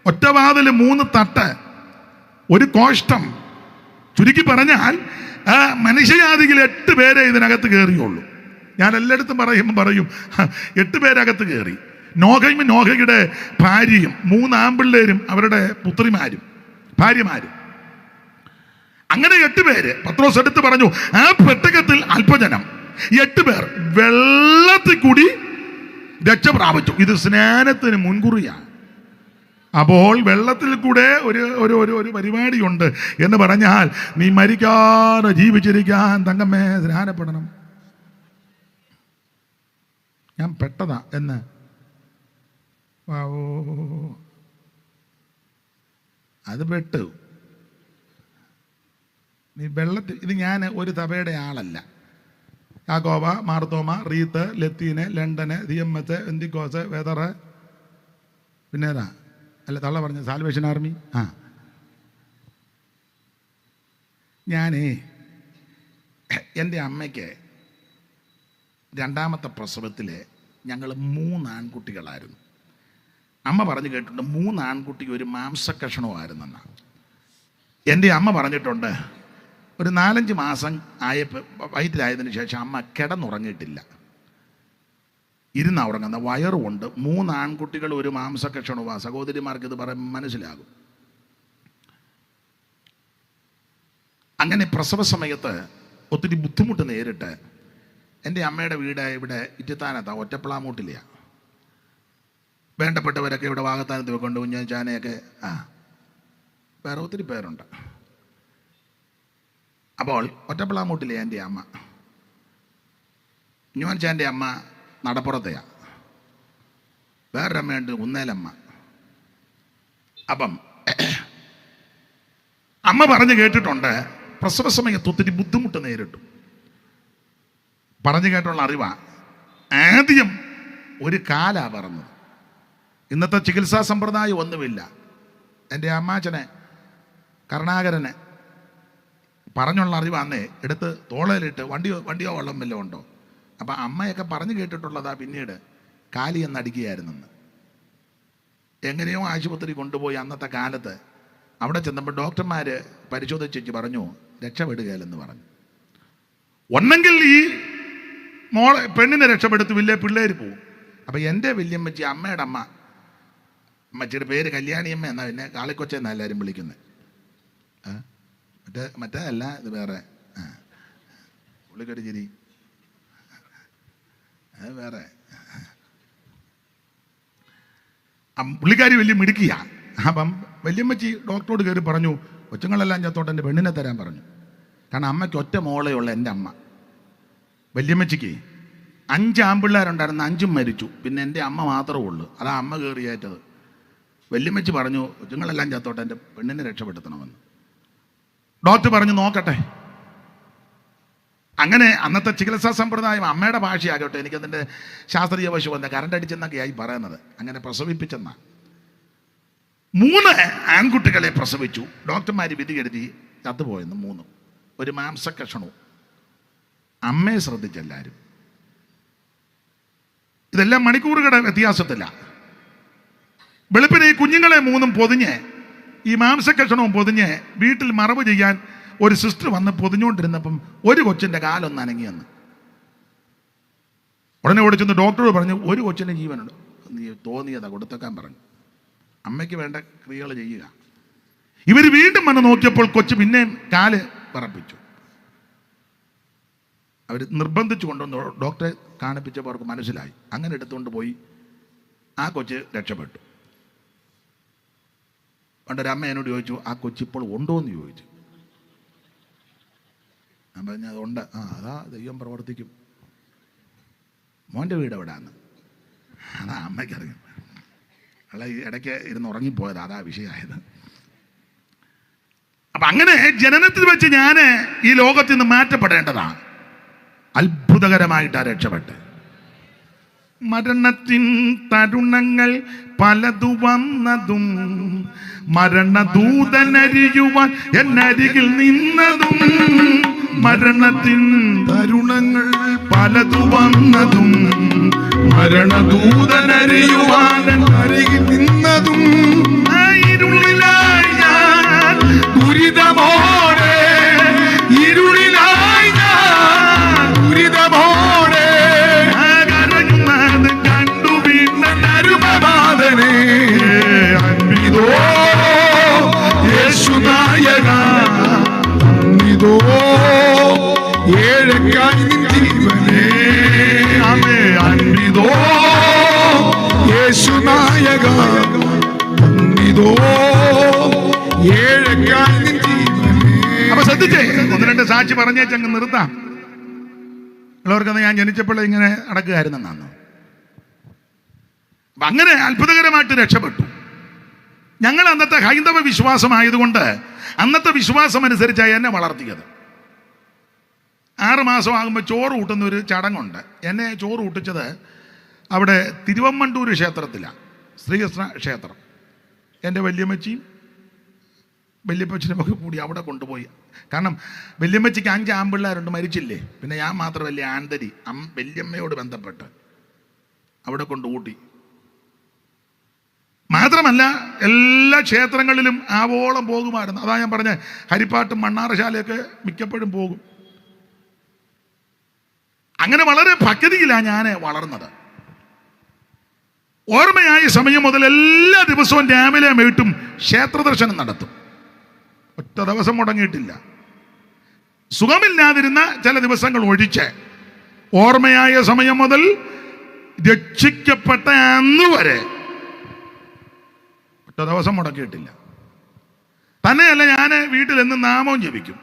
ഒറ്റവാതില് 3 തട്ട്, ഒരു കോഷ്ടം. ചുരുക്കി പറഞ്ഞാൽ മനുഷ്യജാതിയിൽ 8 പേരെ ഇതിനകത്ത് കയറിയുള്ളൂ. ഞാൻ എല്ലായിടത്തും പറയും 8 പേരകത്ത് കയറി. നോഹയുടെ ഭാര്യയും 3 ആമ്പിള്ളേരും അവരുടെ പുത്രിമാരും ഭാര്യമാരും, അങ്ങനെ 8 പേര്. പത്രോസ് എടുത്ത് പറഞ്ഞു, ആ പെട്ടകത്തിൽ അല്പജനം 8 പേർ വെള്ളത്തിൽ കൂടി രക്ഷ പ്രാപിച്ചു. ഇത് സ്നാനത്തിന് മുൻകുറിയാണ്. അപ്പോൾ വെള്ളത്തിൽ കൂടെ ഒരു പരിപാടിയുണ്ട് എന്ന് പറഞ്ഞാൽ, നീ മരിക്കാതെ ജീവിച്ചിരിക്കാൻ തങ്കമ്മേ സ്നാനപ്പെടണം. ഞാൻ പെട്ടതാ എന്ന് അത് പെട്ടു. നീ വെള്ളത്തിൽ, ഇത് ഞാൻ ഒരു സഭയുടെ ആളല്ല. യാക്കോബ, മാർത്തോമ, റീത്ത്, ലത്തീന്, ലണ്ടന്, DMS, എന്തിക്കോസ്, വെതറ്, പിന്നെ ഏതാ അല്ല തള്ള പറഞ്ഞ സാൽവേഷൻ ആർമി. ഞാനേ എൻ്റെ അമ്മയ്ക്ക് 2ാമത്തെ പ്രസവത്തിൽ ഞങ്ങൾ 3 ആൺകുട്ടികളായിരുന്നു. അമ്മ പറഞ്ഞു കേട്ടിട്ടുണ്ട് 3 ആൺകുട്ടിക്ക് ഒരു മാംസക്കഷണമായിരുന്നെന്നാണ്. എൻ്റെ അമ്മ പറഞ്ഞിട്ടുണ്ട്, ഒരു 4-5 മാസം വയറ്റിലായതിനു ശേഷം അമ്മ കിടന്നുറങ്ങിയിട്ടില്ല, ഇരുന്നാ ഉറങ്ങുന്ന. വയറുമുണ്ട്. 3 ആൺകുട്ടികൾ ഒരു മാംസക്കഷണവാ. സഹോദരിമാർക്ക് ഇത് പറയാൻ മനസ്സിലാകും. അങ്ങനെ പ്രസവ സമയത്ത് ഒത്തിരി ബുദ്ധിമുട്ട് നേരിട്ട് എൻ്റെ അമ്മയുടെ വീട് ഇവിടെ ഇറ്റിത്താനത്താണ്, ഒറ്റപ്പിളാമൂട്ടിലെയാണ്. വേണ്ടപ്പെട്ടവരൊക്കെ ഇവിടെ വാഗത്താനത്ത് കൊണ്ട് കുഞ്ഞാനയൊക്കെ വേറെ ഒത്തിരി പേരുണ്ട്. അപ്പോൾ ഒറ്റപ്പിളാമൂട്ടിലെ എൻ്റെ അമ്മ, കുഞ്ഞുമൻചാൻ്റെ അമ്മ നടപ്പുറത്തെയാണ്, വേറൊരമ്മയുണ്ട് കുന്നേലമ്മ. അപ്പം അമ്മ പറഞ്ഞു കേട്ടിട്ടുണ്ട്, പ്രസവ സമയത്ത് ഒത്തിരി ബുദ്ധിമുട്ട് നേരിട്ടു. പറഞ്ഞു കേട്ടുള്ള അറിവാ. ആദ്യം ഒരു കാലാ പറഞ്ഞത്. ഇന്നത്തെ ചികിത്സാ സമ്പ്രദായം ഒന്നുമില്ല. എൻ്റെ അമ്മാച്ചനെ കരുണാകരനെ പറഞ്ഞുള്ള അറിവാന്നേ എടുത്ത് തോളയിലിട്ട് വണ്ടിയോ വെള്ളം വല്ലതും ഉണ്ടോ. അപ്പം അമ്മയൊക്കെ പറഞ്ഞു കേട്ടിട്ടുള്ളതാ പിന്നീട് കാലി എന്നടിക്കുകയായിരുന്നെന്ന്. എങ്ങനെയോ ആശുപത്രി കൊണ്ടുപോയി. അന്നത്തെ കാലത്ത് അവിടെ ചെന്നപ്പോൾ ഡോക്ടർമാർ പരിശോധിച്ച് പറഞ്ഞു രക്ഷപ്പെടുകയില്ലെന്ന് പറഞ്ഞു. ഒന്നെങ്കിൽ ഈ പെണ്ണിനെ രക്ഷപ്പെടുത്തുമില്ലേ പിള്ളേർ പോവും. അപ്പം എൻ്റെ വല്യമ്മച്ചി, അമ്മയുടെ അമ്മ, അമ്മച്ചിയുടെ പേര് കല്യാണിയമ്മ എന്നാ, പിന്നെ കാളിക്കൊച്ചെന്നാണ് എല്ലാവരും വിളിക്കുന്നത്. മറ്റേ അല്ല, ഇത് വേറെ. പുള്ളിക്കൊരു ചിരി, അത് വേറെ. പുള്ളിക്കാരി വലിയ മിടുക്കിയാ. അപ്പം വല്യമ്മച്ചി ഡോക്ടറോട് കയറി പറഞ്ഞു, കൊച്ചുങ്ങളെല്ലാം ചത്തോട്ട് എൻ്റെ പെണ്ണിനെ തരാൻ പറഞ്ഞു. കാരണം അമ്മയ്ക്ക് ഒറ്റ മോളെയുള്ള എൻ്റെ അമ്മ. വല്യമ്മച്ചിക്ക് 5 ആൺപിള്ളേരുണ്ടായിരുന്നു, 5ഉം മരിച്ചു. പിന്നെ എൻ്റെ അമ്മ മാത്രമേ ഉള്ളൂ. അതാ അമ്മ കയറിയേറ്റത്. വല്യമ്മച്ചി പറഞ്ഞു, കൊച്ചുങ്ങളെല്ലാം ചത്തോട്ട് എൻ്റെ പെണ്ണിനെ രക്ഷപ്പെടുത്തണമെന്ന്. ഡോക്ടർ പറഞ്ഞു നോക്കട്ടെ. അങ്ങനെ അന്നത്തെ ചികിത്സാ സമ്പ്രദായം, അമ്മയുടെ ഭാഷയാകട്ടെ, എനിക്കതിൻ്റെ ശാസ്ത്രീയ വശം എന്താ കറണ്ട് അടിച്ചെന്നൊക്കെയായി പറയുന്നത്. അങ്ങനെ പ്രസവിപ്പിച്ചെന്നാ. 3 ആൺകുട്ടികളെ പ്രസവിച്ചു. ഡോക്ടർമാർ വിധി കരുതി ചത്തുപോയെന്ന് 3. ഒരു മാംസക്കഷണവും. അമ്മയെ ശ്രദ്ധിച്ചെല്ലാവരും. ഇതെല്ലാം മണിക്കൂറുകളുടെ വ്യത്യാസത്തില്ല. വെളുപ്പിന് ഈ കുഞ്ഞുങ്ങളെ 3ഉം പൊതിഞ്ഞ്, ഈ മാംസക്കഷണവും പൊതിഞ്ഞ് വീട്ടിൽ മറവ് ചെയ്യാൻ ഒരു സിസ്റ്റർ വന്ന് പൊതിഞ്ഞുകൊണ്ടിരുന്നപ്പം ഒരു കൊച്ചിൻ്റെ കാലൊന്ന് അനങ്ങിയെന്ന്. ഉടനെ ഓടിച്ചെന്ന് ഡോക്ടറോട് പറഞ്ഞു, ഒരു കൊച്ചിൻ്റെ ജീവനുണ്ട്, നീ തോന്നിയതാ കൊടുത്തേക്കാൻ പറഞ്ഞു. അമ്മയ്ക്ക് വേണ്ട ക്രിയകൾ ചെയ്യുക. ഇവർ വീണ്ടും വന്ന് നോക്കിയപ്പോൾ കൊച്ചു പിന്നെയും കാല് പറപ്പിച്ചു. അവർ നിർബന്ധിച്ചു കൊണ്ടുവന്ന് ഡോക്ടറെ കാണിപ്പിച്ചപ്പോൾ അവർക്ക് മനസ്സിലായി. അങ്ങനെ എടുത്തുകൊണ്ട് പോയി ആ കൊച്ച് രക്ഷപ്പെട്ടു. പണ്ടൊരമ്മ എന്നോട് ചോദിച്ചു, ആ കൊച്ചിപ്പോൾ ഉണ്ടോ എന്ന് ചോദിച്ചു. ഞാൻ പറഞ്ഞു അതുണ്ട്. അതാ ദൈവം പ്രവർത്തിക്കും. മോൻ്റെ വീട് എവിടെയാന്ന് അതാ അമ്മയ്ക്കറിയാം. അല്ല ഈ ഇടയ്ക്ക് ഇരുന്ന് ഉറങ്ങിപ്പോയത്, അതാ വിഷയമായത്. അപ്പം അങ്ങനെ ജനനത്തിൽ വെച്ച് ഞാൻ ഈ ലോകത്തിൽ നിന്ന് മാറ്റപ്പെടേണ്ടതാണ്. അത്ഭുതകരമായിട്ടാണ് രക്ഷപ്പെട്ട്. മരണത്തിൻ തരുണങ്ങൾ പലതു വന്നതും മരണദൂതനരിയുവാൻ എന്നരികിൽ നിന്നതും, മരണത്തിൻ തരുണങ്ങൾ പലതു വന്നതും മരണദൂതനറിയുവാൻ അരികിൽ നിന്നതും ഇരുളിലായി ഞാൻ ദുരിതമോടെ ഇരുളിലായി ഞാൻ ദുരിതമോടെ കരയുന്നത് കണ്ടു വീണ്ടും അരുമനാഥനെ അൻപിതോ യേശുനായക അൻപിതോ ഏഴക്കായി നിൻ ജീവനേ ആമേ അൻപിതോ യേശുനായക അൻപിതോ ഏഴക്കായി നിൻ ജീവനേ. അപ്പൊ ശ്രദ്ധിച്ചേ, ഒന്ന് രണ്ട് സാക്ഷി പറഞ്ഞേച്ചങ്ങ് നിർത്താം. ഉള്ളവർക്കത് ഞാൻ ജനിച്ചപ്പോൾ ഇങ്ങനെ നടക്കുകയായിരുന്നെന്നാണ്. അപ്പൊ അങ്ങനെ അത്ഭുതകരമായിട്ട് രക്ഷപ്പെട്ടു. ഞങ്ങൾ അന്നത്തെ ഹൈന്ദവ വിശ്വാസമായതുകൊണ്ട് അന്നത്തെ വിശ്വാസം അനുസരിച്ചാണ് എന്നെ വളർത്തിയത്. 6 മാസമാകുമ്പോൾ ചോറ് കൂട്ടുന്ന ഒരു ചടങ്ങുണ്ട്. എന്നെ ചോറ് കൂട്ടിച്ചത് അവിടെ തിരുവമ്മണ്ടൂർ ക്ഷേത്രത്തിലാണ്, ശ്രീകൃഷ്ണ ക്ഷേത്രം. എൻ്റെ വല്യമ്മച്ചിയും വല്യപ്പച്ചനുമൊക്കെ കൂടി അവിടെ കൊണ്ടുപോയി. കാരണം വല്യമ്മച്ചിക്ക് 5 ആൺപിള്ളേരുണ്ട്, മരിച്ചില്ലേ. പിന്നെ ഞാൻ മാത്രമല്ലേ ആന്തരി. വല്യമ്മയോട് ബന്ധപ്പെട്ട് അവിടെ കൊണ്ട് കൂട്ടി. മാത്രമല്ല എല്ലാ ക്ഷേത്രങ്ങളിലും ആവോളം പോകുമായിരുന്നു. അതാ ഞാൻ പറഞ്ഞ ഹരിപ്പാട്ടും മണ്ണാറശാലയൊക്കെ മിക്കപ്പോഴും പോകും. അങ്ങനെ വളരെ ഭക്തിയിലാണ് ഞാൻ വളർന്നത്. ഓർമ്മയായ സമയം മുതൽ എല്ലാ ദിവസവും രാവിലെ വീട്ടും ക്ഷേത്ര ദർശനം നടത്തും. ഒറ്റ ദിവസം മുടങ്ങിയിട്ടില്ല. സുഖമില്ലാതിരുന്ന ചില ദിവസങ്ങൾ ഒഴിച്ച് ഓർമ്മയായ സമയം മുതൽ രക്ഷിക്കപ്പെട്ട അന്ന് വരെ ഒറ്റ ദിവസം മുടക്കിയിട്ടില്ല. തന്നെയല്ല, ഞാൻ വീട്ടിൽ എന്ന് നാമവും ജപിക്കും.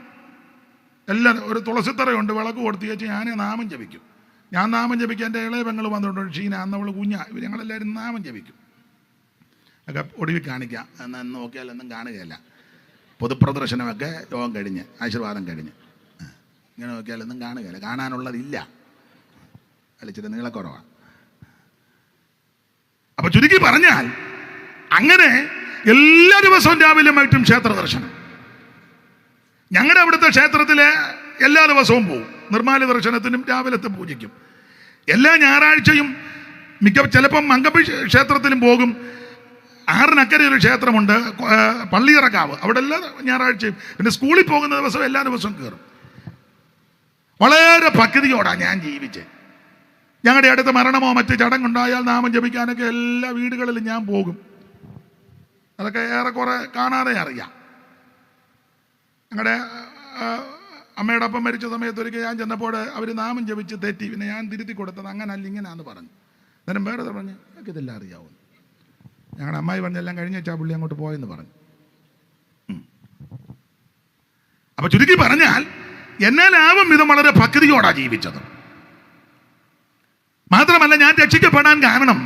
എല്ലാം ഒരു തുളസിത്തറയുണ്ട്, വിളക്ക് കൊടുത്ത് വെച്ച് ഞാൻ നാമം ജപിക്കും. ഞാൻ നാമം ജപിക്കും. എൻ്റെ ഇളയ പെങ്ങൾ വന്നിട്ടുണ്ട്, ഷീന, അന്നവൾ കുഞ്ഞ, ഞങ്ങളെല്ലാവരും നാമം ജപിക്കും. ഒക്കെ ഒടുവിൽ കാണിക്കാം എന്ന് നോക്കിയാൽ ഒന്നും കാണുകയില്ല. പൊതുപ്രദർശനമൊക്കെ യോഗം കഴിഞ്ഞ് ആശീർവാദം കഴിഞ്ഞ് ഇങ്ങനെ നോക്കിയാലൊന്നും കാണുകയില്ല. കാണാനുള്ളതില്ല, കളിച്ചിട്ട് നീളക്കുറവാണ്. അപ്പൊ ചുരുക്കി പറഞ്ഞാൽ അങ്ങനെ എല്ലാ ദിവസവും രാവിലെ വൈകിട്ടും ക്ഷേത്ര ദർശനം. ഞങ്ങളുടെ അവിടുത്തെ ക്ഷേത്രത്തിലെ എല്ലാ ദിവസവും പോകും. നിർമ്മാല്യ ദർശനത്തിനും രാവിലത്തെ പൂജയ്ക്കും. എല്ലാ ഞായറാഴ്ചയും ചിലപ്പം മങ്കപ്പി ക്ഷേത്രത്തിലും പോകും. 6-നക്കര ഒരു ക്ഷേത്രമുണ്ട്, പള്ളിയിറക്കാവ്, അവിടെ എല്ലാ ഞായറാഴ്ചയും. പിന്നെ സ്കൂളിൽ പോകുന്ന ദിവസം എല്ലാ ദിവസവും കയറും. വളരെ ഭക്തിയോടാണ് ഞാൻ ജീവിച്ചത്. ഞങ്ങളുടെ അടുത്ത് മരണമോ മറ്റ് ചടങ്ങുണ്ടായാൽ നാമം ജപിക്കാനൊക്കെ എല്ലാ വീടുകളിലും ഞാൻ പോകും. അതൊക്കെ ഏറെക്കുറെ കാണാതെ അറിയാം. ഞങ്ങളുടെ അമ്മയുടെ അപ്പം മരിച്ച സമയത്ത് ഒരിക്കൽ ഞാൻ ചെന്നപ്പോൾ അവർ നാമം ജപിച്ച് തെറ്റി. പിന്നെ ഞാൻ തിരുത്തി കൊടുത്തത് അങ്ങനല്ല ഇങ്ങനെയാന്ന് പറഞ്ഞു. അന്നേരം വേറെ പറഞ്ഞു, എനിക്ക് ഇതെല്ലാം അറിയാവും. ഞങ്ങളുടെ അമ്മായി പറഞ്ഞെല്ലാം കഴിഞ്ഞ വെച്ചാൽ പുള്ളി അങ്ങോട്ട് പോയെന്ന് പറഞ്ഞു. അപ്പൊ ചുരുക്കി പറഞ്ഞാൽ എന്നാലാവും വിധം വളരെ ഭക്തിയോടാണ് ജീവിച്ചത്. മാത്രമല്ല, ഞാൻ രക്ഷിക്കപ്പെടാൻ കാരണം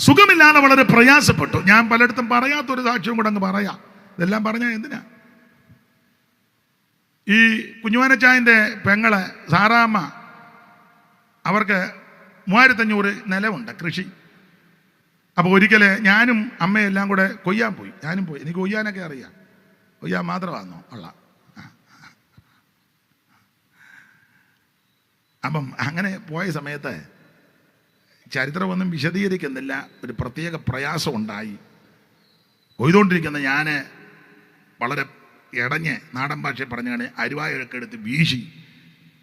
സുഖമില്ലാതെ വളരെ പ്രയാസപ്പെട്ടു. ഞാൻ പലയിടത്തും പറയാത്തൊരു സാക്ഷ്യവും കൂടെ അങ്ങ് പറയാം. ഇതെല്ലാം പറഞ്ഞാൽ എന്തിനാ? ഈ കുഞ്ഞുവാനച്ചായൻ്റെ പെങ്ങള് സാറാമ്മ, അവർക്ക് 3500 നിലമുണ്ട്, കൃഷി. അപ്പോൾ ഒരിക്കൽ ഞാനും അമ്മയെല്ലാം കൂടെ കൊയ്യാൻ പോയി. ഞാനും പോയി. എനിക്ക് കൊയ്യാനൊക്കെ അറിയാം. കൊയ്യാൻ മാത്രമാണോ ഉള്ള. അപ്പം അങ്ങനെ പോയ സമയത്ത് ചരിത്രമൊന്നും വിശദീകരിക്കുന്നില്ല, ഒരു പ്രത്യേക പ്രയാസം ഉണ്ടായി. കൊയ്തുകൊണ്ടിരിക്കുന്ന ഞാൻ വളരെ ഇടഞ്ഞ് നാടൻ ഭാഷയിൽ പറഞ്ഞാണ് അരുവായൊക്കെ എടുത്ത് വീശി.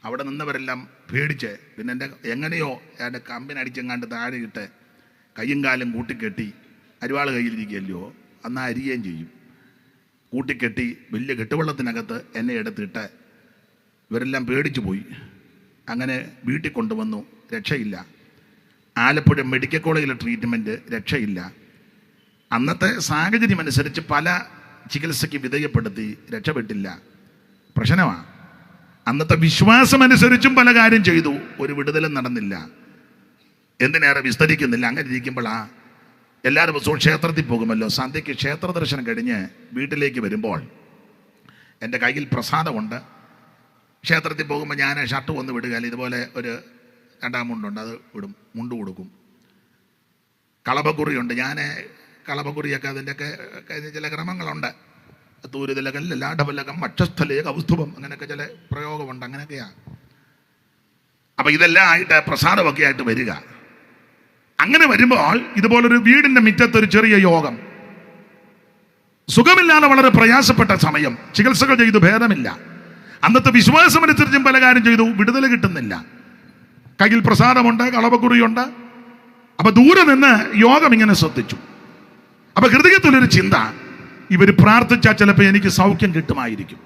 അവിടെ നിന്നവരെല്ലാം പേടിച്ച് പിന്നെ എൻ്റെ എങ്ങനെയോ എൻ്റെ കമ്പിനടിച്ചെങ്ങാണ്ട് താഴെ ഇട്ട് കയ്യും കാലും കൂട്ടിക്കെട്ടി. അരുവാൾ കയ്യിലിരിക്കുകയല്ലോ, എന്നാൽ അരിയുകയും ചെയ്യും. കൂട്ടിക്കെട്ടി വലിയ കെട്ടുവെള്ളത്തിനകത്ത് എന്നെ എടുത്തിട്ട് ഇവരെല്ലാം പേടിച്ചു പോയി. അങ്ങനെ വീട്ടിൽ കൊണ്ടുവന്നു. രക്ഷയില്ല. ആലപ്പുഴ മെഡിക്കൽ കോളേജിലെ ട്രീറ്റ്മെൻറ്റ്, രക്ഷയില്ല. അന്നത്തെ സാഹചര്യം അനുസരിച്ച് പല ചികിത്സയ്ക്ക് വിധേയപ്പെടുത്തി, രക്ഷപ്പെട്ടില്ല. പ്രശ്നമാണ്. അന്നത്തെ വിശ്വാസമനുസരിച്ചും പല കാര്യം ചെയ്തു, ഒരു വിടുതലും നടന്നില്ല. എന്തിനേറെ വിസ്തരിക്കുന്നില്ല. അങ്ങനെ ഇരിക്കുമ്പോഴാണ് എല്ലാ ദിവസവും ക്ഷേത്രത്തിൽ പോകുമല്ലോ. സന്ധ്യയ്ക്ക് ക്ഷേത്ര ദർശനം കഴിഞ്ഞ് വീട്ടിലേക്ക് വരുമ്പോൾ എൻ്റെ കയ്യിൽ പ്രസാദമുണ്ട്. ക്ഷേത്രത്തിൽ പോകുമ്പോൾ ഞാൻ ഷർട്ട് വന്ന് വിടുകയല്ല, ഇതുപോലെ ഒരു 2 മുണ്ടുണ്ട്, അത് വിടും, മുണ്ട് കൊടുക്കും. കളഭക്കുറിയുണ്ട്. ഞാൻ കളഭക്കുറിയൊക്കെ അതിൻ്റെയൊക്കെ ചില ക്രമങ്ങളുണ്ട്. തൂരുതിലകൽ ലാഢവല്ലകം വക്ഷസ്ഥലേ കൗസ്തുഭം, അങ്ങനെയൊക്കെ ചില പ്രയോഗമുണ്ട്. അങ്ങനെയൊക്കെയാണ്. അപ്പം ഇതെല്ലാം ആയിട്ട് പ്രസാദമൊക്കെ ആയിട്ട് വരിക. അങ്ങനെ വരുമ്പോൾ ഇതുപോലൊരു വീടിന്റെ മുറ്റത്തൊരു ചെറിയ യോഗം, സുഖമില്ലാതെ വളരെ പ്രയാസപ്പെട്ട സമയം, ചികിത്സകൾ ചെയ്തു ഭേദമില്ല. അന്നത്തെ വിശ്വാസമനുസരിച്ചും പല കാര്യം ചെയ്തു, വിടുതൽ കിട്ടുന്നില്ല. കയ്യിൽ പ്രസാദമുണ്ട്, കളവക്കുറിയുണ്ട്. അപ്പൊ ദൂരെ നിന്ന് യോഗം ഇങ്ങനെ ശ്രദ്ധിച്ചു. അപ്പൊ ഹൃദയത്തിലൊരു ചിന്ത, ഇവർ പ്രാർത്ഥിച്ചാൽ ചിലപ്പോൾ എനിക്ക് സൗഖ്യം കിട്ടുമായിരിക്കും.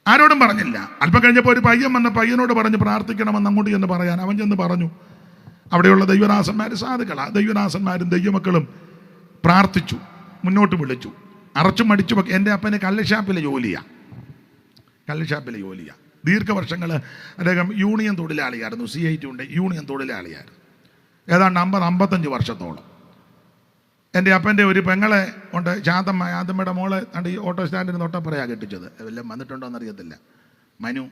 ആരോടും പറഞ്ഞില്ല. അല്പം കഴിഞ്ഞപ്പോൾ ഒരു പയ്യൻ വന്ന പയ്യനോട് പറഞ്ഞു പ്രാർത്ഥിക്കണമെന്ന് അങ്ങോട്ട് ചെന്ന് പറയാൻ. അവൻ ചെന്ന് പറഞ്ഞു. അവിടെയുള്ള ദൈവദാസന്മാർ സാധുക്കളാ, ദൈവദാസന്മാരും ദൈവമക്കളും പ്രാർത്ഥിച്ചു, മുന്നോട്ട് വിളിച്ചു. അറച്ചും മടിച്ചും ഒക്കെ. എൻ്റെ അപ്പന് കള്ളുഷാപ്പിലെ ജോലിയാണ്. ദീർഘവർഷങ്ങൾ അദ്ദേഹം യൂണിയൻ തൊഴിലാളിയായിരുന്നു. CIT ഉണ്ട്, യൂണിയൻ തൊഴിലാളിയായിരുന്നു. ഏതാണ്ട് 50-55 വർഷത്തോളം. എൻ്റെ അപ്പൻ്റെ ഒരു പെങ്ങളെ ഉണ്ട്, ശാന്തമ്മയുടെ മോളെ ഈ ഓട്ടോ സ്റ്റാൻഡിന് തൊട്ടപ്പുറയാണ് കെട്ടിച്ചത്. എല്ലാം വന്നിട്ടുണ്ടോ എന്നറിയത്തില്ല. മനു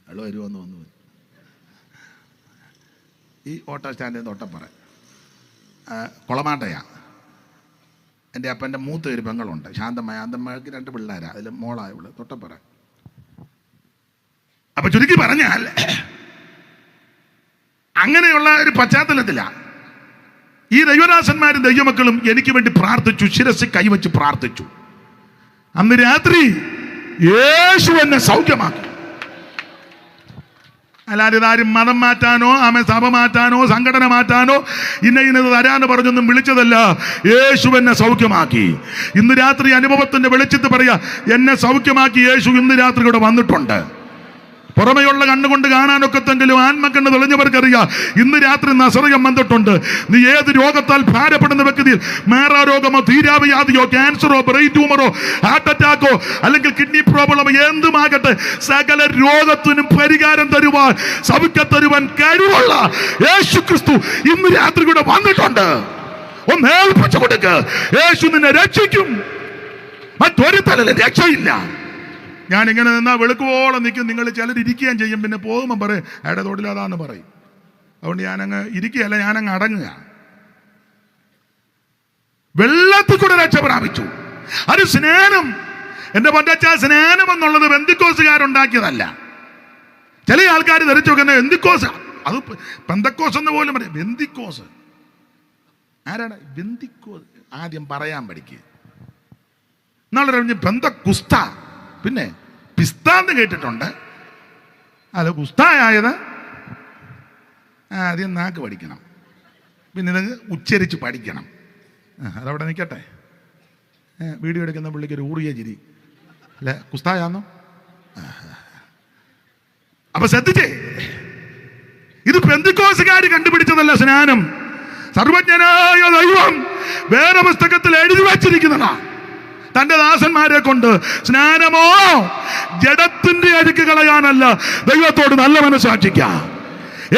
അളോ വരുമെന്ന് വന്നു. ഈ ഓട്ടോ സ്റ്റാൻഡിന് തൊട്ടപ്പുറ കുളമാട്ടയാണ്. എൻ്റെ അപ്പൻ്റെ മൂത്ത ഒരു പെങ്ങളുണ്ട്, ശാന്തമ്മയ്ക്ക് 2 പിള്ളേരാണ്. അതിൽ മോളായുള്ളു തൊട്ടപ്പുറ. അപ്പൊ ചുരുക്കി പറഞ്ഞാൽ അങ്ങനെയുള്ള ഒരു പശ്ചാത്തലത്തിലാണ് ഈ ദൈവദാസന്മാരും ദൈവമക്കളും എനിക്ക് വേണ്ടി പ്രാർത്ഥിച്ചു, ശിരസിൽ കൈവച്ച് പ്രാർത്ഥിച്ചു. അന്ന് രാത്രി യേശു എന്നെ സൗഖ്യമാക്കി. അല്ലാതെ ഇതാരും മതം മാറ്റാനോ സഭ മാറ്റാനോ സംഘടന മാറ്റാനോ ഇന്നത് തരാന്ന് പറഞ്ഞൊന്നും വിളിച്ചതല്ല. യേശു എന്നെ സൗഖ്യമാക്കി. ഇന്ന് രാത്രി അനുഭവത്തിന്റെ വെളിച്ചത്ത് പറയാ, എന്നെ സൗഖ്യമാക്കി യേശു ഇന്ന് രാത്രി ഇവിടെ വന്നിട്ടുണ്ട്. പുറമെയുള്ള കണ്ണുകൊണ്ട് കാണാനൊക്കത്തെങ്കിലും ആത്മക്കണ്ണ് തെളിഞ്ഞവർക്കറിയാം ഇന്ന് രാത്രി നസറയം വന്നിട്ടുണ്ട്. നീ ഏത് രോഗത്താൽ ഭാരപ്പെടുന്ന വ്യക്തിയിൽ, മാറാരോഗമോ തീരാവ്യാധിയോ ക്യാൻസറോ ബ്രെയിൻ ട്യൂമറോ ഹാർട്ട് അറ്റാക്കോ അല്ലെങ്കിൽ കിഡ്നി പ്രോബ്ലമോ എന്തുമാകട്ടെ, സകല രോഗത്തിനും പരിഹാരം തരുവാൻ സൗഖ്യം തരുവാൻ കഴിവുള്ള യേശു ക്രിസ്തു ഇന്ന് രാത്രി കൂടെ വന്നിട്ടുണ്ട്. ഒന്ന് ഏൽപ്പിച്ചു കൊടുക്ക്. യേശു നിന്നെ രക്ഷിക്കും. മറ്റൊരു തലയിൽ രക്ഷയില്ല. ഞാനിങ്ങനെ നിന്നാ വെളുക്കുവോളം നിൽക്കും. നിങ്ങൾ ചിലർ ഇരിക്കുകയും ചെയ്യും, പിന്നെ പോകുമ്പോൾ പറയും എവിടെ തൊഴിലാതാന്ന് പറയും. അതുകൊണ്ട് ഞാനങ്ങ് ഇരിക്കുകയല്ല, ഞാനങ്ങ് അടങ്ങുക. വെള്ളത്തിൽ കൂടെ രക്ഷ പ്രാപിച്ചു. അത് സ്നാനം. എന്റെ പൊന്നച്ച, സ്നാനം എന്നുള്ളത് പെന്തക്കോസുകാരുണ്ടാക്കിയതല്ല. ചില ആൾക്കാർ ധരിച്ചു വെക്കുന്ന ബെന്തിക്കോസ്, അത് പെന്തക്കോസ് എന്ന് പോലും പറയും. ബെന്തിക്കോസ് ആരാണ്? ബെന്തിക്കോസ് ആദ്യം പറയാൻ പഠിക്കുക. എന്നാളെ പെന്തക്കുസ്ത, പിന്നെ പിസ്താന്ന് കേട്ടിട്ടുണ്ട്. അത് കുസ്തായത് ആദ്യം നാക്ക് പഠിക്കണം, പിന്നെ ഇത് ഉച്ചരിച്ച് പഠിക്കണം. അതവിടെ നിൽക്കട്ടെ. വീഡിയോ എടുക്കുന്ന പുള്ളിക്ക് ഒരു ഊറിയ ചിരി അല്ലെ, കുസ്തായാന്നോ? അപ്പൊ ശ്രദ്ധിച്ചേ, ഇത് പെന്തക്കോസുകാർ കണ്ടുപിടിച്ചതല്ല സ്നാനം. സർവജ്ഞനായ ദൈവം വേറെ പുസ്തകത്തിൽ എഴുതി വച്ചിരിക്കുന്നതാ. തന്റെ ദാസന്മാരെ കൊണ്ട് സ്നാനമോ ജഡത്തിന്റെ അഴുക്ക് കളയാനല്ല, ദൈവത്തോട് നല്ല മനസ്സാക്ഷിക്കാം,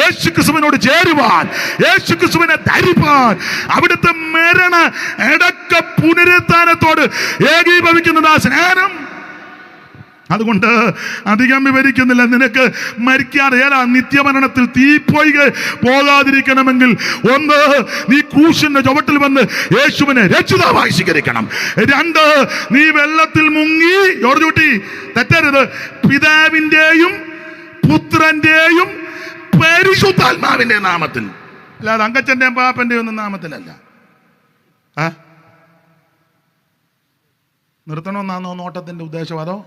യേശുക്രിസ്തുവിനോട് ചേരുവാൻ, യേശുക്രിസ്തുവിനെ ധരിപ്പാൻ, അവിടുത്തെ മരണ അടക്ക പുനരുത്ഥാനത്തോട് ഏകീഭവിക്കുന്നതാ സ്നാനം. അതുകൊണ്ട് അധികം വിവരിക്കുന്നില്ല. നിനക്ക് മരിക്കാതെ നിത്യമരണത്തിൽ തീപ്പൊയ്ക പോകാതിരിക്കണമെങ്കിൽ, ഒന്ന്, നീ ക്രൂശിന്റെ ചുവട്ടിൽ വന്ന് യേശുവിനെ രക്ഷിതാവായി സ്വീകരിക്കണം. 2, നീ വെള്ളത്തിൽ മുങ്ങി, ജോർജൂട്ടി തെറ്റരുത്, പിതാവിന്റെയും പുത്രന്റെയും പരിശുദ്ധാത്മാവിന്റെ നാമത്തിൽ, അല്ലാതെ അങ്കച്ചന്റെയും പാപ്പന്റെയും ഒന്നും നാമത്തിലല്ല. നിർത്തണമെന്നാണോ നോട്ടത്തിന്റെ ഉദ്ദേശം? അതോ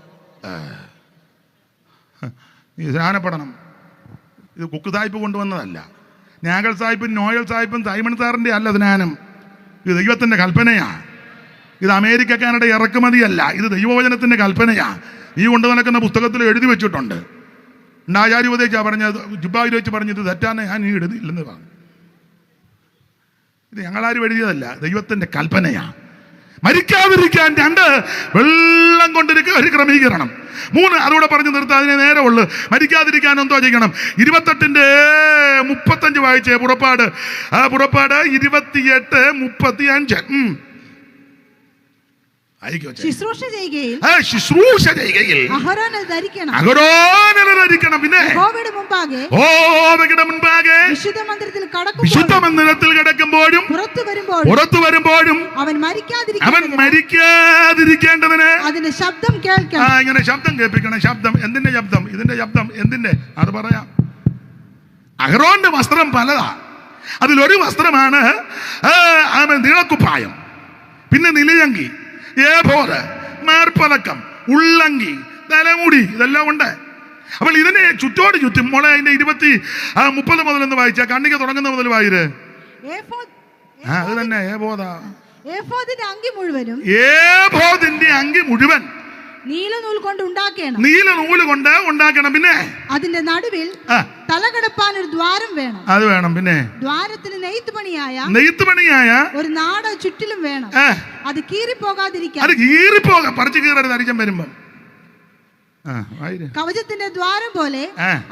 നീ സ്നാനപ്പെടണം. ഇത് കുക്ക് സാഹിബ് കൊണ്ടുവന്നതല്ല. ഞാഗൽ സാഹിബും നോയൽ സാഹിബും സൈമൺ സാറിൻ്റെ അല്ല സ്നാനം. ഇത് ദൈവത്തിൻ്റെ കൽപ്പനയാണ്. ഇത് അമേരിക്കക്കാരുടെ ഇറക്കുമതിയല്ല, ഇത് ദൈവവചനത്തിൻ്റെ കൽപ്പനയാണ്. നീ കൊണ്ടു നടക്കുന്ന പുസ്തകത്തിൽ എഴുതി വെച്ചിട്ടുണ്ട്. ആചാര്യ ഉപദേശിച്ചാണ് പറഞ്ഞത്, ജുബായിൽ വെച്ച് പറഞ്ഞത് തെറ്റാന്ന് ഞാൻ എഴുതിയില്ലെന്ന് പറഞ്ഞു. ഇത് ഞങ്ങളാരും എഴുതിയതല്ല, ദൈവത്തിൻ്റെ കൽപ്പനയാണ്. മരിക്കാതിരിക്കാൻ 2, വെള്ളം കൊണ്ടിരിക്കുക ഒരു ക്രമീകരണം. 3, അതോടെ പറഞ്ഞു നിർത്താൻ അതിനെ നേരെ ഉള്ളു. മരിക്കാതിരിക്കാൻ എന്തോ ചെയ്യണം? 28:35 വായിച്ചേ. പുറപ്പാട് 28:35. ശുശ്രൂഷ ചെയ്യുകയിൽ ധരിക്കണം. പിന്നെ വിശുദ്ധ മന്ദിരത്തിൽ കിടക്കുമ്പോഴും പുറത്തു വരുമ്പോഴും അവൻ മരിക്കാതിരിക്കേണ്ടതിന് അതിന്റെ ശബ്ദം കേൾക്കണം. ഇങ്ങനെ ശബ്ദം കേൾപ്പിക്കണം. ശബ്ദം എന്തിന്റെ ശബ്ദം? ഇതിന്റെ ശബ്ദം എന്തിന്റെ? അത് പറയാം. അഹ്റോന്റെ വസ്ത്രം പലതാ. അതിലൊരു വസ്ത്രമാണ് നീളക്കുപ്പായം, പിന്നെ നിലയങ്കി, ഏഫോദ്, മേർപ്പതക്കം, ഉള്ളങ്കി, തലമുടി, ഇതെല്ലാം ഉണ്ട്. അപ്പോൾ ഇതിനെ ചുറ്റോട് ചുറ്റും മോളെ അതിന്റെ 30 മുതലൊന്ന് വായിച്ച കണ്ണിക്ക് തുടങ്ങുന്ന മുതൽ വായിര്. അത് തന്നെ ഏഫോദാ. ഏഫോദിന്റെ അങ്കി മുഴുവനും, ഏഫോദിന്റെ അങ്കി മുഴുവൻ നീലനൂൽ കൊണ്ട് ഉണ്ടാക്കണം. നീലനൂല് കൊണ്ട് ഉണ്ടാക്കണം. പിന്നെ അതിന്റെ നടുവിൽ തലകടപ്പാൻ ഒരു ദ്വാരം വേണം. അത് വേണം. പിന്നെ ദ്വാരത്തിന് നെയ്ത്തുപണിയായ ഒരു നാട ചുറ്റിലും വേണം. അത് കീറിപ്പോകാതിരിക്കാൻ. അത് കീറിപ്പോകാം, പറിച്ചു കീറരുത് അരിച്ചം വരുമ്പം. കവചത്തിന്റെ ദ്വാരം പോലെ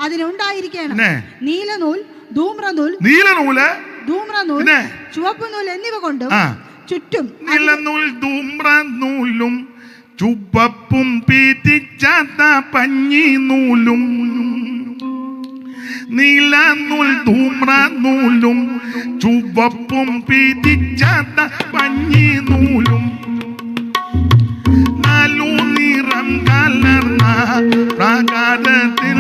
അതിനുണ്ടായിരിക്കണം നീലനൂൽ, ധൂമ്രനൂൽ, ചുവപ്പുനൂൽ എന്നിവ കൊണ്ടും ചുറ്റും. നീലനൂൽ, ധൂമ്രനൂലും ചുവപ്പും പീറ്റിച്ചാത്ത പഞ്ഞി നൂലും, നീലനൂൽ, ധൂമ്രനൂലും ചുവപ്പും പീറ്റിച്ചാത്ത പഞ്ഞി നൂലും, നാലു നിറം കലർന്ന പ്രാകാരത്തിൽ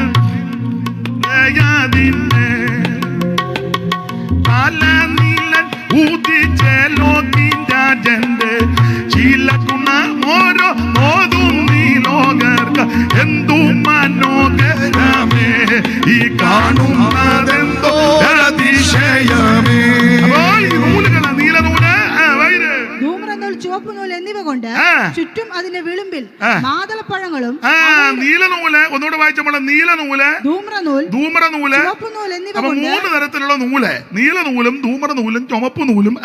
പല നീലൻ ഊതിച്ചേലോകിന്റെ ശീല ഗുണമോരോ ഓതും നീലോകർക്ക് എന്തു മനോഹരമേ ഈ കാണുന്നതെന്തോ അതിശയമേ. അപ്പോൾ ഈ നൂലുകളാ, നീലനൂല്, ധൂമ്രനൂൽ, ചുവപ്പുനൂൽ എന്നിവ കൊണ്ട് ചുറ്റും അതിന്റെ വിളിമ്പിൽ മാതളപ്പഴങ്ങളും. നീലനൂല് ഒന്നുകൂടെ വായിച്ചപ്പോൾ നീലനൂല്, ധൂമ്രനൂല്, ചുവപ്പുനൂൽ എന്നിവ അപ്പൊ 3 തരത്തിലുള്ള നൂല്, നീലനൂലും ധൂമ്രനൂലും ചുമപ്പ് നൂലും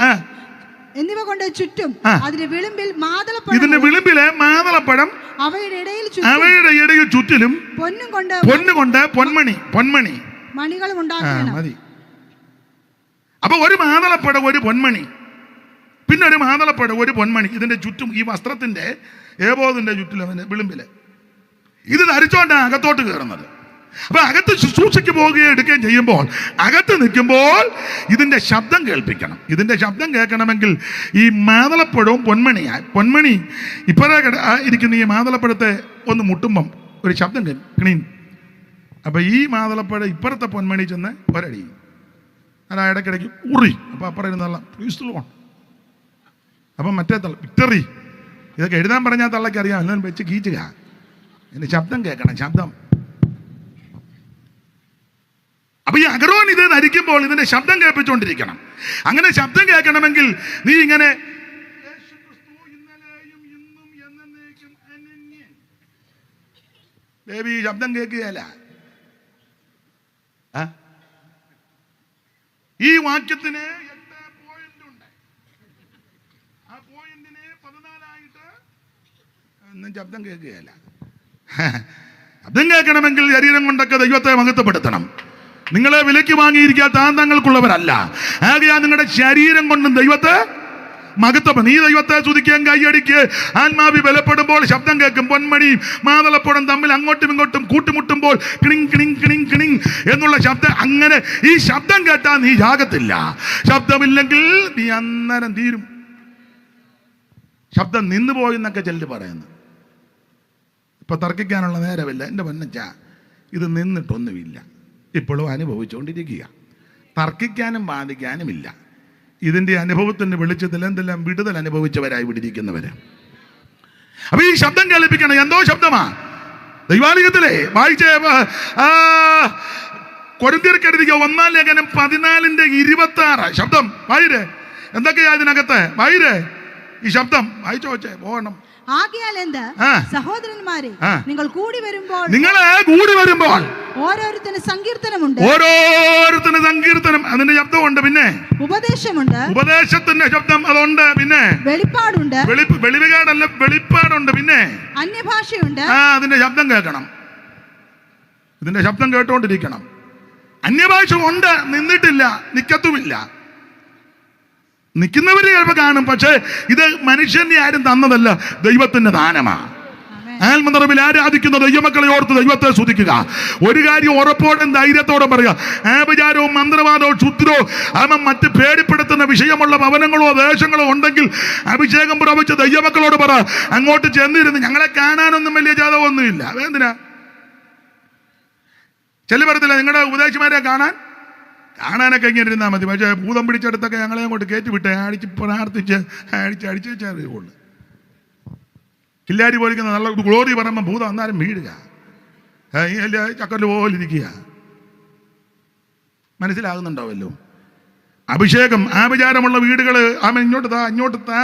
എന്നിവ കൊണ്ട് ചുറ്റും അതിന്റെ വിളിമ്പിൽ മാതളപ്പഴം. ഇതിന്റെ വിളിമ്പില് മാതളപ്പഴം, അവയുടെ ഇടയിൽ ചുറ്റിലും പൊന്നുകൊണ്ട് പൊന്മണി മണികളും ഉണ്ടാക്കണം. മതി. അപ്പൊ ഒരു മാതളപ്പഴം, ഒരു പൊന്മണി, പിന്നെ ഒരു മാതളപ്പഴം, ഒരു പൊന്മണി ഇതിന്റെ ചുറ്റും, ഈ വസ്ത്രത്തിന്റെ ഏബോദിന്റെ ചുറ്റിലും അവന്റെ വിളിമ്പില്. ഇത് ധരിച്ചോണ്ടാണ് അകത്തോട്ട് കയറുന്നത്. അപ്പൊ അകത്ത് ശുശ്രൂഷയ്ക്ക് പോവുകയും എടുക്കുകയും ചെയ്യുമ്പോൾ അകത്ത് നിൽക്കുമ്പോൾ ഇതിന്റെ ശബ്ദം കേൾപ്പിക്കണം. ഇതിന്റെ ശബ്ദം കേൾക്കണമെങ്കിൽ ഈ മാതളപ്പഴവും പൊന്മണി ഇപ്പോഴേ ഇരിക്കുന്ന ഈ മാതളപ്പഴത്തെ ഒന്ന് മുട്ടുമ്പം ഒരു ശബ്ദം കേൾക്കണീൻ. അപ്പൊ ഈ മാതളപ്പഴം ഇപ്പുറത്തെ പൊന്മണി ചെന്ന് ഒരടി, അതാ ഇടയ്ക്കിടയ്ക്ക് ഉറി. അപ്പൊ അപ്പുറം ഇരുന്നുള്ള അപ്പം മറ്റേ തള്ള വിക്ടറി. ഇതൊക്കെ എഴുതാൻ പറഞ്ഞാൽ തള്ളക്ക് അറിയാം, എല്ലാം വെച്ച് കീറ്റുക. ഇതിന്റെ ശബ്ദം കേൾക്കണം, ശബ്ദം. അപ്പൊ ഈ അഹ്റോൻ ഇത് ധരിക്കുമ്പോൾ ഇതിന്റെ ശബ്ദം കേൾപ്പിച്ചുകൊണ്ടിരിക്കണം. അങ്ങനെ ശബ്ദം കേൾക്കണമെങ്കിൽ നീ ഇങ്ങനെ ബേബി ശബ്ദം കേൾക്കുകയല്ല. ഈ വാക്യത്തിന് 8 പോയിന്റ് ഉണ്ട്. ആ പോയിന്റിന് 14 ഒന്നും ശബ്ദം കേൾക്കുകയല്ല. ശബ്ദം കേൾക്കണമെങ്കിൽ ശരീരം കൊണ്ടൊക്കെ ദൈവത്തെ മഹത്വപ്പെടുത്തണം. നിങ്ങളെ വിലയ്ക്ക് വാങ്ങിയിരിക്കാൻ താന്തങ്ങൾക്കുള്ളവരല്ല. ആകയാൽ നിങ്ങളുടെ ശരീരം കൊണ്ടും ദൈവത്തെ മഹത്വം. നീ ദൈവത്തെ സ്തുതിക്കാൻ കൈയടിക്ക്. ആത്മാവി ബലപ്പെടുമ്പോൾ ശബ്ദം കേൾക്കും. പൊന്മണി മാതളപ്പഴം തമ്മിൽ അങ്ങോട്ടും ഇങ്ങോട്ടും കൂട്ടിമുട്ടുമ്പോൾ കിണിങ് കിണിങ് കിണിങ് കിണിങ് എന്നുള്ള ശബ്ദം. അങ്ങനെ ഈ ശബ്ദം കേട്ടാൽ നീ ജാഗത്തില്ല. ശബ്ദമില്ലെങ്കിൽ നീ അന്നേരം തീരും. ശബ്ദം നിന്നു പോയെന്നൊക്കെ ചെല്ലു പറയുന്നു. ഇപ്പൊ തർക്കിക്കാനുള്ള നേരമില്ല എൻ്റെ പൊന്നച്ച. ഇത് നിന്നിട്ടൊന്നുമില്ല, ഇപ്പോഴും അനുഭവിച്ചുകൊണ്ടിരിക്കുക. തർക്കിക്കാനും ബാധിക്കാനുമില്ല. ഇതിൻ്റെ അനുഭവത്തിൻ്റെ വെളിച്ചത്തിൽ എന്തെല്ലാം വിടുതൽ അനുഭവിച്ചവരായി വിടിരിക്കുന്നവര്. അപ്പൊ ഈ ശബ്ദം കേൾപ്പിക്കണം. എന്തോ ശബ്ദമാ ദൈവാലയത്തിലെ വായിച്ച കൊരിന്ത്യർക്കെഴുതിയ 1 ലേഖനം 14:26 ശബ്ദം വായിരേ. എന്തൊക്കെയാ ഇതിനകത്ത് വായിരേ? ഈ ശബ്ദം വായിച്ചോ വെച്ചേ പോകണം. ആകയാൽ എന്ത് സഹോദരന്മാരെ, നിങ്ങൾ കൂടി വരുമ്പോൾ ഓരോരുത്തരും സങ്കീർത്തനം, അതിന്റെ ശബ്ദമുണ്ട്. പിന്നെ ഉപദേശത്തിന്റെ ശബ്ദം അതുണ്ട്. പിന്നെ വെളിപ്പാടുണ്ട്. വെളിവുകേടല്ല, വെളിപ്പാടുണ്ട്. പിന്നെ അന്യഭാഷയുണ്ട്. അതിന്റെ ശബ്ദം കേൾക്കണം. ഇതിന്റെ ശബ്ദം കേട്ടോണ്ടിരിക്കണം. അന്യഭാഷ ഉണ്ട്, നിന്നിട്ടില്ല, നിക്കത്തുമില്ല. നിൽക്കുന്നവര് ചിലപ്പോൾ കാണും, പക്ഷേ ഇത് മനുഷ്യന്റെ ആരും തന്നതല്ല, ദൈവത്തിന്റെ ദാനമാണ്. ആത്മനിറവിൽ ആരാധിക്കുന്ന ദൈവമക്കളെ ഓർത്ത് ദൈവത്തെ സ്തുതിക്കുക. ഒരു കാര്യം ഉറപ്പോടും ധൈര്യത്തോടെ പറയുക. ആഭിചാരവും മന്ത്രവാദവും ക്ഷുദ്രവും മറ്റ് പേടിപ്പെടുത്തുന്ന വിഷയമുള്ള ഭവനങ്ങളോ ദേശങ്ങളോ ഉണ്ടെങ്കിൽ അഭിഷേകം പ്രാപിച്ച ദൈവമക്കളോട് പറ, അങ്ങോട്ട് ചെന്നിരുന്ന്. ഞങ്ങളെ കാണാനൊന്നും വലിയ ജാതകമൊന്നുമില്ല, എന്തിനാ ചെല്ലു പറയത്തില്ല നിങ്ങളുടെ ഉപദേശിമാരെ കാണാൻ. കാണാനൊക്കെ ഇങ്ങനെ ഇരുന്നാൽ മതി. പക്ഷേ ഭൂതം പിടിച്ചെടുത്തൊക്കെ ഞങ്ങളെ അങ്ങോട്ട് കയറ്റി വിട്ടേ, അടിച്ച് പ്രാർത്ഥിച്ച് അടിച്ച് വെച്ചറിയുള്ളൂ. കില്ലാരി പോലിക്കുന്ന നല്ല ഗ്ലോറി പറയുമ്പോൾ ഭൂതം അന്നാലും വീഴുക, ചക്കല് പോലിരിക്കുക. മനസ്സിലാകുന്നുണ്ടാവല്ലോ? അഭിഷേകം ആഭിചാരമുള്ള വീടുകൾ ആമ ഇങ്ങോട്ട് താ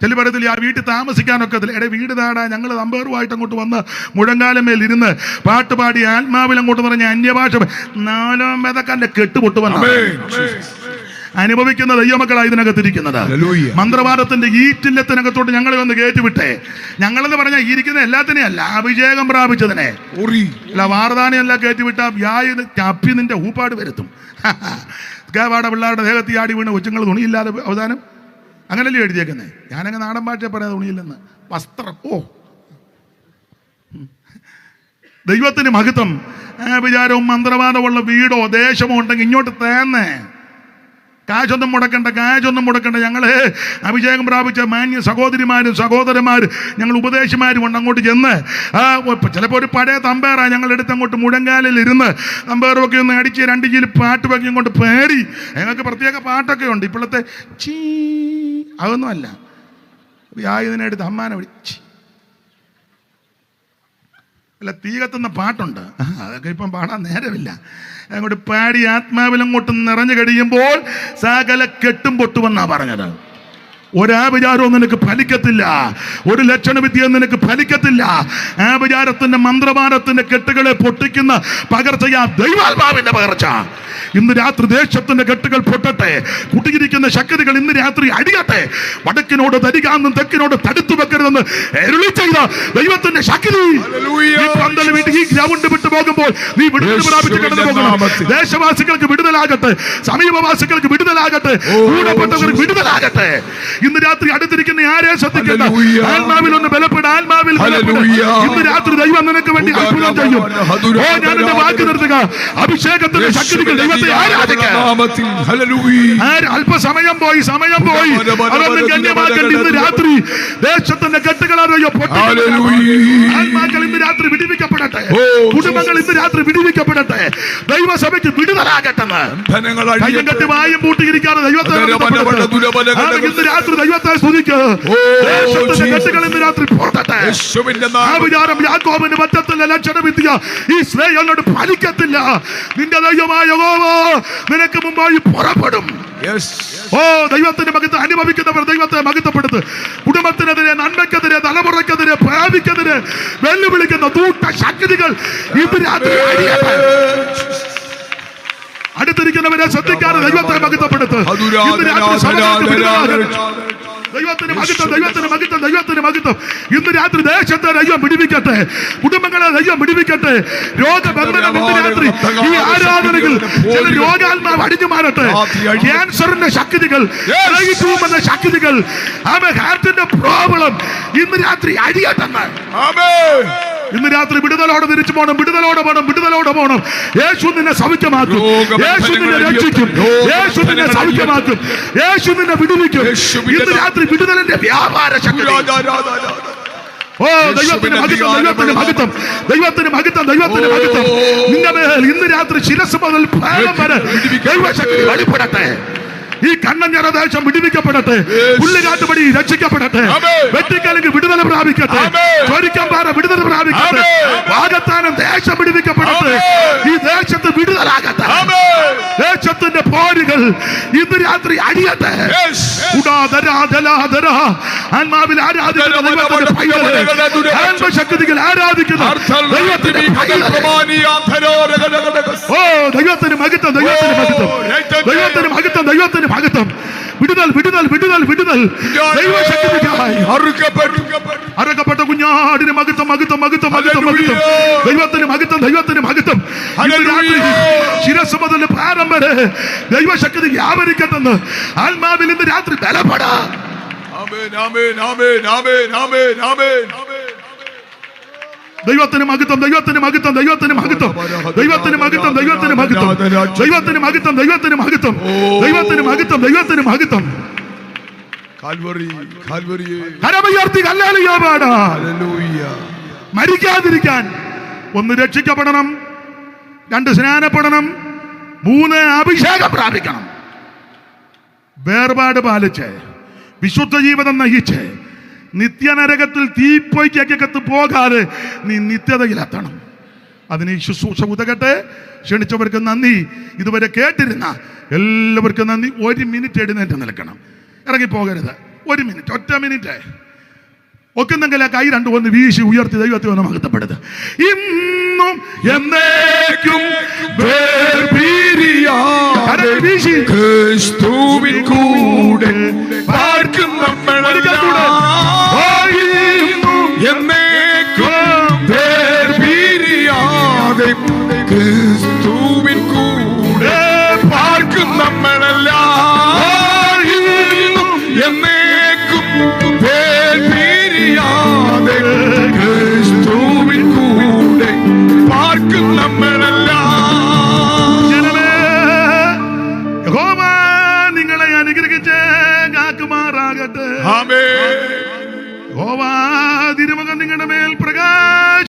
ചെല്ലു പറയത്തില്ല, ആ വീട്ടിൽ താമസിക്കാനൊക്കെ വീട് താടാ. ഞങ്ങൾ നമ്പേറുമായിട്ട് അങ്ങോട്ട് വന്ന് മുഴങ്കാലമേൽ ഇരുന്ന് പാട്ടുപാടി ആത്മാവിൽ അങ്ങോട്ട് പറഞ്ഞ അന്യഭാഷ 4 വേദക്കാരന്റെ കെട്ടുപൊട്ടുവന്ന അനുഭവിക്കുന്ന ദൈവമക്കളാണ് ഇതിനകത്തിരിക്കുന്നത്. മന്ത്രവാദത്തിന്റെ ഈറ്റില്ലത്തിനകത്തോട്ട് ഞങ്ങളെ ഒന്ന് കയറ്റിവിട്ടേ. ഞങ്ങളെന്ന് പറഞ്ഞാൽ ഇരിക്കുന്ന എല്ലാത്തിനെയും അല്ല, അഭിഷേകം പ്രാപിച്ചതിനെ അല്ല, വാർതാനെയല്ല കയറ്റിവിട്ട ചപ്പി നിന്റെ ഊപ്പാട് വരുത്തും. കേവാട പിള്ളേരുടെ ദേഹത്തി ആടി വീണ് കൊച്ചുങ്ങൾ തുണിയില്ലാതെ അവസാനം അങ്ങനല്ലേ എഴുതിയേക്കുന്നേ. ഞാനങ്ങ് നാടൻ ഭാഷ പറയാതെ തുണിയില്ലെന്ന് വസ്ത്രം. ദൈവത്തിന് മഹത്വം. വിചാരവും മന്ത്രവാദമുള്ള വീടോ ദേശമോ ഉണ്ടെങ്കിൽ ഇങ്ങോട്ട് തേന്നേ. കാശൊന്നും മുടക്കണ്ട. ഞങ്ങള് അഭിഷേകം പ്രാപിച്ച മാന്യ സഹോദരിമാരും സഹോദരന്മാരും ഞങ്ങൾ ഉപദേശിമാരും കൊണ്ട് അങ്ങോട്ട് ചെന്ന് ചിലപ്പോൾ ഒരു പഴയ തമ്പേറാ ഞങ്ങളെടുത്ത് അങ്ങോട്ട് മുഴങ്കാലിൽ ഇരുന്ന് തമ്പേറൊക്കെ ഒന്ന് അടിച്ച് 2 കിലോ പാട്ട് വെക്കി കൊണ്ട് പേടി. ഞങ്ങൾക്ക് പ്രത്യേക പാട്ടൊക്കെ ഉണ്ട്. ഇപ്പോഴത്തെ ചീ അതൊന്നും അല്ല, ഇതിനെടുത്ത് അമ്മാനെ വിളിച്ച് അല്ല, തീ കത്തുന്ന പാട്ടുണ്ട്, അതൊക്കെ ഇപ്പം പാടാൻ നേരമില്ല. അങ്ങോട്ട് പാടി ആത്മാവിലങ്ങോട്ട് നിറഞ്ഞു കഴിയുമ്പോൾ സകല കെട്ടും പൊട്ടുമെന്നാ പറഞ്ഞത്. ഒരാഭിചാരവും നിനക്ക് ഫലിക്കത്തില്ല, ഒരു ലക്ഷണവിദ്യ നിനക്ക് ഫലിക്കത്തില്ല. ആഭിചാരത്തിന്റെ മന്ത്രവാദത്തിന്റെ കെട്ടുകളെ പൊട്ടിക്കുന്ന പകർച്ചയാ ദൈവാത്മാവിന്റെ പകർച്ച. ഇന്ന് രാത്രി ദേശത്തിന്റെ കെട്ടുകൾ പൊട്ടട്ടെ. കുട്ടിയിരിക്കുന്ന ശക്തികൾ ഇന്ന് രാത്രി അടിയട്ടെ. വടക്കിനോട് തരികാന്നും തെക്കിനോട് തടുത്തു വെക്കരുതെന്ന് അരുളി ചെയ്ത ദൈവത്തിന്റെ ശക്തി ഈ ഗ്രൗണ്ട് വിട്ടു പോകുമ്പോൾ നീ വിടുതൽ പ്രാപിച്ച് കടന്നു പോകണം. ദേശവാസികൾക്ക് വിടുതലാകട്ടെ, സമീപവാസികൾക്ക് വിടുതലാകട്ടെ, കൂടപ്പെട്ടവർക്ക് വിടുതലാകട്ടെ. ഇന്ന് രാത്രി അടുത്തിരിക്കുന്ന ആരെ ശ്രദ്ധിക്കണ്ട. ആത്മാവിൽ ഒന്ന് ബലപ്പെട, ആത്മാവിൽ ഇന്ന് രാത്രി ദൈവം നിനക്ക് വേണ്ടി അത്ഭുതം ചെയ്യും. ഞാൻ എന്റെ വാക്ക് നിർത്തുക. അഭിഷേകത്തിന്റെ ശക്തികൾ ദൈവത്തെ ആരാധിക്കാം. അല്പസമയം പോയി അതൊന്നും ഗണ്യമാക്കണ്ട. ഇന്ന് രാത്രി ദേശത്തിന്റെ കെട്ടുകളറിയോ ആത്മാക്കൾ ഇന്ന് രാത്രി വിടിവിക്കപ്പെടട്ടെ. കുടുംബങ്ങൾ ഇന്ന് രാത്രി വിടിവിക്കപ്പെടട്ടെ. ദൈവസഭയ്ക്ക് വിടുതലാകട്ടെന്ന് കയ്യും കെട്ടി വായും പൂട്ടിയിരിക്കാതെ ദൈവത്തെ ഇന്ന് രാത്രി ദൈവത്തെ സ്തുതിക്ക്. ദേശത്തിന്റെ കെട്ടുകൾ ഇന്ന് രാത്രി പൊട്ടട്ടെ. ആഭിചാരം യാക്കോബിന്റെ മറ്റത്തിലെ ലക്ഷണവിദ്യ ഈ സ്നേഹങ്ങളോട് ഫലിക്കത്തില്ല. നിന്റെ ദൈവമായ യഹോവ നിനക്ക് മുമ്പായി പുറപ്പെടും. ദൈവത്തിന്റെ മഹത്വം അനുഭവിക്കുന്നവർ ദൈവത്തെ മഹത്വപ്പെടുത്ത്. കുടുംബത്തിനെതിരെ, നന്മയ്ക്കെതിരെ, തലമുറയ്ക്കെതിരെ, ഭാവിക്കെതിരെ വെല്ലുവിളിക്കുന്ന ദൂട്ട ശക്തികൾ ഇന്ന് രാത്രി അടുത്തിരിക്കുന്നവരെ ശ്രദ്ധിക്കാതെ ദൈവത്തെ മഹത്വപ്പെടുത്ത്. ദൈവത്തിന് മഹത്വം. ഇന്ന് രാത്രി ദേശത്തെ ദൈവം വിടുവിക്കട്ടെ, കുടുംബങ്ങളെ ദൈവം വിടുവിക്കട്ടെ. രോഗബന്ധനം ഇന്ന് രാത്രി ഈ ആരാധനകൾ ചില രോഗാത്മാവ് അടിഞ്ഞു മാറട്ടെ. ക്യാൻസറിന്റെ ശക്തികൾ, ശക്തികൾ, ഹാർട്ടിന്റെ പ്രോബ്ലം ഇന്ന് രാത്രി അടിയട്ടെന്ന്. ഇന്ന് രാത്രി വിടുതലോടെ തിരിച്ചു പോകണം, വിടുതലോടെ പോകണം. യേശു നിന്നെ സൗഖ്യമാക്കും, യേശു നിന്നെ രക്ഷിക്കും, യേശു നിന്നെ സൗഖ്യമാക്കും, യേശു നിന്നെ വിടുവിക്കും. ഇന്ന് രാത്രി വിടുതലിന്റെ വ്യാപാര ശക്തി. ദൈവത്തിന് മഹത്വം. നിന്റെ മേൽ ഇന്ന് രാത്രി ശിരസ് മുതൽ പാദം വരെ ദൈവശക്തി വെളിപ്പെടട്ടെ. ഈ കണ്ണഞ്ഞറ ദേശം വിടുവിക്കപ്പെടട്ടെ. പുള്ളികാട്ടുപടി രക്ഷിക്കപ്പെടട്ടെ. വെട്ടിക്കലിന് വിടുതല പ്രാപിക്കട്ടെ. ചോരിക്കമ്പാറ വിടുതല പ്രാപിക്കട്ടെ. വാഗത്താനം ദേശം വിടുവിക്കപ്പെടട്ടെ. ഈ ദേശത്ത് വിടുതലാകട്ടെ. ദേശത്തിന്റെ പോരുകൾ ഇന്ന് രാത്രി അടിയട്ടെ. ആത്മാവിൽ ആരാധിക്കുന്ന ശക്തികൾ ആരാധിക്കുന്ന ദൈവത്തിന്റെ മഹത്വം. വിടുതൽ ദൈവശക്തിക്കായി അറുക്കപ്പെട്ട കുഞ്ഞാടിന് മഹത്വം. ദൈവത്തിന് മഹത്വം. ശിരസ് മുതൽ പാദം വരെ ദൈവശക്തി വ്യാപരിക്കട്ടെന്ന് ആത്മാവിൽ ഇന്ന് രാത്രി ബലപ്പെടാം. ദൈവത്തിന് മഹത്വം. മരിക്കാതിരിക്കാൻ 1 രക്ഷിക്കപ്പെടണം, 2 സ്നാനപ്പെടണം, 3 അഭിഷേകം പ്രാപിക്കണം. വേർപാട് പാലിച്ച് വിശുദ്ധ ജീവിതം നയിച്ച് നിത്യനരകത്തിൽ തീപ്പൊയ്ക്കകത്ത് പോകാതെ നീ നിത്യതയിലെത്തണം. അതിന് ഈ ശുശ്രൂഷ ഉതകട്ടെ. ക്ഷണിച്ചവർക്ക് നന്ദി. ഇതുവരെ കേട്ടിരുന്ന എല്ലാവർക്കും നന്ദി. 1 മിനിറ്റ് എഴുന്നേറ്റ് നിൽക്കണം, ഇറങ്ങിപ്പോകരുത്. 1 മിനിറ്റ്, ഒറ്റ മിനിറ്റ്. ഒക്കുന്നെങ്കിൽ ആ കൈ 2 ഒന്ന് വീശി ഉയർത്തി ദൈവത്തെ ഒന്ന് മഹത്വപ്പെടുത്തുക. ഇന്നും എന്നേക്കും വീശി ക്രിസ്തുവിൻ കൂടെ പാർക്കും വേർപിരിയാതെ ക്രിസ്തുവിൻ കൂടെ പാർക്കും നമ്മളെല്ലാം എന്നേക്കും വേർപിരിയാതെ ക്രിസ്തുവിൻ കൂടെ പാർക്കും നമ്മളെല്ലാം. യഹോവ നിങ്ങളെ അനുഗ്രഹിച്ച് കാക്കുമാറാകട്ടെ. ആമേൻ. യഹോവ